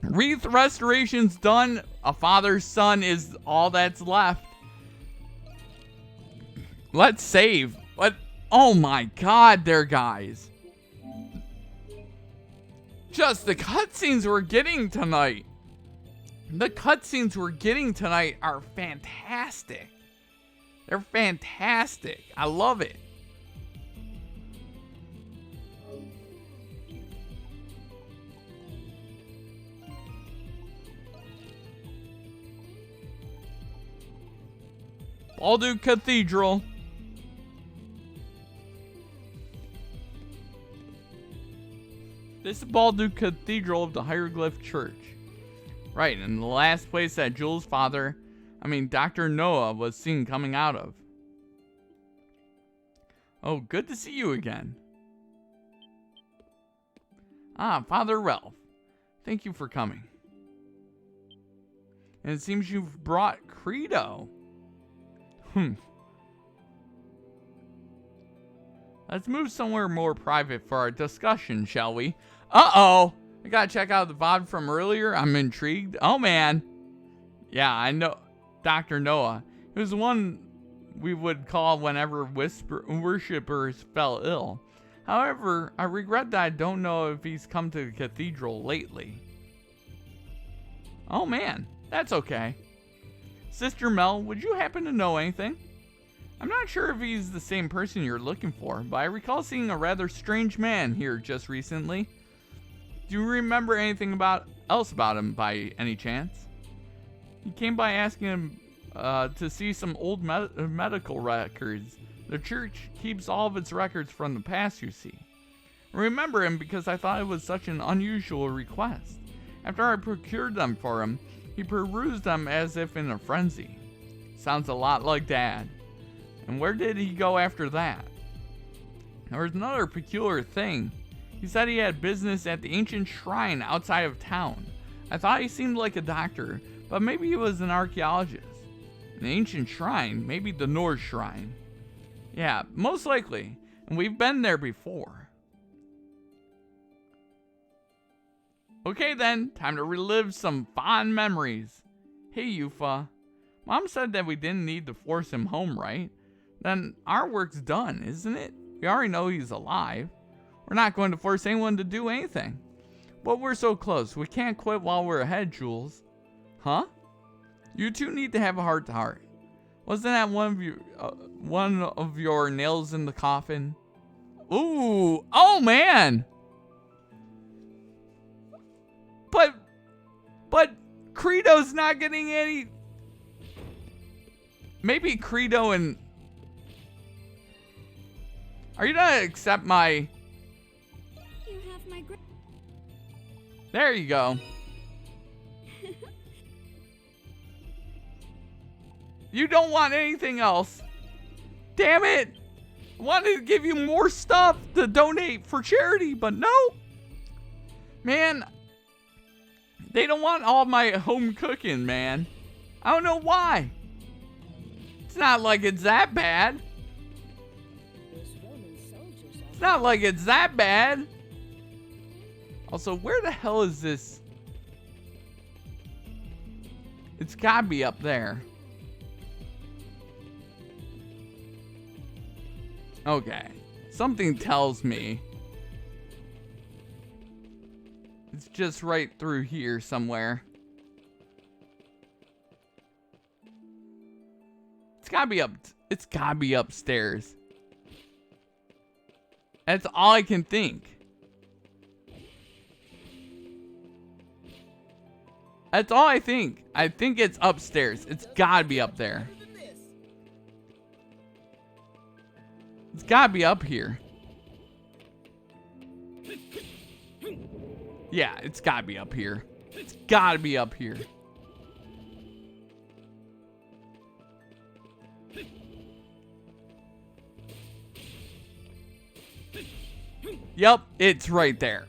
wreath restoration's done. A father's son is all that's left. Let's save. But oh my god, there, guys. Just the cutscenes we're getting tonight. The cutscenes we're getting tonight are fantastic. They're fantastic. I love it. Baldu Cathedral. This is Baldu Cathedral of the Hieroglyph Church. Right, and the last place that Jules' father, Dr. Noah, was seen coming out of. Oh, good to see you again. Ah, Father Ralph. Thank you for coming. And it seems you've brought Credo. Let's move somewhere more private for our discussion, shall we? Uh-oh! I gotta check out the VOD from earlier. I'm intrigued. Oh, man. Yeah, I know. Dr. Noah. He was the one we would call whenever worshippers fell ill. However, I regret that I don't know if he's come to the cathedral lately. Oh, man. That's okay. Sister Mel, would you happen to know anything? I'm not sure if he's the same person you're looking for, but I recall seeing a rather strange man here just recently. Do you remember anything else about him by any chance? He came by asking him to see some old medical records. The church keeps all of its records from the past, you see. I remember him because I thought it was such an unusual request. After I procured them for him, he perused them as if in a frenzy. Sounds a lot like Dad. And where did he go after that? There was another peculiar thing. He said he had business at the ancient shrine outside of town. I thought he seemed like a doctor, but maybe he was an archaeologist. An ancient shrine. Maybe the Norse shrine. Yeah, most likely. And we've been there before. Okay then, time to relive some fond memories. Hey Yufa. Mom said that we didn't need to force him home, right? Then our work's done, isn't it? We already know he's alive. We're not going to force anyone to do anything. But we're so close, we can't quit while we're ahead, Jules. Huh? You two need to have a heart-to-heart. Wasn't that one of your nails in the coffin? Ooh, oh man! But Credo's not getting any. Maybe Credo and. Are you gonna accept my? You have my. There you go. You don't want anything else. Damn it! I wanted to give you more stuff to donate for charity, but no. Man, they don't want all my home cooking, man. I don't know why. It's not like it's that bad. It's not like it's that bad. Also, where the hell is this? It's gotta be up there. Okay. Something tells me it's just right through here somewhere. It's gotta be up. It's gotta be upstairs. That's all I can think. That's all I think. I think it's upstairs. It's gotta be up there. It's gotta be up here. Yeah, it's gotta be up here. It's gotta be up here. Yep, it's right there.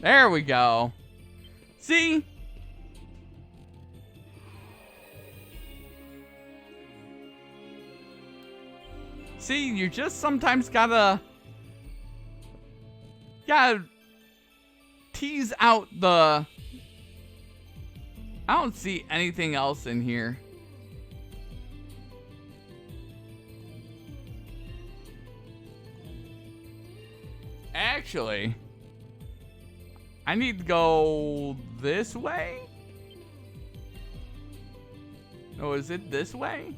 There we go. See? See, you just sometimes gotta tease out the. I don't see anything else in here. Actually, I need to go this way? Oh, is it this way?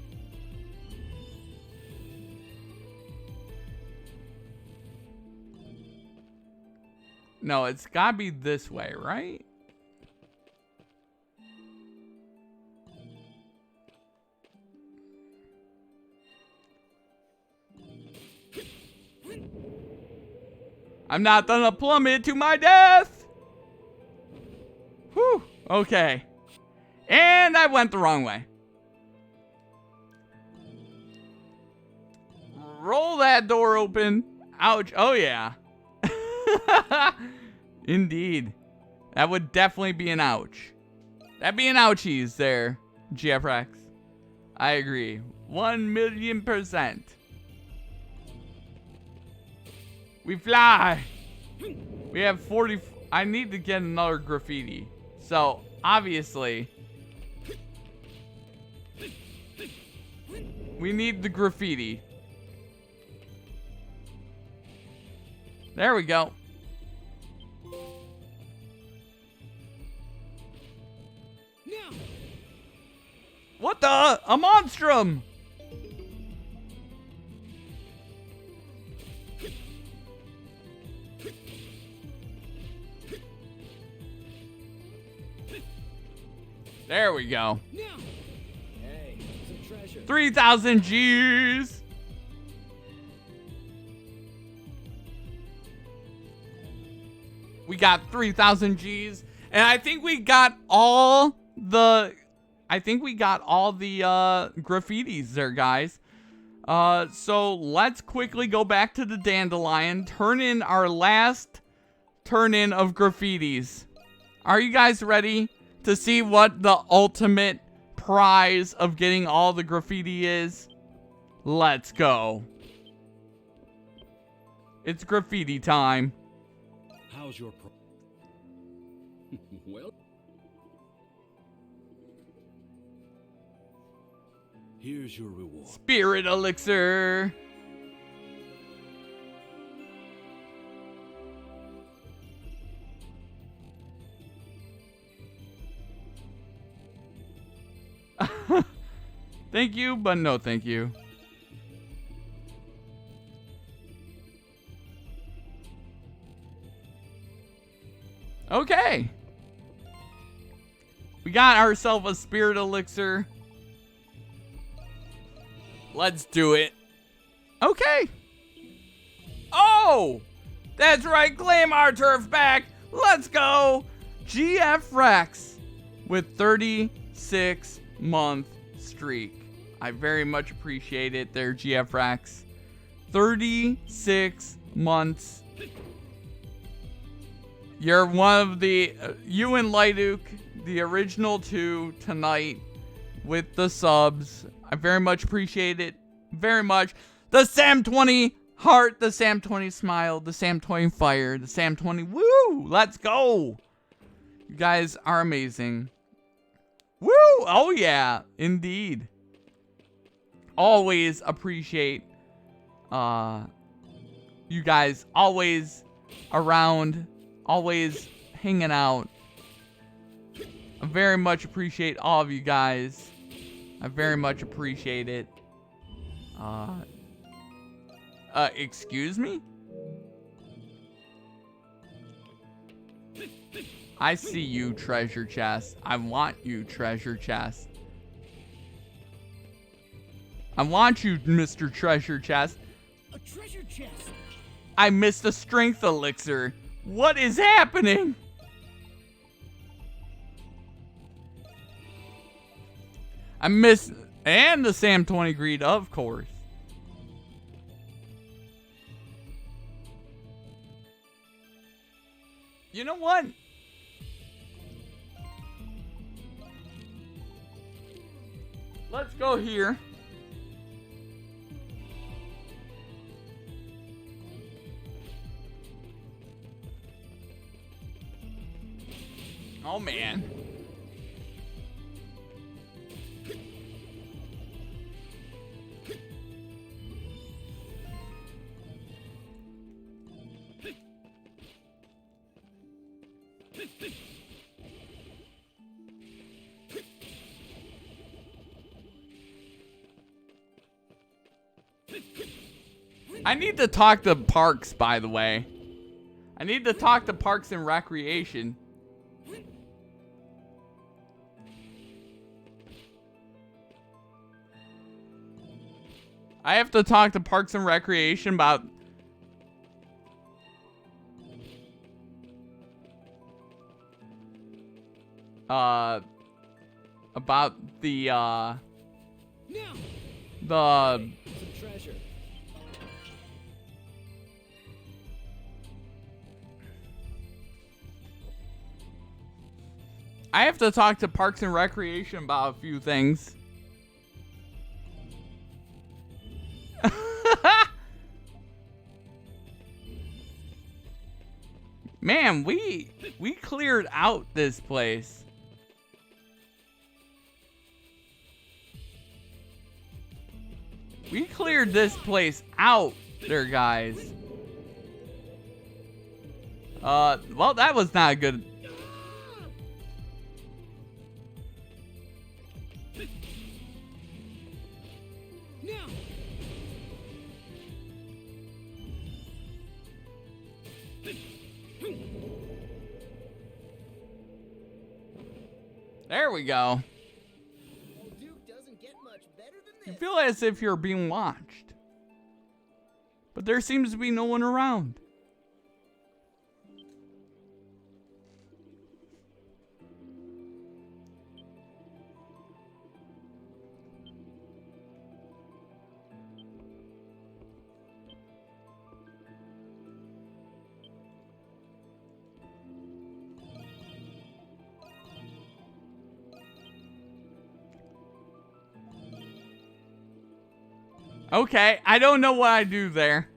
No, it's gotta be this way, right? I'm not gonna plummet to my death! Whew, okay. And I went the wrong way. Roll that door open. Ouch, oh yeah. Indeed. That would definitely be an ouch. That'd be an ouchies there, GFRX. I agree. 1,000,000%. We fly. We have 40. I need to get another graffiti. So, obviously, we need the graffiti. There we go. What the? A monstrum! There we go. Hey, some treasure. 3,000 G's. We got 3,000 G's, and I think we got all the. Graffitis there, guys. So let's quickly go back to the dandelion, turn in our last turn-in of graffitis. Are you guys ready to see what the ultimate prize of getting all the graffiti is? Let's go. It's graffiti time. How's your well, here's your reward. Spirit elixir. Thank you, but no thank you. Okay. We got ourselves a spirit elixir. Let's do it. Okay. Oh! That's right, claim our turf back. Let's go. GF Rex with 36-month streak. I very much appreciate it there, GF Rex. 36 months. You're one of the, you and Lightuke, the original two tonight with the subs. I very much appreciate it. Very much. The Sam20 heart, the Sam20 smile, the Sam20 fire, the Sam20 woo. Let's go. You guys are amazing. Woo. Oh yeah, indeed. Always appreciate you guys always around, always hanging out. I very much appreciate all of you guys. I very much appreciate it. Excuse me? I see you, treasure chest. I want you, treasure chest. I want you, Mr. Treasure Chest. A treasure chest. I missed a strength elixir. What is happening? I missed, and the Sam20 greed, of course. You know what? Let's go here. Oh, man. I need to talk to Parks, by the way. I need to talk to Parks and Recreation. I have to talk to Parks and Recreation about the treasure. I have to talk to Parks and Recreation about a few things. Man, we cleared out this place. We cleared this place out there, guys. Well, that was not good. There we go. You feel as if you're being watched. But there seems to be no one around. Okay, I don't know what I do there.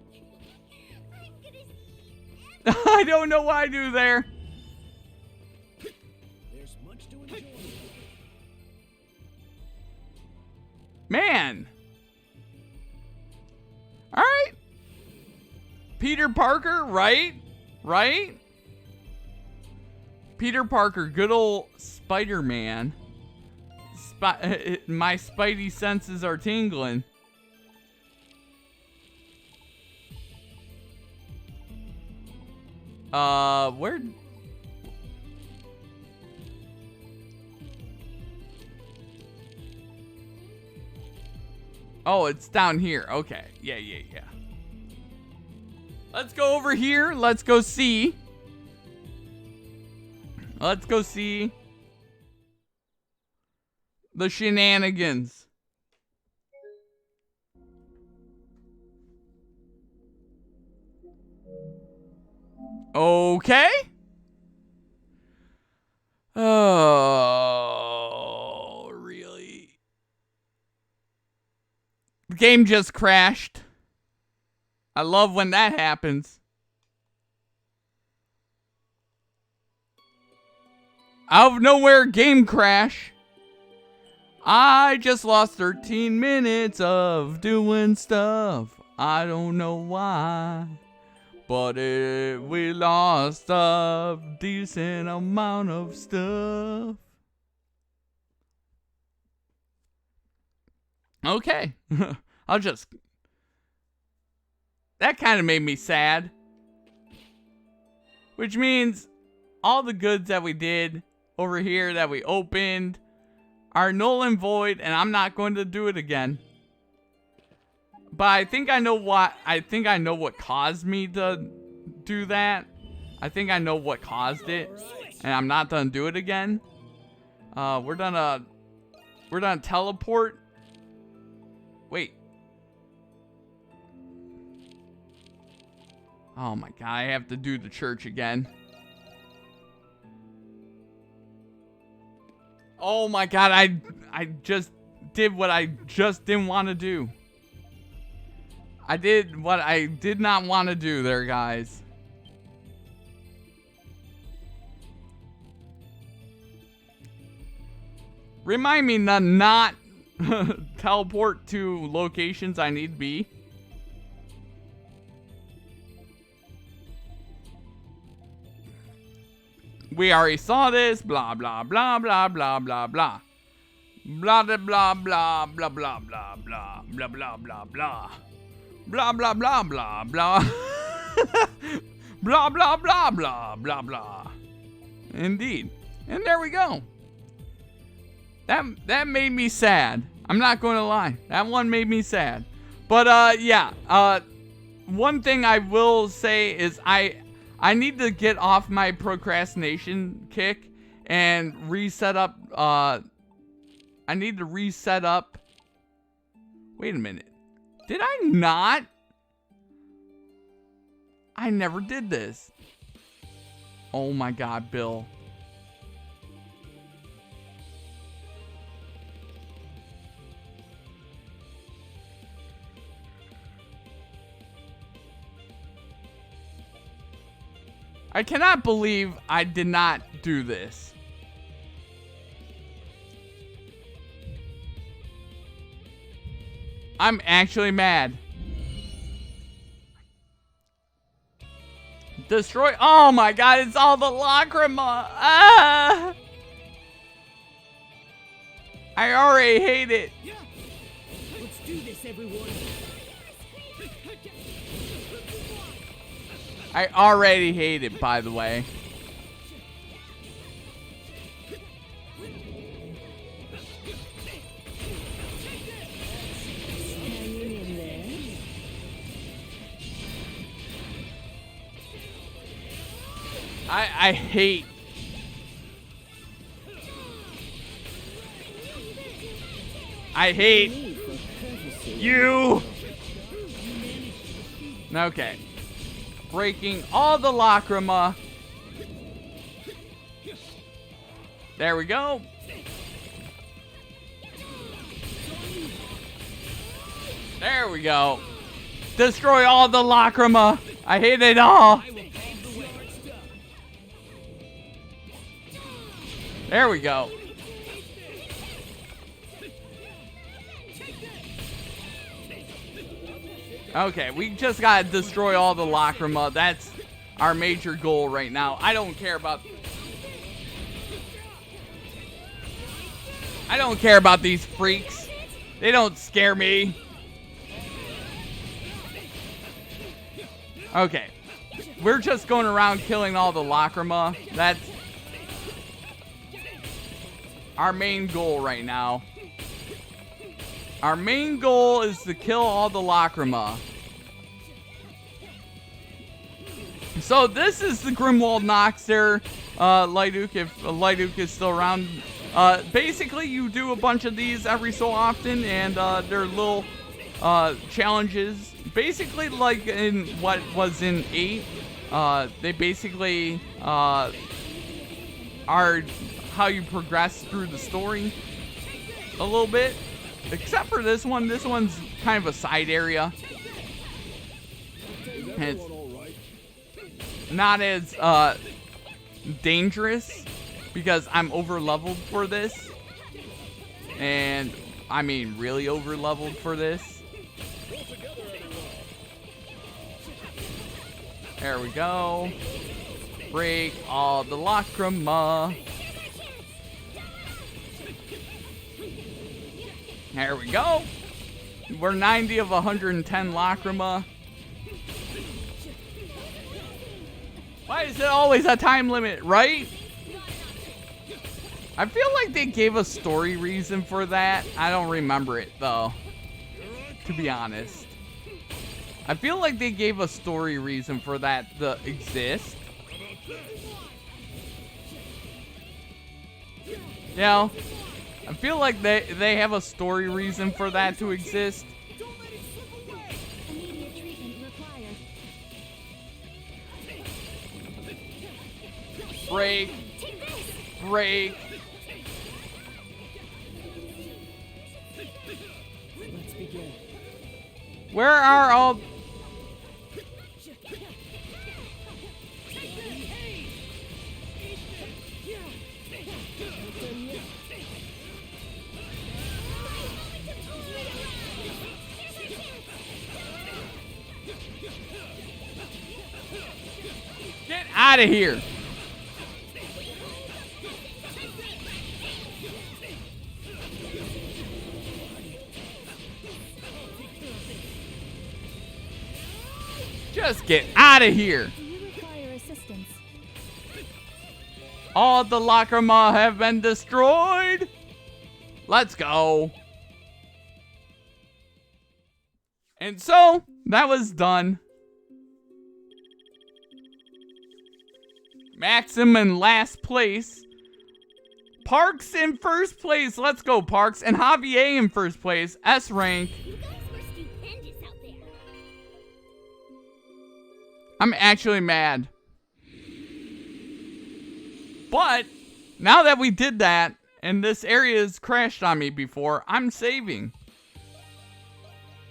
I don't know what I do there. There's much to enjoy. Man. All right. Peter Parker, right? Right? Peter Parker, good old Spider-Man. My spidey senses are tingling. Where? Oh, it's down here. Okay. Yeah. Let's go over here. Let's go see. Let's go see the shenanigans. Okay. Oh, really? The game just crashed. I love when that happens. Out of nowhere, game crash. I just lost 13 minutes of doing stuff. I don't know why. But we lost a decent amount of stuff. Okay. I'll just... That kind of made me sad. Which means all the goods that we did over here that we opened are null and void, and I'm not going to do it again. But I think I know what caused me to do that. I think I know what caused it, and I'm not gonna do it again. We're gonna teleport. Wait. Oh my god, I have to do the church again. Oh my god, I just did what I just didn't want to do. I did what I did not want to do there, guys. Remind me to not teleport to locations I need to be. We already saw this. Blah, blah, blah, blah, blah, blah, blah. Blah, blah, blah, blah, blah, blah, blah, blah, blah, blah, blah, blah. Blah, blah, blah, blah, blah. Blah, blah, blah, blah, blah, blah. Indeed. And there we go. That made me sad. I'm not going to lie. That one made me sad. But, yeah. One thing I will say is I need to get off my procrastination kick and reset up. I need to reset up. Wait a minute. Did I not? I never did this. Oh my god, Bill. I cannot believe I did not do this. I'm actually mad. Destroy. Oh my god, it's all the lacrima. Ah! I already hate it. Let's do this, everyone. I already hate it, by the way. I hate. I hate you. Okay. Breaking all the lacrima. There we go. There we go. Destroy all the lacrima. I hate it all. There we go. Okay, we just gotta destroy all the lacrima. That's our major goal right now. I don't care about these freaks. They don't scare me. Okay. We're just going around killing all the lacrima. That's our main goal right now. Our main goal is to kill all the lacrima. So this is the Grimwald Noxter, Lyduk, if Lyduk is still around. Basically, you do a bunch of these every so often, and they're little challenges. Basically, like in what was in 8, they basically are how you progress through the story a little bit. Except for this one. This one's kind of a side area. And it's not as dangerous because I'm over leveled for this. And I mean really over leveled for this. There we go. Break all the lacrima. There we go. We're 90 of 110 lacrima. Why is it always a time limit, right? I feel like they gave a story reason for that. I don't remember it, though. To be honest. I feel like they gave a story reason for that to exist. You know? I feel like they have a story reason for that to exist. Break. Break. Let's begin. Where are all... Get out of here. Just get out of here. Do you require assistance? All the lacrima have been destroyed. Let's go. And so, that was done. Maxim in last place. Parks in first place. Let's go, Parks. And Javier in first place. S rank. You guys were stupendous out there. I'm actually mad. But, now that we did that, and this area has crashed on me before, I'm saving.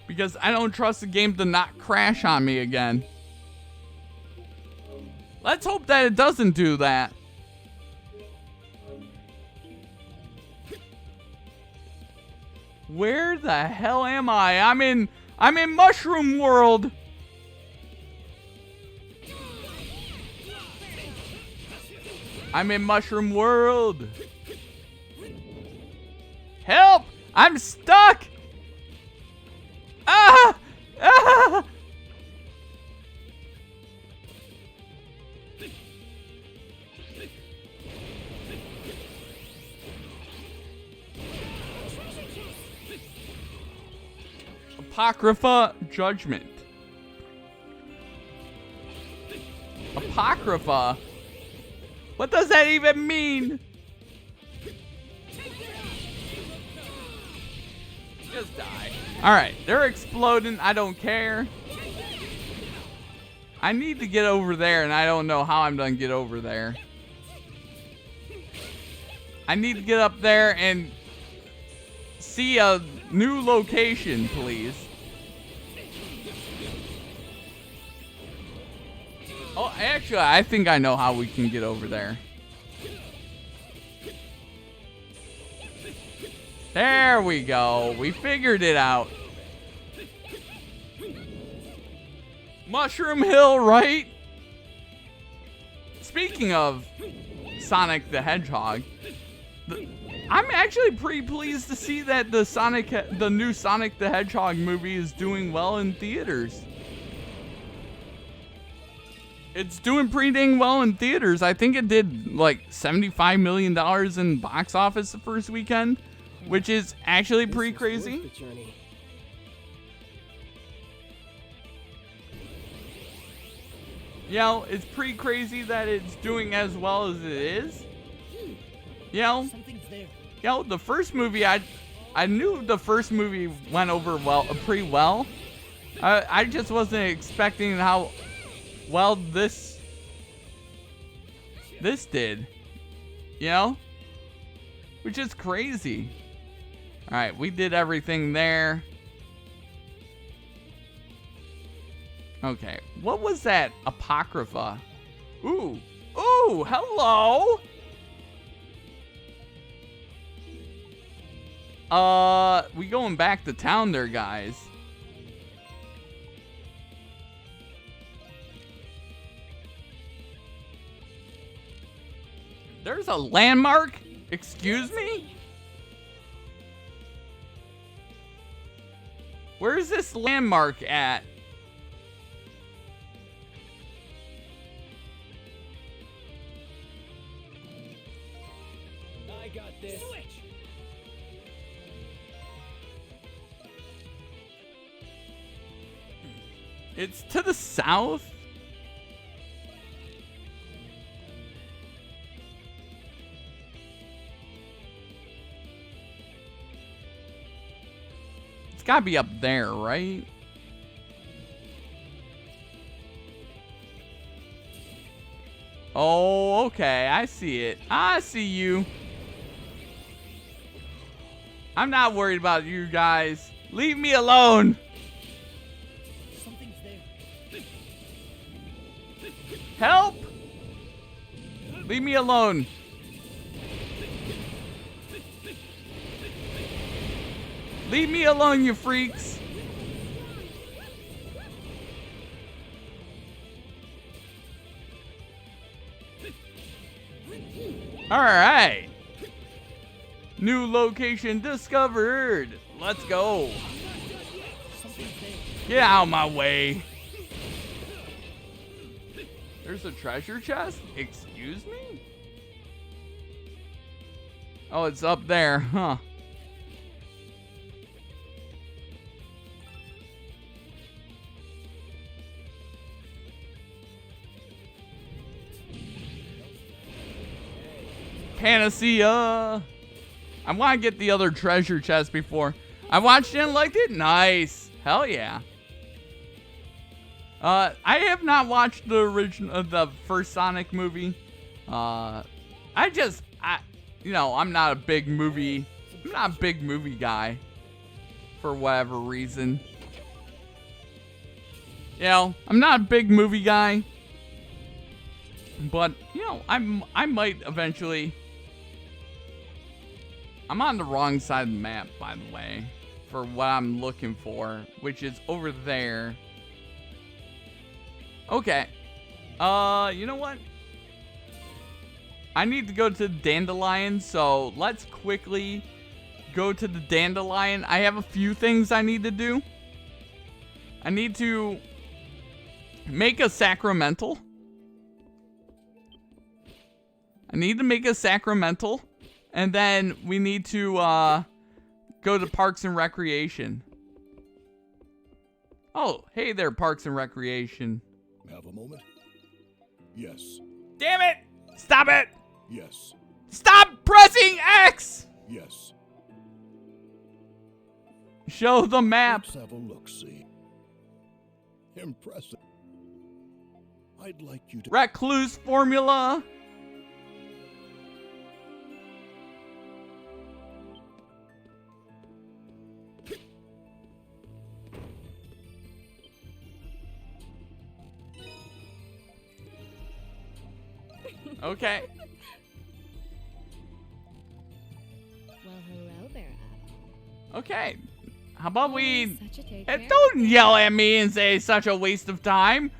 Because I don't trust the game to not crash on me again. Let's hope that it doesn't do that. Where the hell am I? I'm in Mushroom World. I'm in Mushroom World. Help! I'm stuck! Ah! Ah! Apocrypha Judgment. Apocrypha? What does that even mean? Just die. Alright, they're exploding. I don't care. I need to get over there, and I don't know how I'm gonna get over there. I need to get up there and see a new location, please. Oh, actually, I think I know how we can get over there. There we go. We figured it out. Mushroom Hill, right? Speaking of Sonic the Hedgehog, I'm actually pretty pleased to see that the new Sonic the Hedgehog movie is doing well in theaters. It's doing pretty dang well in theaters. I think it did like $75 million in box office the first weekend, which is actually pretty crazy. You know, it's pretty crazy that it's doing as well as it is. You know, the first movie, I knew the first movie went over pretty well. I just wasn't expecting how well this did. You know, which is crazy. All right, we did everything there. Okay, what was that Apocrypha? Ooh, hello. We going back to town there, guys. There's a landmark? Excuse me? Where's this landmark at? I got this. It's to the south? It's gotta be up there, right? Oh, okay. I see it. I see you. I'm not worried about you guys. Leave me alone. Something's there. Help! Leave me alone. Leave me alone, you freaks. All right. New location discovered. Let's go. Get out of my way. There's a treasure chest? Excuse me? Oh, it's up there, huh? Panacea. I want to get the other treasure chest before. I watched it and liked it. Nice. Hell yeah. I have not watched the original, the first Sonic movie. I'm not a big movie. I'm not a big movie guy for whatever reason. You know, I'm not a big movie guy. But, you know, I might eventually. I'm on the wrong side of the map, by the way, for what I'm looking for, which is over there. Okay. You know what? I need to go to the Dandelion, so let's quickly go to the Dandelion. I have a few things I need to do. I need to make a sacramental. And then we need to go to Parks and Recreation. Oh, hey there, Parks and Recreation. Have a moment? Yes. Damn it! Stop it! Yes. Stop pressing X! Yes. Show the map. Let's have a look-see. Impressive. I'd like you to... Recluse formula. Okay. Well, hello there, Adel. Okay. How about we... Such a take Hey, care. don't yell at me and say it's such a waste of time.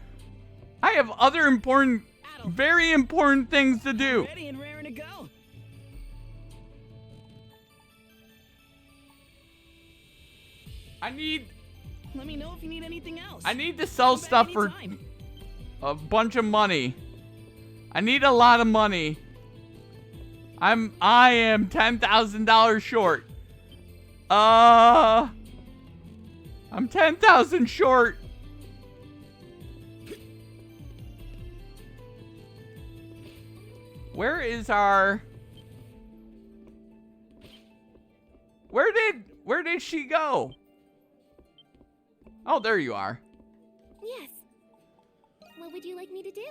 I have other important, very important things to do. Ready and raring to go. Let me know if you need anything else. I need to sell Come back stuff for anytime. a bunch of money. I need a lot of money. I am $10,000 short. I'm 10,000 short. Where is our... Where did she go? Oh, there you are. Yes. What would you like me to do?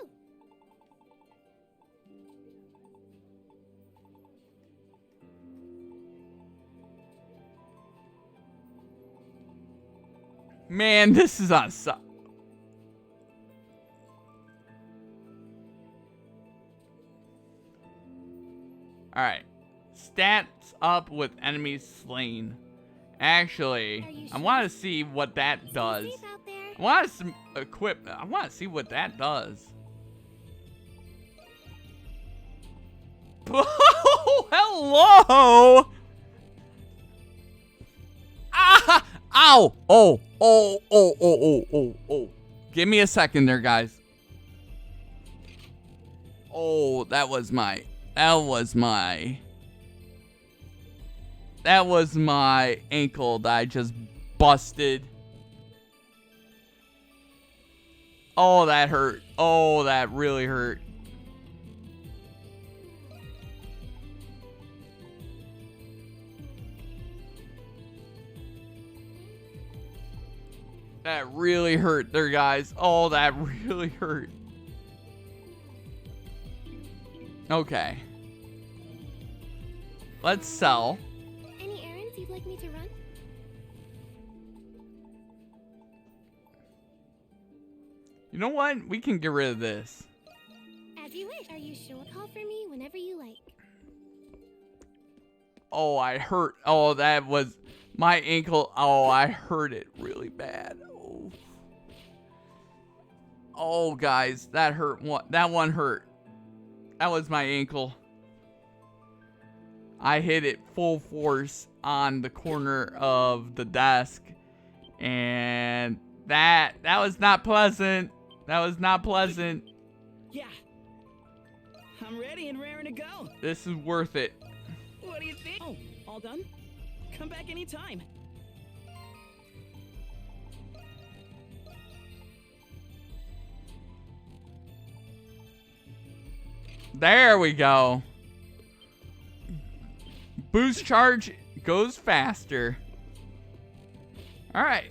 Man, this is on su- Alright. Stats up with enemies slain. Actually, I want to see what that does. I want to equip. I want to see what that does. Oh, hello! Ah! Ow! Oh! Oh! Oh! Oh! Oh! Oh! Oh! Give me a second there, guys. Oh, that was my ankle that I just busted. Oh, that hurt. Oh, that really hurt. That really hurt there, guys. Oh, that really hurt. Okay. Let's sell. Any errands you'd like me to run? You know what? We can get rid of this. As you wish. Are you sure? Call for me whenever you like. Oh, I hurt. Oh, that was my ankle. Oh, I hurt it really bad. Oh, oh guys, that hurt. That one hurt. That was my ankle. I hit it full force on the corner of the desk, and that was not pleasant. That was not pleasant. Yeah. I'm ready and raring to go. This is worth it. What do you think? Oh, all done? Come back anytime. There we go. Boost charge goes faster. All right.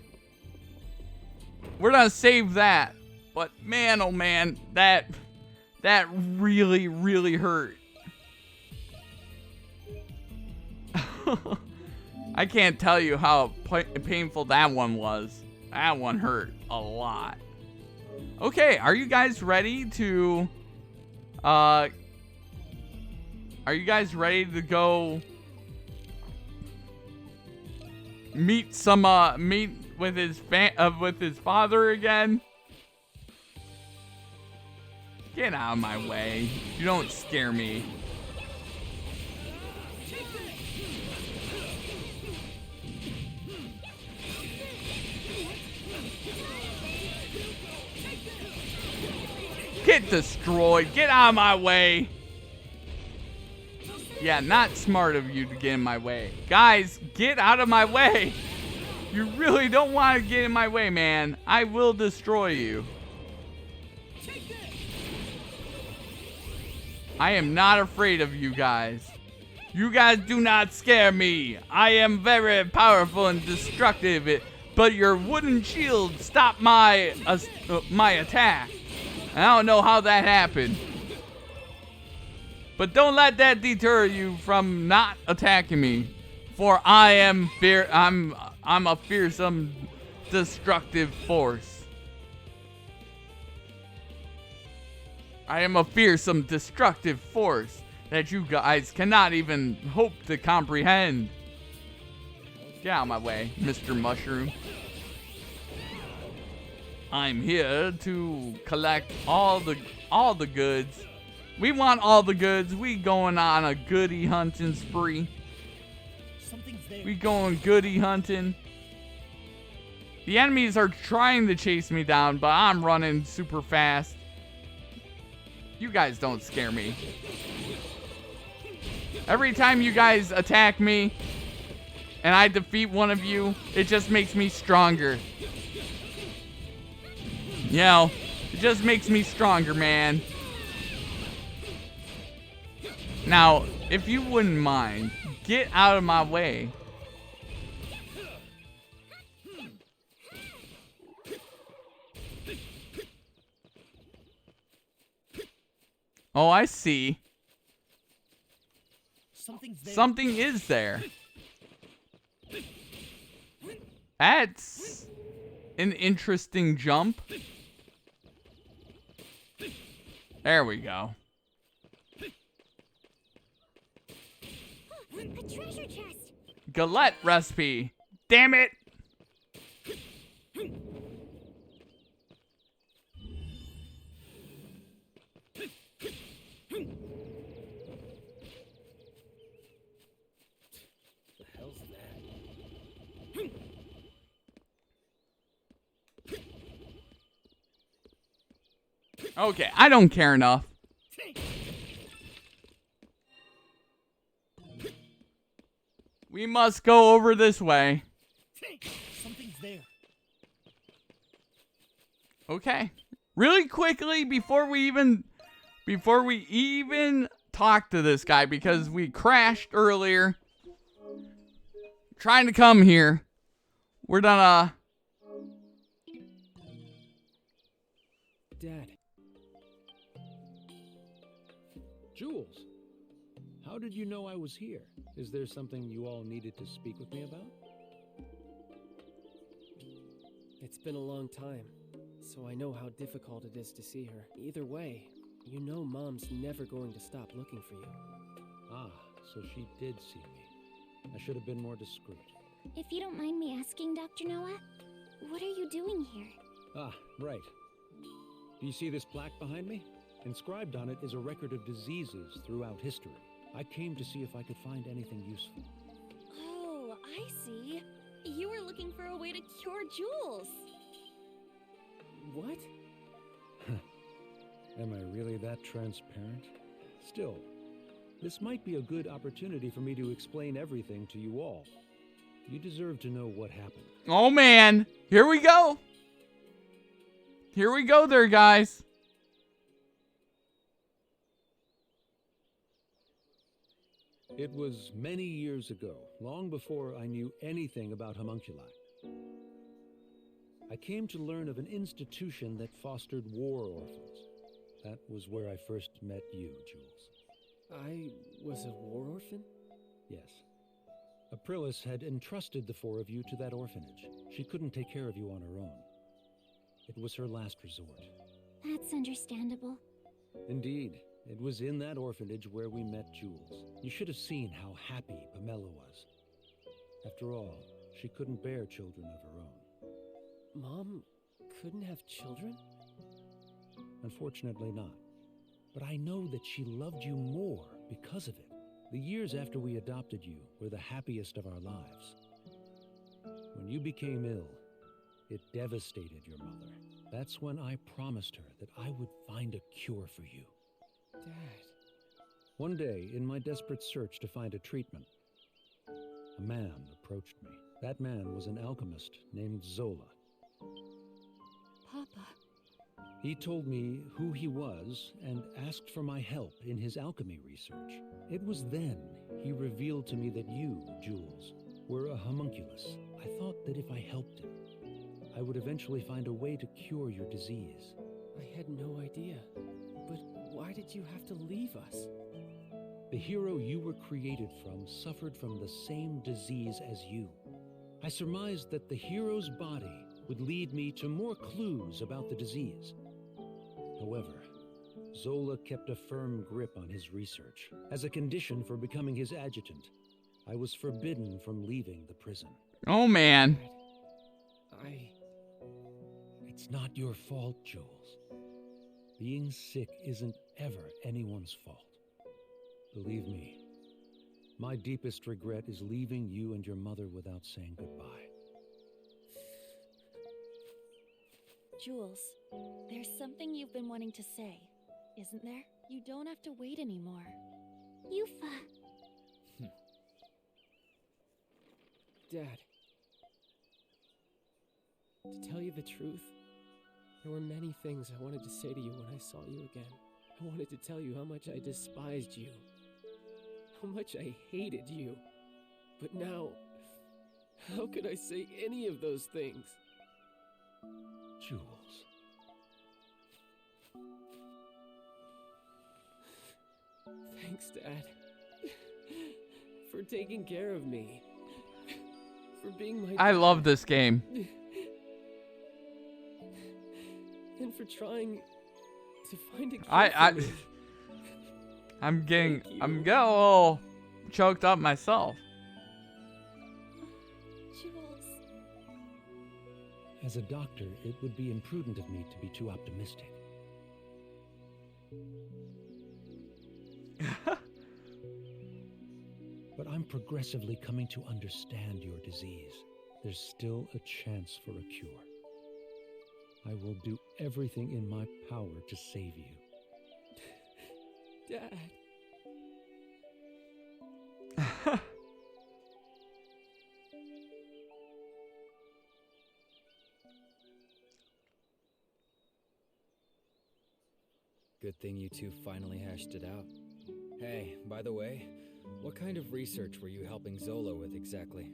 We're gonna save that. But man, oh man, that really, really hurt. I can't tell you how painful that one was. That one hurt a lot. Okay, are you guys ready to... Are you guys ready to go meet with his father again? Get out of my way. You don't scare me. Get destroyed. Get out of my way. Yeah, not smart of you to get in my way. Guys, get out of my way. You really don't want to get in my way, man. I will destroy you. I am not afraid of you guys. You guys do not scare me. I am very powerful and destructive, but your wooden shield stopped my attack. I don't know how that happened. But don't let that deter you from not attacking me. For I am I'm a fearsome, destructive force. I am a fearsome, destructive force that you guys cannot even hope to comprehend. Get out of my way, Mr. Mushroom. I'm here to collect all the goods. We want all the goods. We going on a goodie hunting spree. We going goodie hunting. The enemies are trying to chase me down, but I'm running super fast. You guys don't scare me. Every time you guys attack me and I defeat one of you, it just makes me stronger. You know, it just makes me stronger, man. Now, if you wouldn't mind, get out of my way. Oh, I see. Something is there. That's an interesting jump. There we go. A treasure chest. Galette recipe. Damn it. The hell's that? Okay, I don't care enough. We must go over this way. Something's there. Okay. Really quickly before we even talk to this guy, because we crashed earlier trying to come here. We're gonna Dad. Jules, how did you know I was here? Is there something you all needed to speak with me about? It's been a long time, so I know how difficult it is to see her. Either way, you know Mom's never going to stop looking for you. Ah, so she did see me. I should have been more discreet. If you don't mind me asking, Dr. Noah, what are you doing here? Ah, right. Do you see this plaque behind me? Inscribed on it is a record of diseases throughout history. I came to see if I could find anything useful. Oh, I see. You were looking for a way to cure Jules. What? Am I really that transparent? Still, this might be a good opportunity for me to explain everything to you all. You deserve to know what happened. Oh man, here we go. Here we go there, guys. It was many years ago, long before I knew anything about homunculi. I came to learn of an institution that fostered war orphans. That was where I first met you, Jules. I was a war orphan? Yes. Aprilis had entrusted the four of you to that orphanage. She couldn't take care of you on her own. It was her last resort. That's understandable. Indeed. It was in that orphanage where we met Jules. You should have seen how happy Pamela was. After all, she couldn't bear children of her own. Mom couldn't have children? Unfortunately not. But I know that she loved you more because of it. The years after we adopted you were the happiest of our lives. When you became ill, it devastated your mother. That's when I promised her that I would find a cure for you. Dad. One day, in my desperate search to find a treatment, a man approached me. That man was an alchemist named Zola. Papa. He told me who he was and asked for my help in his alchemy research. It was then he revealed to me that you, Jules, were a homunculus. I thought that if I helped him, I would eventually find a way to cure your disease. I had no idea. But why did you have to leave us? The hero you were created from suffered from the same disease as you. I surmised that the hero's body would lead me to more clues about the disease. However, Zola kept a firm grip on his research. As a condition for becoming his adjutant, I was forbidden from leaving the prison. Oh, man. It's not your fault, Jules. Being sick isn't ever anyone's fault. Believe me, my deepest regret is leaving you and your mother without saying goodbye. Jules, there's something you've been wanting to say, isn't there? You don't have to wait anymore. Yufa. Dad. To tell you the truth, there were many things I wanted to say to you when I saw you again. I wanted to tell you how much I despised you. How much I hated you. But now, how could I say any of those things? Jules. Thanks, Dad. For taking care of me. For being my I dad. love this game. And for trying to find a cure for me. I'm getting a little choked up myself. Jules. As a doctor, it would be imprudent of me to be too optimistic. But I'm progressively coming to understand your disease. There's still a chance for a cure. I will do everything in my power to save you. Dad. Good thing you two finally hashed it out. Hey, by the way, what kind of research were you helping Zola with exactly?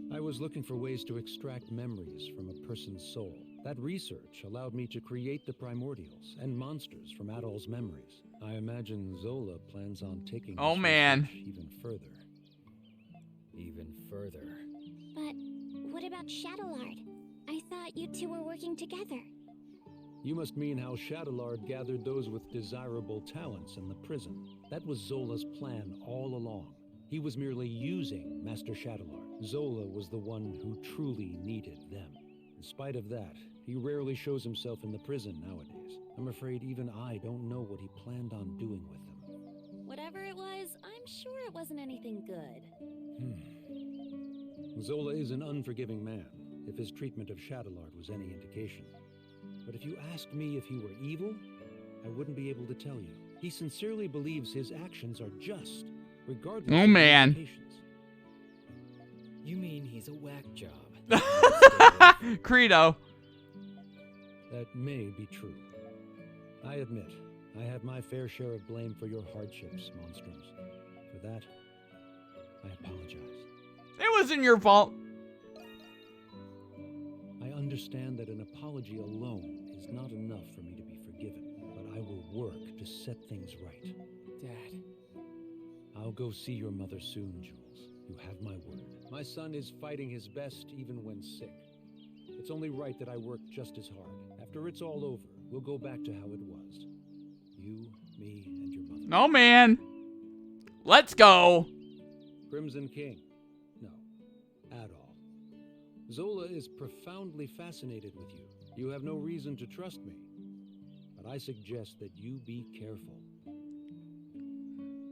I was looking for ways to extract memories from a person's soul. That research allowed me to create the primordials and monsters from Adol's memories. I imagine Zola plans on taking this research even further. Even further? But what about Shadowlard? I thought you two were working together. You must mean how Shadowlard gathered those with desirable talents in the prison. That was Zola's plan all along. He was merely using Master Shadowlard. Zola was the one who truly needed them. In spite of that, he rarely shows himself in the prison nowadays. I'm afraid even I don't know what he planned on doing with them. Whatever it was, I'm sure it wasn't anything good. Zola is an unforgiving man, if his treatment of Shadowlard was any indication. But if you asked me if he were evil, I wouldn't be able to tell you. He sincerely believes his actions are just, regardless of the implications. You mean he's a whack job? Credo. That may be true. I admit, I have my fair share of blame for your hardships, Monstrums. For that, I apologize. It wasn't your fault. I understand that an apology alone is not enough for me to be forgiven, but I will work to set things right. Dad. I'll go see your mother soon, Jules. You have my word. My son is fighting his best even when sick. It's only right that I work just as hard. After it's all over, we'll go back to how it was. You, me, and your mother. No, man. Let's go. Crimson King. No, Adol. Zola is profoundly fascinated with you. You have no reason to trust me, but I suggest that you be careful.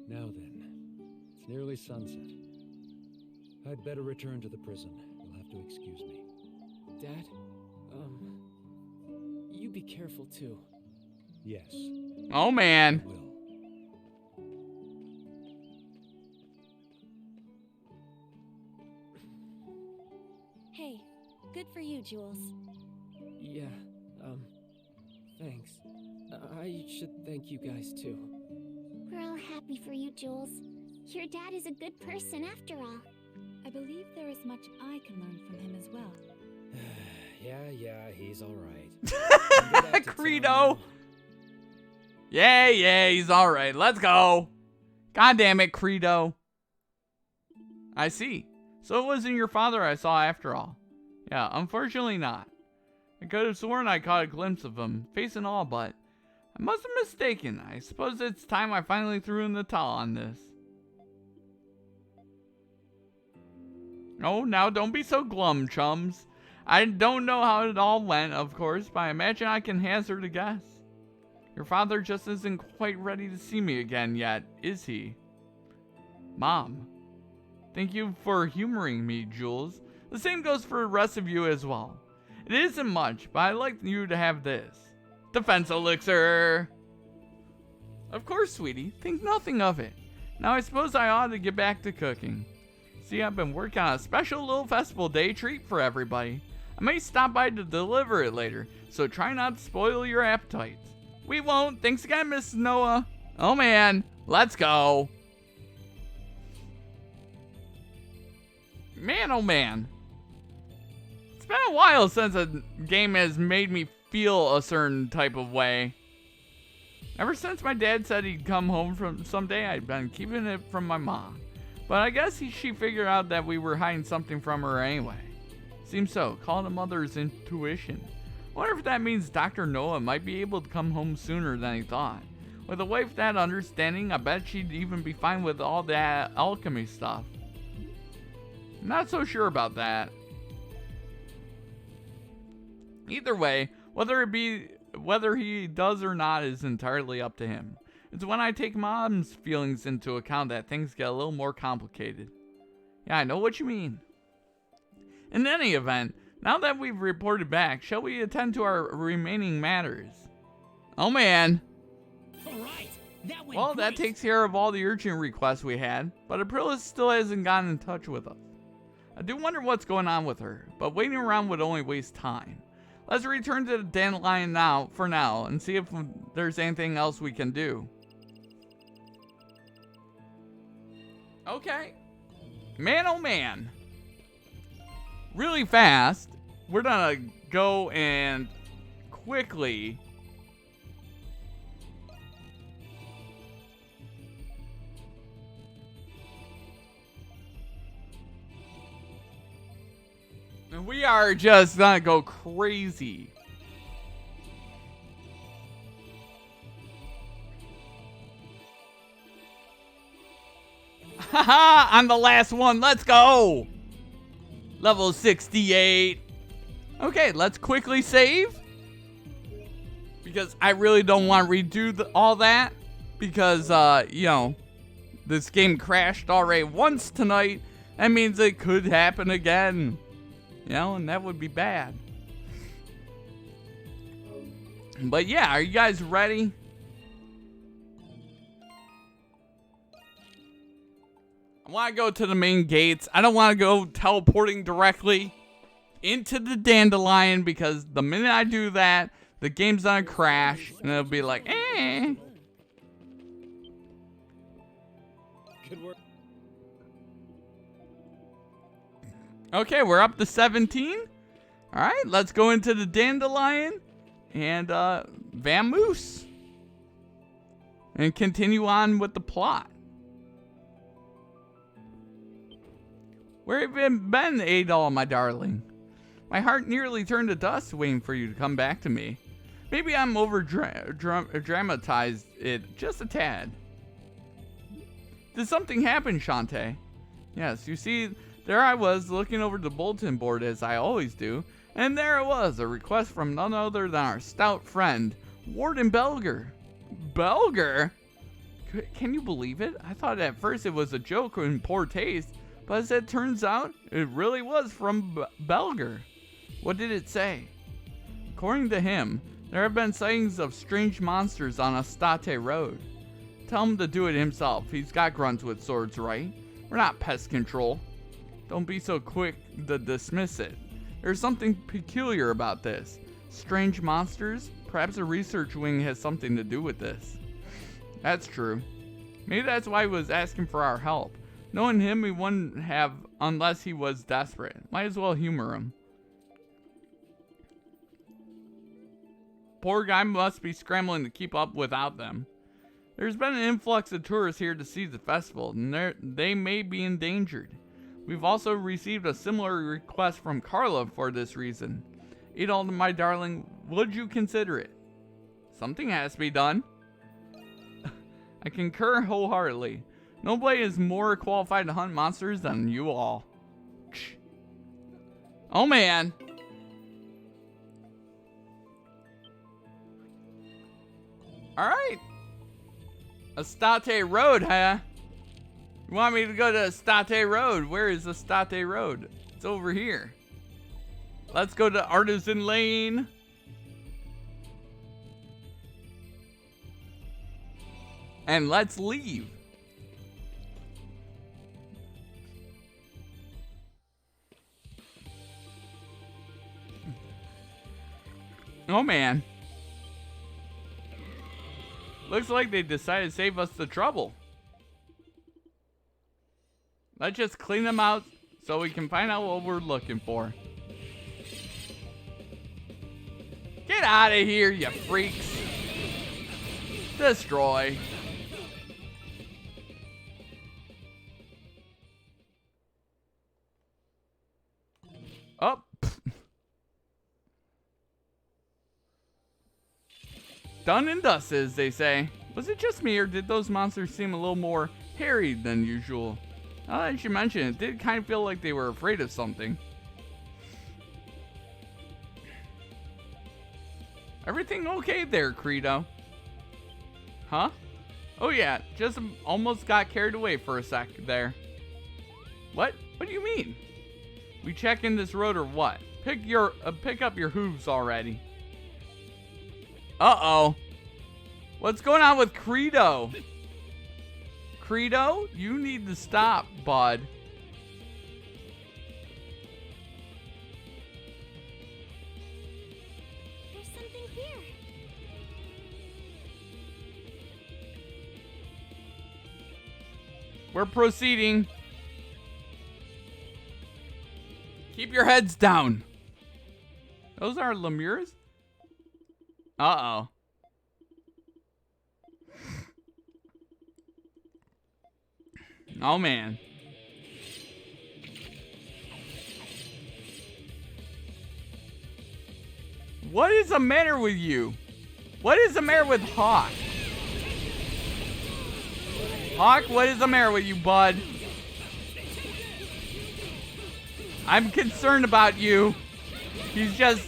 Now then, it's nearly sunset. I'd better return to the prison. You'll have to excuse me. Dad, you be careful too. Yes. Oh, man. I will. Hey, good for you, Jules. Yeah, thanks. I should thank you guys too. We're all happy for you, Jules. Your dad is a good person after all. I believe there is much I can learn from him as well. Yeah, he's alright. Credo. Yeah, he's alright. Let's go. God damn it, Credo. I see. So it wasn't your father I saw after all. Yeah, unfortunately not. I could have sworn I caught a glimpse of him, face and all, but I must have mistaken. I suppose it's time I finally threw in the towel on this. Oh, now don't be so glum, chums. I don't know how it all went, of course, but I imagine I can hazard a guess. Your father just isn't quite ready to see me again yet, is he? Mom. Thank you for humoring me, Jules. The same goes for the rest of you as well. It isn't much, but I'd like you to have this. Defense elixir! Of course, sweetie. Think nothing of it. Now I suppose I ought to get back to cooking. See, I've been working on a special little festival day treat for everybody. I may stop by to deliver it later, so try not to spoil your appetites. We won't. Thanks again, Miss Noah. Oh man, let's go. Man, oh man. It's been a while since a game has made me feel a certain type of way. Ever since my dad said he'd come home from someday, I'd been keeping it from my mom. But I guess she figured out that we were hiding something from her anyway. Seems so. Call it a mother's intuition. Wonder if that means Dr. Noah might be able to come home sooner than he thought. With a wife that understanding, I bet she'd even be fine with all that alchemy stuff. Not so sure about that. Either way, whether he does or not is entirely up to him. It's when I take Mom's feelings into account that things get a little more complicated. Yeah, I know what you mean. In any event, now that we've reported back, shall we attend to our remaining matters? Oh man. Alright, that went Well, great. that takes care of all the urgent requests we had, but Aprilis still hasn't gotten in touch with us. I do wonder what's going on with her, but waiting around would only waste time. Let's return to the dandelion for now and see if there's anything else we can do. Okay. Man, oh man. Really fast, we're gonna go and quickly and we are just gonna go crazy. Haha, I'm the last one. Let's go. Level 68. Okay, let's quickly save. Because I really don't want to redo all that. Because, you know, this game crashed already once tonight. That means it could happen again. You know, and that would be bad. But yeah, are you guys ready? I want to go to the main gates. I don't want to go teleporting directly into the dandelion because the minute I do that, the game's gonna crash and it'll be like, eh. Good work. Okay, we're up to 17. All right, let's go into the dandelion and vamoose and continue on with the plot. Where have you been, Adol, my darling? My heart nearly turned to dust waiting for you to come back to me. Maybe I'm dramatized it just a tad. Did something happen, Shantae? Yes, you see, there I was looking over the bulletin board as I always do, and there it was, a request from none other than our stout friend, Warden Belger. Belger? Can you believe it? I thought at first it was a joke in poor taste, but as it turns out, it really was from Belger. What did it say? According to him, there have been sightings of strange monsters on Estate Road. Tell him to do it himself. He's got grunts with swords, right? We're not pest control. Don't be so quick to dismiss it. There's something peculiar about this. Strange monsters? Perhaps a research wing has something to do with this. That's true. Maybe that's why he was asking for our help. Knowing him, we wouldn't have unless he was desperate. Might as well humor him. Poor guy must be scrambling to keep up without them. There's been an influx of tourists here to see the festival, and they may be endangered. We've also received a similar request from Carla for this reason. Adol, my darling, would you consider it? Something has to be done. I concur wholeheartedly. Nobody is more qualified to hunt monsters than you all. Oh man. Alright. Estate Road, huh? You want me to go to Estate Road? Where is Estate Road? It's over here. Let's go to Artisan Lane. And let's leave. Oh man. Looks like they decided to save us the trouble. Let's just clean them out so we can find out what we're looking for. Get out of here, you freaks. Destroy. Oh. Done and dusted, as they say. Was it just me, or did those monsters seem a little more harried than usual? Now that you mention it, it did kind of feel like they were afraid of something. Everything okay there, Credo? Huh? Oh yeah, just almost got carried away for a sec there. What? What do you mean? We check in this road or what? Pick up your hooves already. Uh-oh. What's going on with Credo? Credo, you need to stop, bud. There's something here. We're proceeding. Keep your heads down. Those are lemurs? Uh-oh. Oh, man. What is the matter with you? What is the matter with Hawk? Hawk, what is the matter with you, bud? I'm concerned about you. He's just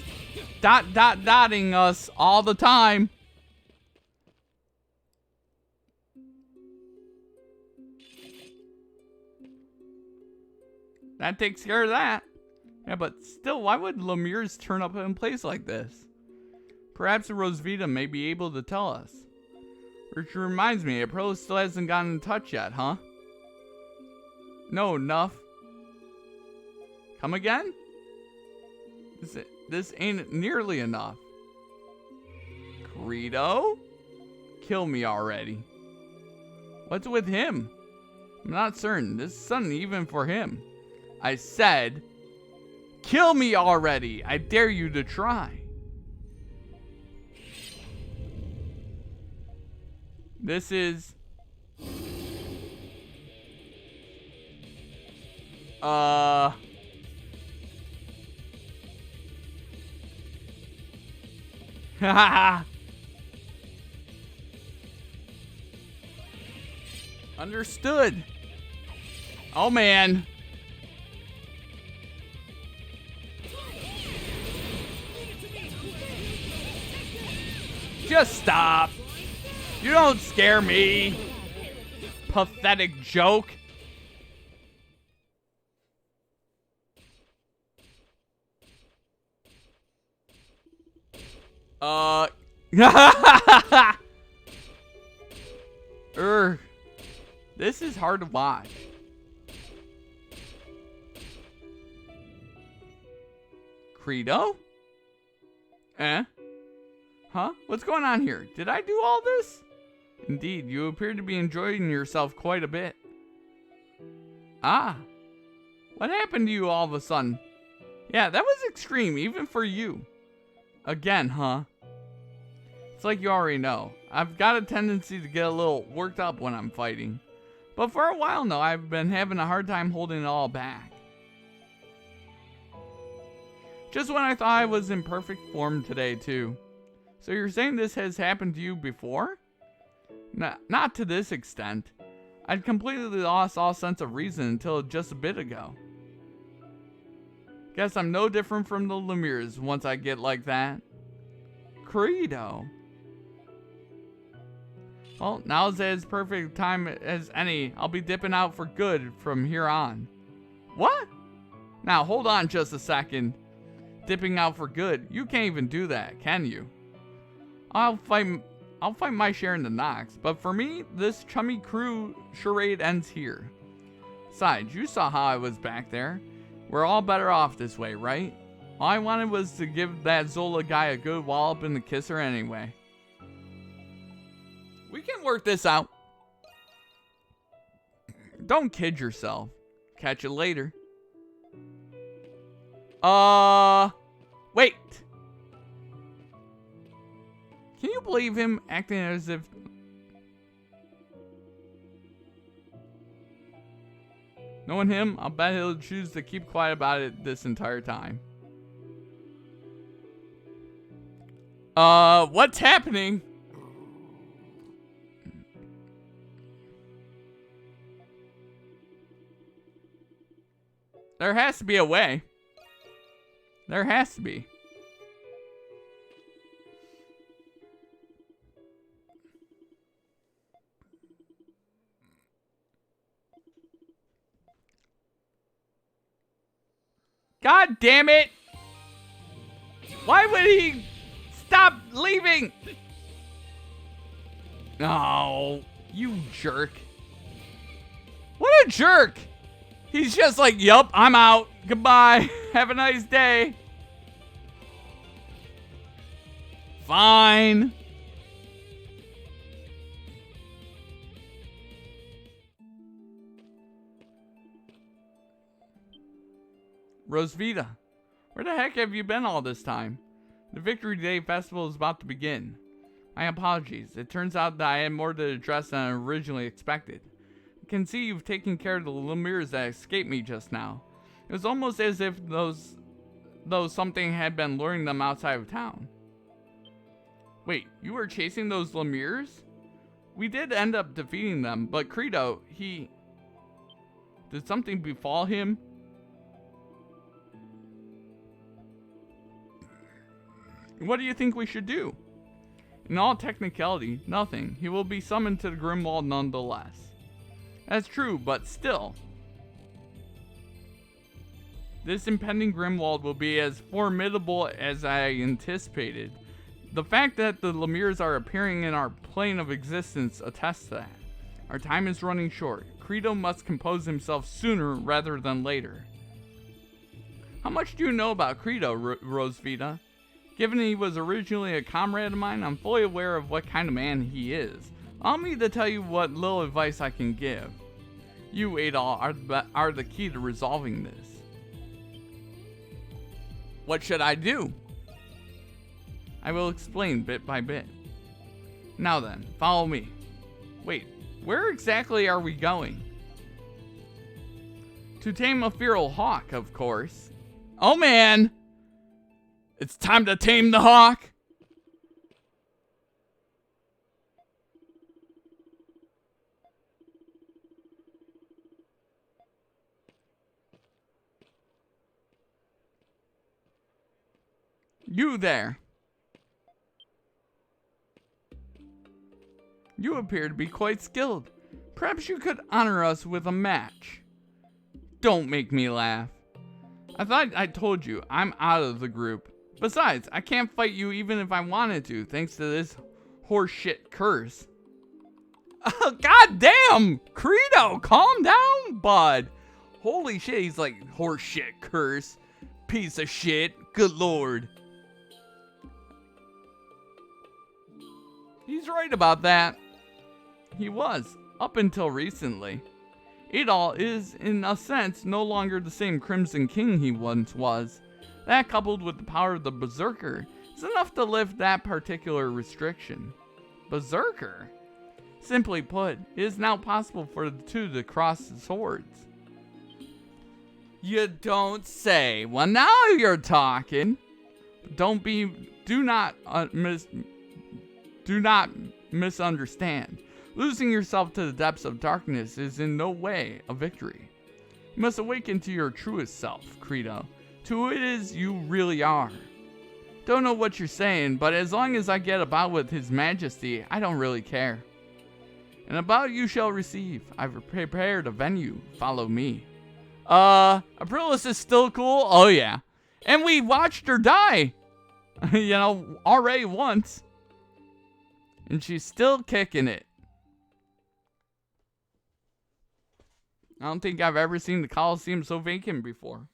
dotting us all the time. That takes care of that. Yeah, but still, why would lemurs turn up in a place like this? Perhaps Rosvita may be able to tell us. Which reminds me, April still hasn't gotten in touch yet, huh? No, enough. Come again? This ain't nearly enough. Credo? Kill me already. What's with him? I'm not certain. This is sudden even for him. I said, kill me already. I dare you to try. This is... Understood. Oh, man. Just stop. You don't scare me. Pathetic joke. This is hard to watch. Credo? Eh? Huh? What's going on here? Did I do all this? Indeed, you appear to be enjoying yourself quite a bit. Ah. What happened to you all of a sudden? Yeah, that was extreme, even for you. Again, huh? It's like you already know. I've got a tendency to get a little worked up when I'm fighting. But for a while now, I've been having a hard time holding it all back. Just when I thought I was in perfect form today, too. So you're saying this has happened to you before? Not to this extent. I'd completely lost all sense of reason until just a bit ago. Guess I'm no different from the Lemures once I get like that. Credo. Well, now's as perfect time as any. I'll be dipping out for good from here on. What? Now, hold on just a second. Dipping out for good? You can't even do that, can you? I'll fight my share in the Nox, but for me, this chummy crew charade ends here. Besides, you saw how I was back there. We're all better off this way, right? All I wanted was to give that Zola guy a good wallop in the kisser anyway. We can work this out. Don't kid yourself. Catch you later. Wait. Can you believe him acting as if... Knowing him, I'll bet he'll choose to keep quiet about it this entire time. What's happening? There has to be a way. There has to be. God damn it! Why would he stop leaving? Oh, you jerk. What a jerk! He's just like, yup, I'm out. Goodbye. Have a nice day. Fine. Rosvita, where the heck have you been all this time? The Victory Day Festival is about to begin. My apologies. It turns out that I had more to address than I originally expected. I can see you've taken care of the Lemures that escaped me just now. It was almost as if though something had been luring them outside of town. Wait, you were chasing those Lemures? We did end up defeating them, but Credo, did something befall him? What do you think we should do? In all technicality, nothing. He will be summoned to the Grimwald nonetheless. That's true, but still. This impending Grimwald will be as formidable as I anticipated. The fact that the Lemures are appearing in our plane of existence attests to that. Our time is running short. Credo must compose himself sooner rather than later. How much do you know about Credo, Rosvita? Given he was originally a comrade of mine, I'm fully aware of what kind of man he is. Allow me to tell you what little advice I can give. You, Adol, are the key to resolving this. What should I do? I will explain bit by bit. Now then, follow me. Wait, where exactly are we going? To tame a feral hawk, of course. Oh man! It's time to tame the hawk! You there. You appear to be quite skilled. Perhaps you could honor us with a match. Don't make me laugh. I thought I told you, I'm out of the group. Besides, I can't fight you even if I wanted to, thanks to this horseshit curse. God damn! Credo, calm down, bud. Holy shit, he's like, horseshit curse. Piece of shit. Good lord. He's right about that. He was, up until recently. Adol is, in a sense, no longer the same Crimson King he once was. That, coupled with the power of the Berserker, is enough to lift that particular restriction. Berserker? Simply put, it is now possible for the two to cross swords. You don't say. Well, now you're talking. Do not misunderstand. Losing yourself to the depths of darkness is in no way a victory. You must awaken to your truest self, Credo, to who it is you really are. Don't know what you're saying, but as long as I get about with His Majesty, I don't really care. And about you shall receive. I've prepared a venue. Follow me. Aprilis is still cool? Oh yeah. And we watched her die. You know, already once. And she's still kicking it. I don't think I've ever seen the Coliseum so vacant before.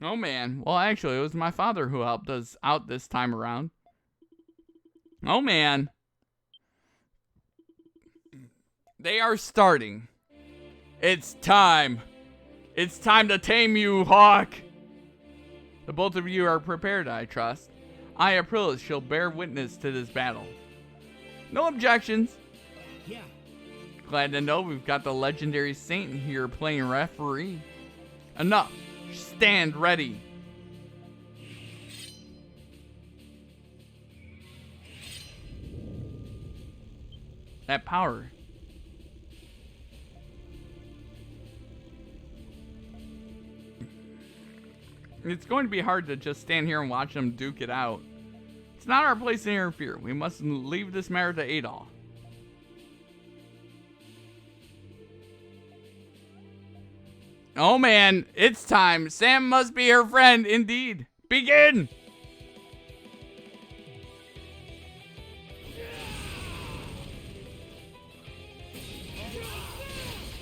Oh man. Well, actually, it was my father who helped us out this time around. Oh man. They are starting. It's time. It's time to tame you, Hawk. The both of you are prepared, I trust. I, Aprilis, shall bear witness to this battle. No objections. Yeah. Glad to know we've got the legendary Saint here playing referee. Enough. Stand ready. That power. It's going to be hard to just stand here and watch them duke it out. It's not our place to interfere. We must leave this matter to Adol. Oh man, it's time. Sam must be her friend, indeed. Begin!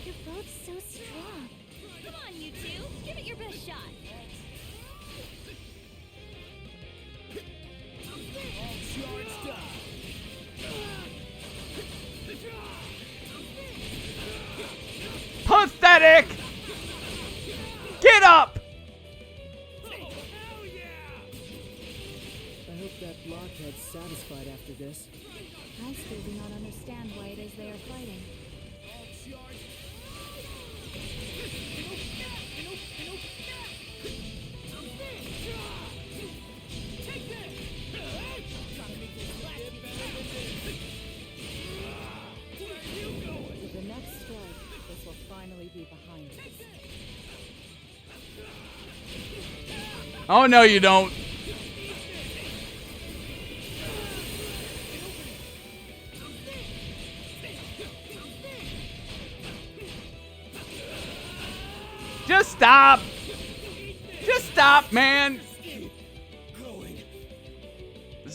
You're both so strong. Come on, you two. Give it your best shot. Pathetic! Get up! I hope that blockhead's satisfied after this. I still do not understand why it is they are fighting. With the next strike, this will finally be behind us. Oh no, you don't. Just stop. Just stop, man.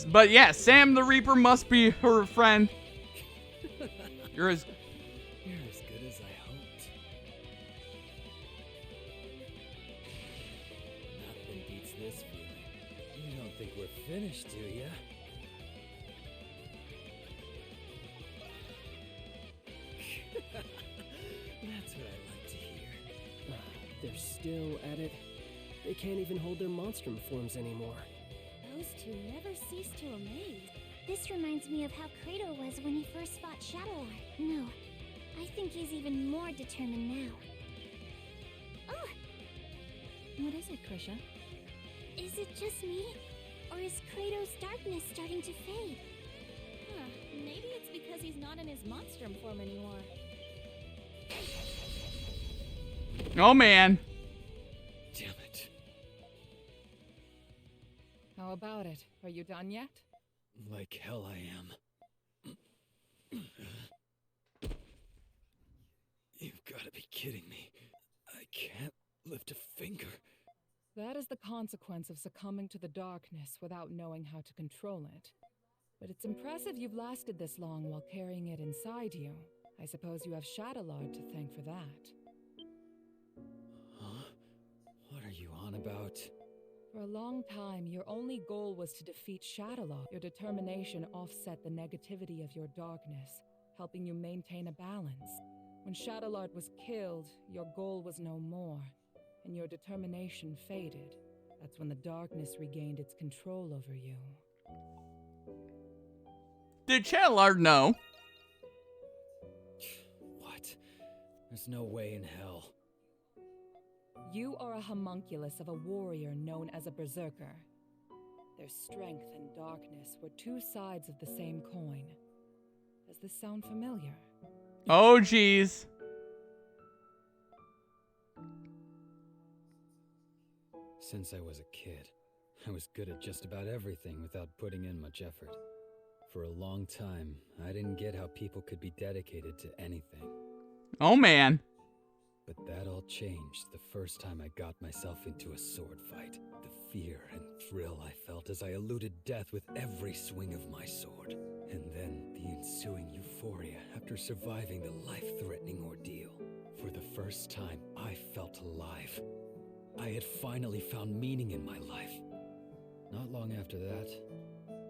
But yeah, Sam the Reaper must be her friend. You're as good as I hoped. Nothing beats this feeling. You don't think we're finished, do ya? That's what I like to hear. They're still at it. They can't even hold their Monstrum forms anymore. Those two never cease to amaze. This reminds me of how Kratos was when he first fought Shadowlord. No, I think he's even more determined now. Oh! What is it, Krisha? Is it just me? Or is Kratos' darkness starting to fade? Huh, maybe it's because he's not in his Monstrum form anymore. oh man. Damn it. How about it? Are you done yet? Like hell I am. You've got to be kidding me. I can't lift a finger. That is the consequence of succumbing to the darkness without knowing how to control it. But it's impressive you've lasted this long while carrying it inside you. I suppose you have Shadowlord to thank for that. Huh? What are you on about? For a long time, your only goal was to defeat Shadowlord. Your determination offset the negativity of your darkness, helping you maintain a balance. When Shadowlord was killed, your goal was no more, and your determination faded. That's when the darkness regained its control over you. Did Shadowlord know? What? There's no way in hell. You are a homunculus of a warrior known as a berserker. Their strength and darkness were two sides of the same coin. Does this sound familiar? Oh, geez. Since I was a kid, I was good at just about everything without putting in much effort. For a long time, I didn't get how people could be dedicated to anything. Oh, man. But that all changed the first time I got myself into a sword fight. The fear and thrill I felt as I eluded death with every swing of my sword. And then the ensuing euphoria after surviving the life-threatening ordeal. For the first time, I felt alive. I had finally found meaning in my life. Not long after that,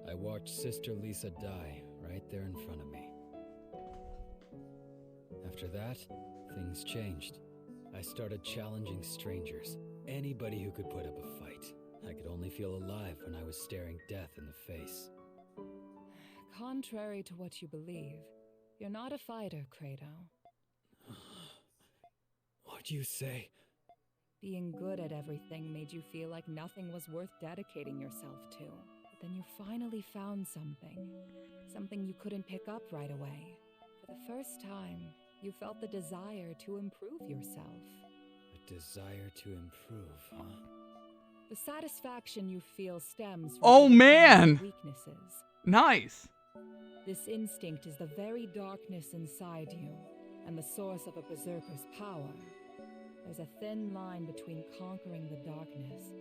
I watched Sister Lisa die right there in front of me. After that, things changed. I started challenging strangers, anybody who could put up a fight. I could only feel alive when I was staring death in the face. Contrary to what you believe, you're not a fighter, Credo. What'd you say? Being good at everything made you feel like nothing was worth dedicating yourself to. But then you finally found something. Something you couldn't pick up right away. For the first time, you felt the desire to improve yourself. A desire to improve, huh? The satisfaction you feel stems from Oh, man. weaknesses. Nice. This instinct is the very darkness inside you, and the source of a berserker's power. There's a thin line between conquering the darkness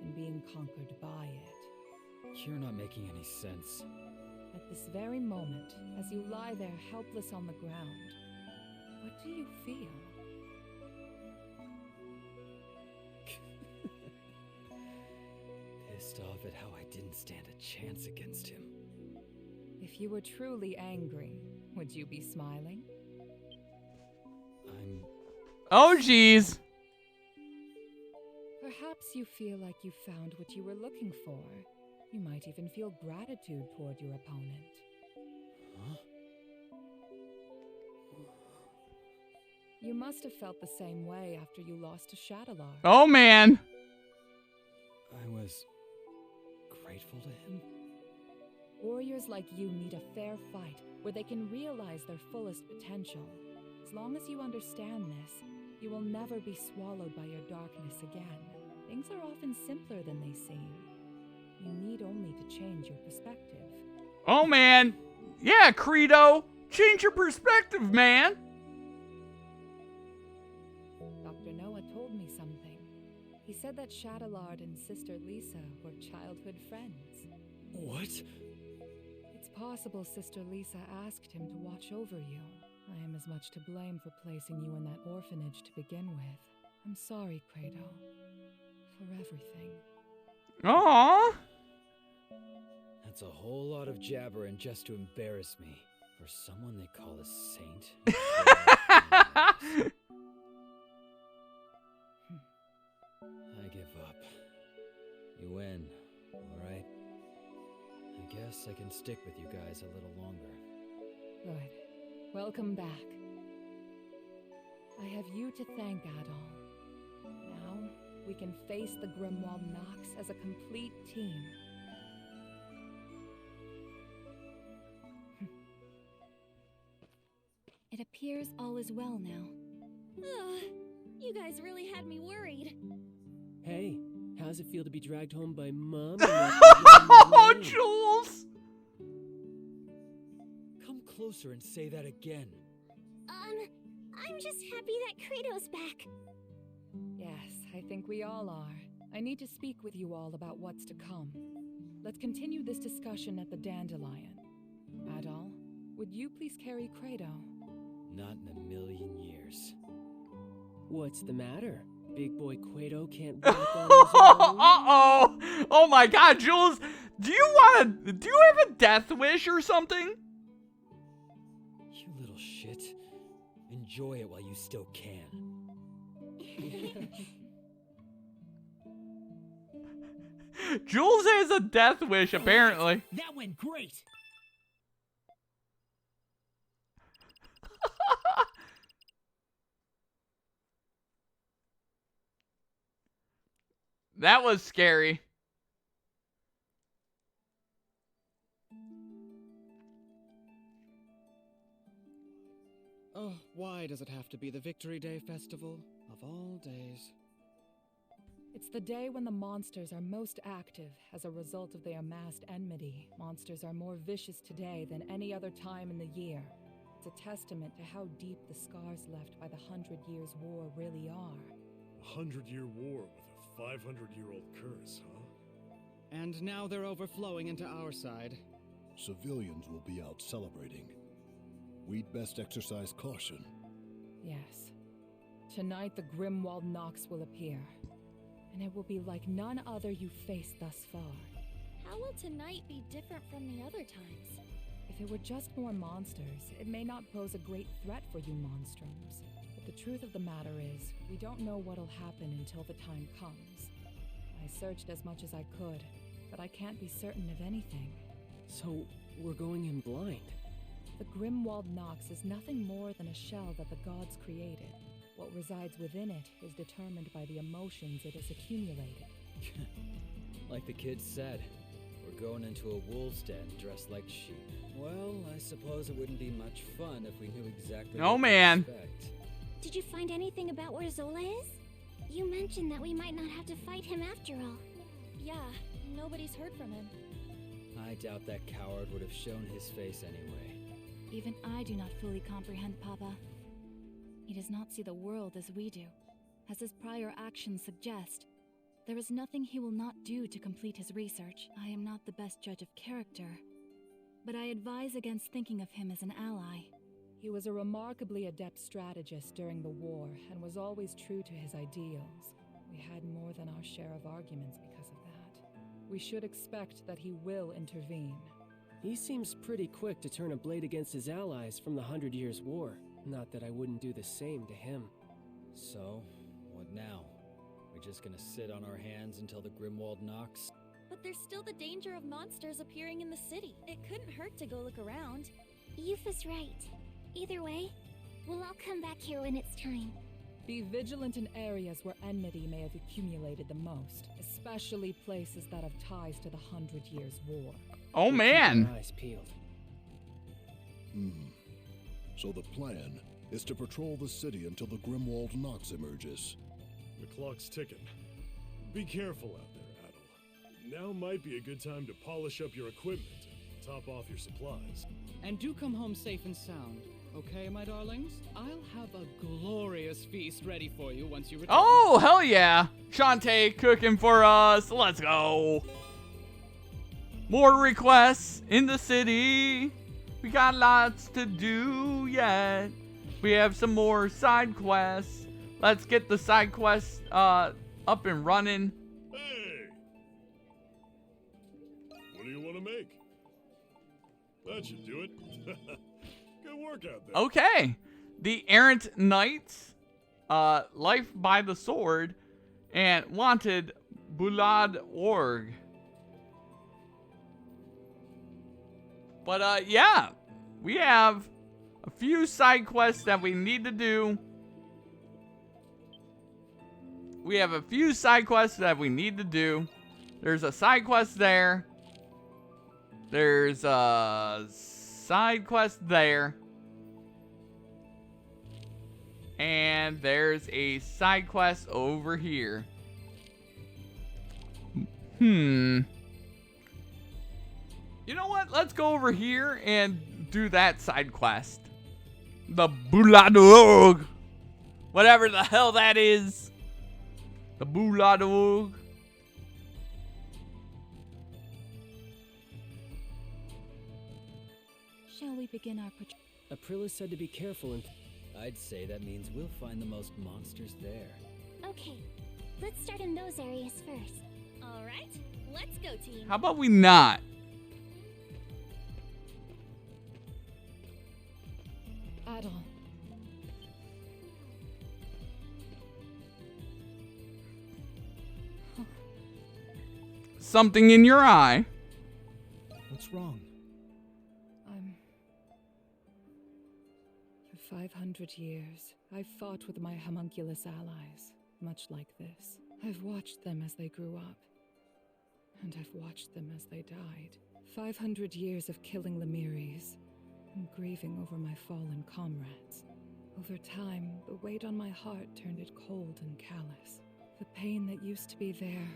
and being conquered by it. You're not making any sense. At this very moment, as you lie there helpless on the ground, what do you feel? Pissed off at how I didn't stand a chance against him. If you were truly angry, would you be smiling? Oh, geez. Perhaps you feel like you found what you were looking for. You might even feel gratitude toward your opponent. Huh? You must have felt the same way after you lost to Shadowlar. Oh, man. I was grateful to him. Warriors like you need a fair fight where they can realize their fullest potential. As long as you understand this, you will never be swallowed by your darkness again. Things are often simpler than they seem. You need only to change your perspective. Oh, man. Yeah, Credo. Change your perspective, man. Dr. Noah told me something. He said that Shadowlard and Sister Lisa were childhood friends. What? It's possible Sister Lisa asked him to watch over you. I am as much to blame for placing you in that orphanage to begin with. I'm sorry, Credo. For everything. Aww. That's a whole lot of jabbering just to embarrass me. For someone they call a saint. I give up. You win, alright? I guess I can stick with you guys a little longer. Good. Welcome back. I have you to thank, Adol. Now, we can face the Grimwald Nox as a complete team. It appears all is well now. Ugh, you guys really had me worried. Hey, how's it feel to be dragged home by Mom? Oh, Jules! Come closer and say that again. I'm just happy that Kratos back. Yes, I think we all are. I need to speak with you all about what's to come. Let's continue this discussion at the Dandelion. Adol, would you please carry Credo? Not in a million years. What's the matter? Big boy Quato can't walk on his own? Uh-oh! Oh my god, Jules! Do you have a death wish or something? You little shit. Enjoy it while you still can. Jules has a death wish, apparently. That went great! That was scary. Oh, why does it have to be the Victory Day festival? Of all days. It's the day when the monsters are most active as a result of their amassed enmity. Monsters are more vicious today than any other time in the year. It's a testament to how deep the scars left by the 100 Years' War really are. 100-year war with a 500-year-old curse, huh? And now they're overflowing into our side. Civilians will be out celebrating. We'd best exercise caution. Yes. Tonight the Grimwald Nox will appear. And it will be like none other you've faced thus far. How will tonight be different from the other times? If it were just more monsters, it may not pose a great threat for you Monstrums. But the truth of the matter is, we don't know what'll happen until the time comes. I searched as much as I could, but I can't be certain of anything. So, we're going in blind? The Grimwald Nox is nothing more than a shell that the gods created. What resides within it is determined by the emotions it has accumulated. Like the kids said, we're going into a wolf's den dressed like sheep. Well, I suppose it wouldn't be much fun if we knew exactly what to expect. Did you find anything about where Zola is? You mentioned that we might not have to fight him after all. Yeah, nobody's heard from him. I doubt that coward would have shown his face anyway. Even I do not fully comprehend Papa. He does not see the world as we do. As his prior actions suggest, there is nothing he will not do to complete his research. I am not the best judge of character, but I advise against thinking of him as an ally. He was a remarkably adept strategist during the war and was always true to his ideals. We had more than our share of arguments because of that. We should expect that he will intervene. He seems pretty quick to turn a blade against his allies from the 100 Years' War. Not that I wouldn't do the same to him. So, what now? We're just gonna sit on our hands until the Grimwald Nox? But there's still the danger of monsters appearing in the city. It couldn't hurt to go look around. Yufa's right. Either way, we'll all come back here when it's time. Be vigilant in areas where enmity may have accumulated the most, especially places that have ties to the 100 Years' War. Oh man! Eyes peeled. So the plan is to patrol the city until the Grimwald Nox emerges. The clock's ticking. Be careful out there, Adel. Now might be a good time to polish up your equipment and top off your supplies. And do come home safe and sound, okay, my darlings? I'll have a glorious feast ready for you once you return. Oh, hell yeah! Shantae cooking for us. Let's go. More requests in the city. We got lots to do yet. We have some more side quests. Let's get the side quests up and running. Hey! What do you want to make? That should do it. Good work out there. Okay. The Errant Knights, Life by the Sword, and Wanted Bulad Org. But yeah, we have a few side quests that we need to do. There's a side quest there. There's a side quest there. And there's a side quest over here. You know what? Let's go over here and do that side quest. The Buladog. Whatever the hell that is. The Buladog. Shall we begin our patrol? Aprilis said to be careful and... I'd say that means we'll find the most monsters there. Okay, let's start in those areas first. Alright, let's go, team. How about we not? Adel. Something in your eye. What's wrong? For 500 years, I've fought with my homunculus allies, much like this. I've watched them as they grew up. And I've watched them as they died. 500 years of killing Lemiris, and grieving over my fallen comrades. Over time, the weight on my heart turned it cold and callous. The pain that used to be there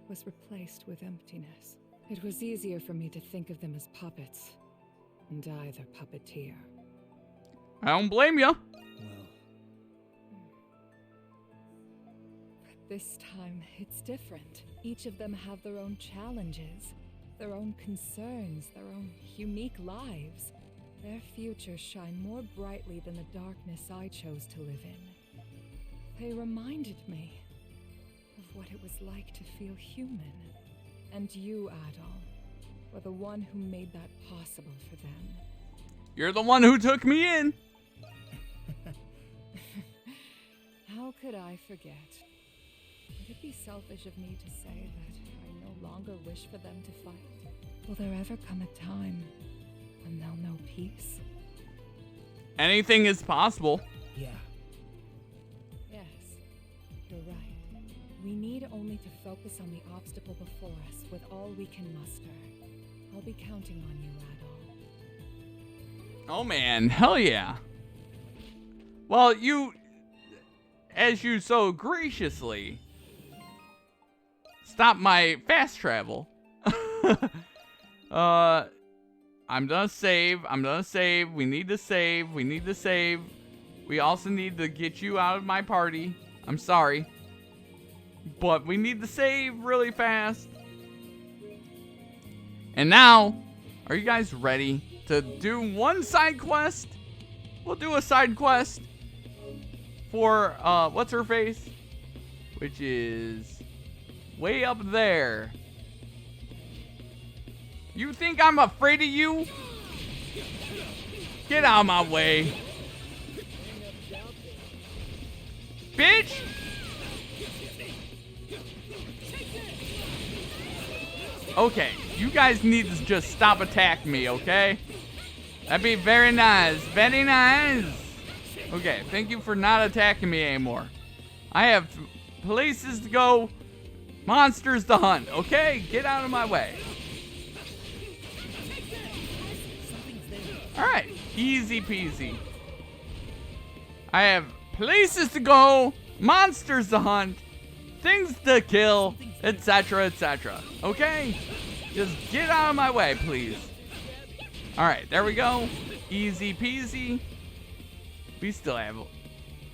was replaced with emptiness. It was easier for me to think of them as puppets, and I their puppeteer. I don't blame you. But this time, it's different. Each of them have their own challenges, their own concerns, their own unique lives. Their futures shine more brightly than the darkness I chose to live in. They reminded me of what it was like to feel human. And you, Adol, were the one who made that possible for them. You're the one who took me in. How could I forget? Would it be selfish of me to say that I no longer wish for them to fight? Will there ever come a time when they'll know peace? Anything is possible. Yeah. Yes, you're right. We need only to focus on the obstacle before us with all we can muster. I'll be counting on you, Adol. Oh man, hell yeah. Well, as you so graciously stop my fast travel. I'm gonna save. We need to save. We also need to get you out of my party. I'm sorry. But we need to save really fast. And now, are you guys ready to do one side quest? We'll do a side quest for, what's her face? Which is way up there. You think I'm afraid of you? Get out of my way. Bitch! Okay, you guys need to just stop attacking me, okay? That'd be very nice. Very nice. Okay, thank you for not attacking me anymore. I have places to go, monsters to hunt, okay? Get out of my way. Alright, easy peasy. I have places to go, monsters to hunt, things to kill, etc., etc. Okay? Just get out of my way, please. Alright, there we go. Easy peasy. We still have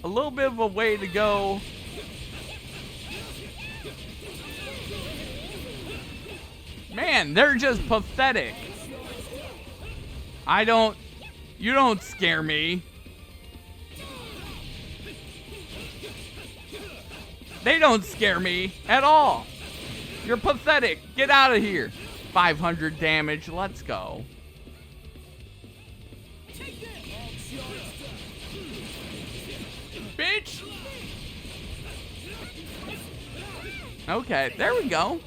a little bit of a way to go. Man, they're just pathetic. You don't scare me. They don't scare me at all. You're pathetic. Get out of here. 500 damage. Let's go. Bitch. Okay, there we go.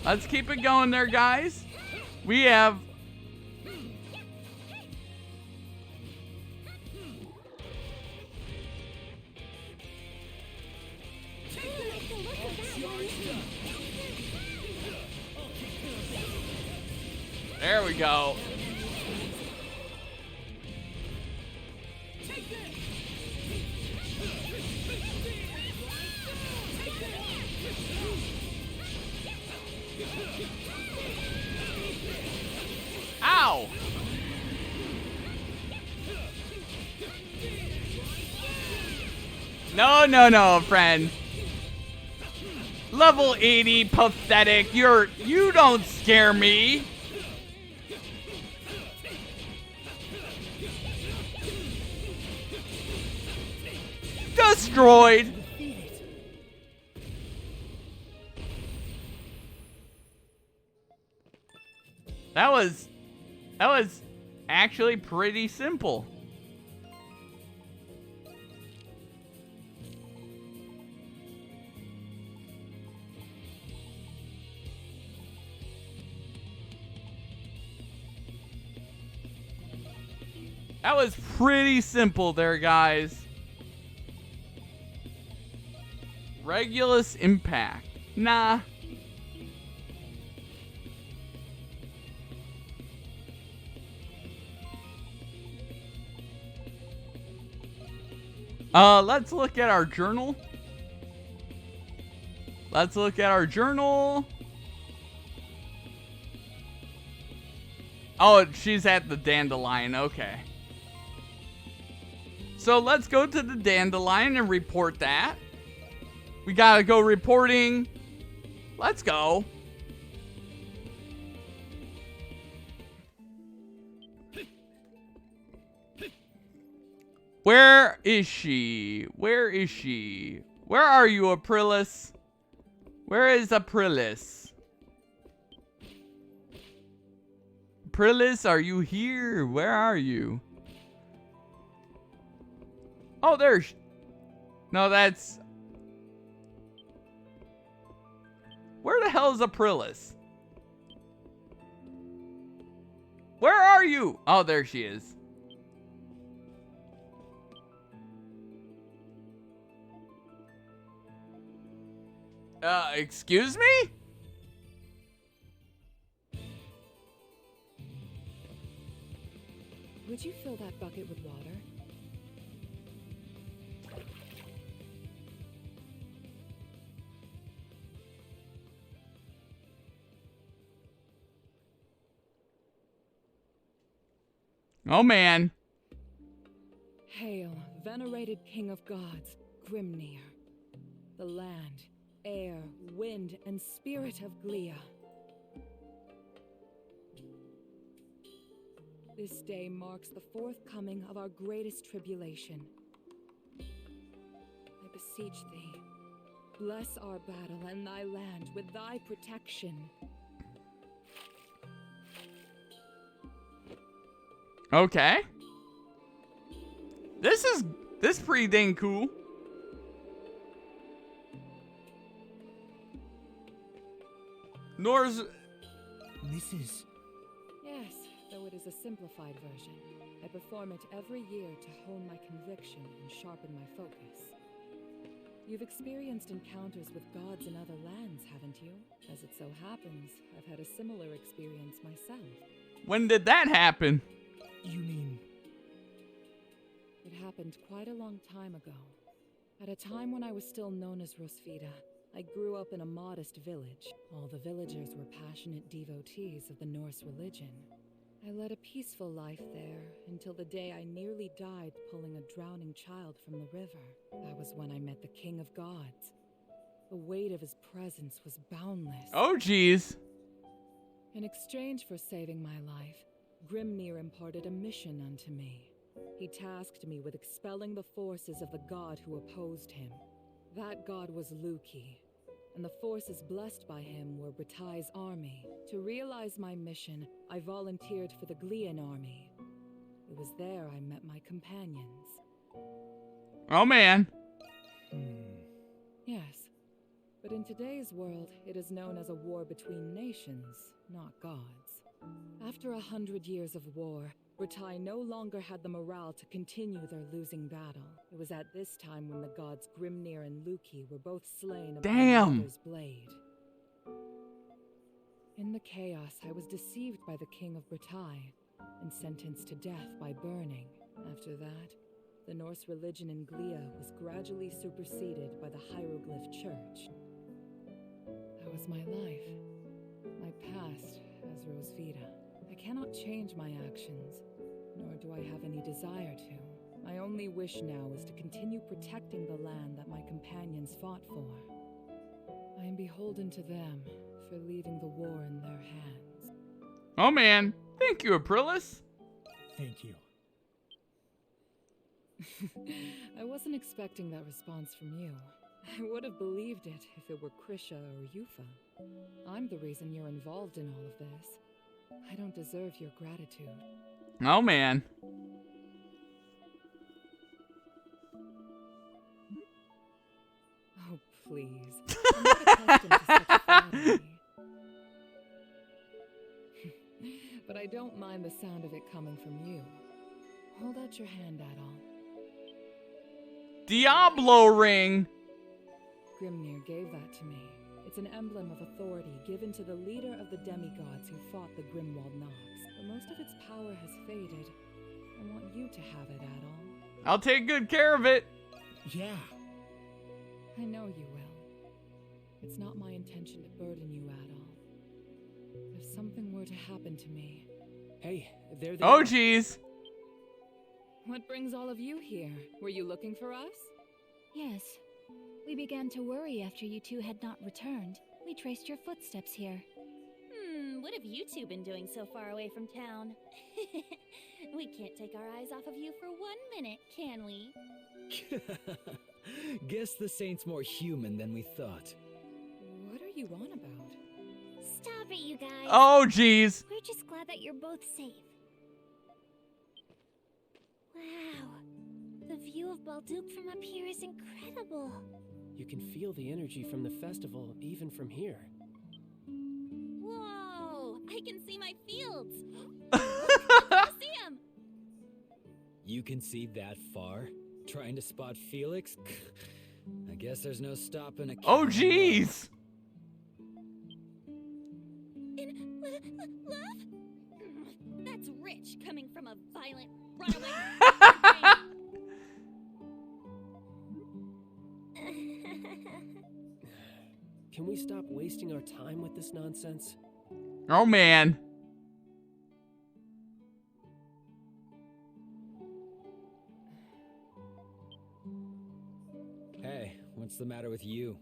Let's keep it going there, guys. We have... There we go. Ow! No, friend. Level 80, pathetic. You don't scare me. Destroyed. That was actually pretty simple. That was pretty simple there, guys. Regulus impact. Nah. Let's look at our journal. Let's look at our journal. Oh, she's at the dandelion. Okay. So let's go to the dandelion and report that. We gotta go reporting. Let's go. Where is she? Where is she? Where are you, Aprilis? Where is Aprilis? Aprilis, are you here? Where are you? Oh, there's... No, that's... Where the hell is Aprilis? Where are you? Oh, there she is. Excuse me? Would you fill that bucket with water? Oh, man. Hail, venerated king of gods, Grimnir. The land, air, wind, and spirit of Glia. This day marks the forthcoming of our greatest tribulation. I beseech thee, bless our battle and thy land with thy protection. Okay. This is pretty dang cool. Nor's... This is... Yes, though it is a simplified version. I perform it every year to hone my conviction and sharpen my focus. You've experienced encounters with gods in other lands, haven't you? As it so happens, I've had a similar experience myself. When did that happen? You mean... It happened quite a long time ago. At a time when I was still known as Rosvita, I grew up in a modest village. All the villagers were passionate devotees of the Norse religion. I led a peaceful life there until the day I nearly died pulling a drowning child from the river. That was when I met the King of Gods. The weight of his presence was boundless. Oh, geez. In exchange for saving my life, Grimnir imparted a mission unto me. He tasked me with expelling the forces of the god who opposed him. That god was Luki, and the forces blessed by him were Bratai's army. To realize my mission, I volunteered for the Glian army. It was there I met my companions. Oh, man. Yes, but in today's world, it is known as a war between nations, not gods. After 100 years of war, Bratai no longer had the morale to continue their losing battle. It was at this time when the gods Grimnir and Luki were both slain by my mother's blade. In the chaos, I was deceived by the king of Bratai and sentenced to death by burning. After that, the Norse religion in Glia was gradually superseded by the Hieroglyph Church. That was my life, my past as Rosvita. I cannot change my actions, nor do I have any desire to. My only wish now is to continue protecting the land that my companions fought for. I am beholden to them for leaving the war in their hands. Oh, man. Thank you, Aprilis. Thank you. I wasn't expecting that response from you. I would have believed it if it were Krisha or Yufa. I'm the reason you're involved in all of this. I don't deserve your gratitude. Oh, man. Oh, please. I'm not accustomed to such flattery. But I don't mind the sound of it coming from you. Hold out your hand, Adol. Diablo ring. Grimnir gave that to me. It's an emblem of authority given to the leader of the demigods who fought the Grimwald Nox. But most of its power has faded. I want you to have it, Adol. I'll take good care of it. Yeah. I know you will. It's not my intention to burden you, Adol. If something were to happen to me... Hey, there they Oh, are. jeez. What brings all of you here? Were you looking for us? Yes. We began to worry after you two had not returned. We traced your footsteps here. What have you two been doing so far away from town? We can't take our eyes off of you for 1 minute, can we? Guess the Saint's more human than we thought. What are you on about? Stop it, you guys. Oh, jeez. We're just glad that you're both safe. Wow. The view of Balduke from up here is incredible. You can feel the energy from the festival even from here. Whoa! I can see my fields! I see him! You can see that far? Trying to spot Felix? I guess there's no stopping a Oh, jeez. Love? That's rich coming from a violent runaway. Can we stop wasting our time with this nonsense? Oh, man. Hey, what's the matter with you?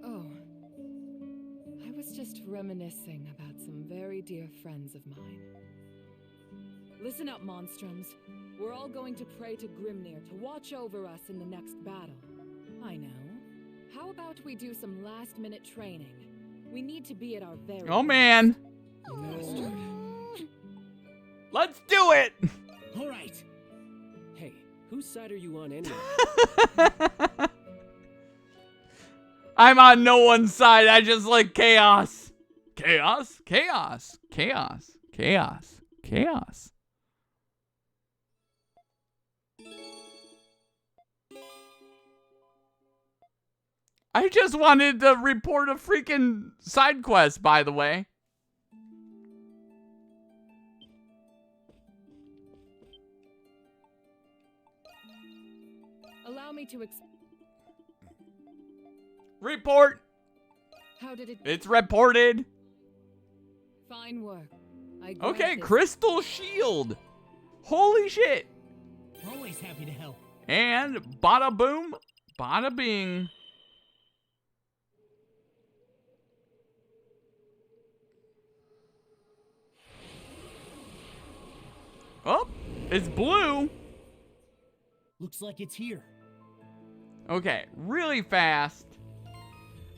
Oh. I was just reminiscing about some very dear friends of mine. Listen up, Monstrums. We're all going to pray to Grimnir to watch over us in the next battle. I know. How about we do some last-minute training? We need to be at our very Oh, man. Let's do it. All right. Hey, whose side are you on anyway? I'm on no one's side. I just like chaos. Chaos? Chaos. Chaos. Chaos. Chaos. I just wanted to report a freaking side quest, by the way. Allow me to Report. How did it... It's reported. Fine work. Okay, crystal shield. Holy shit. Always happy to help. And bada boom, bada bing. Oh, it's blue. Looks like it's here. Okay, really fast.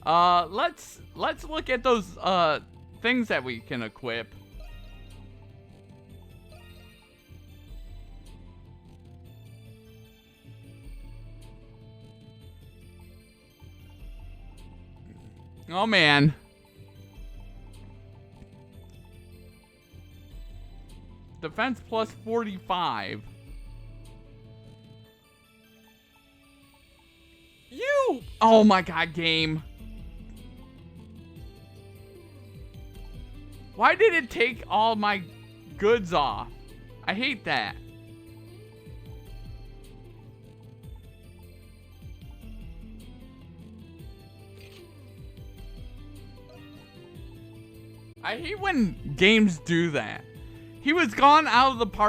Let's look at those things that we can equip. Oh man. Defense plus 45. You! Oh my god, game. Why did it take all my goods off? I hate that. I hate when games do that. He was gone out of the party.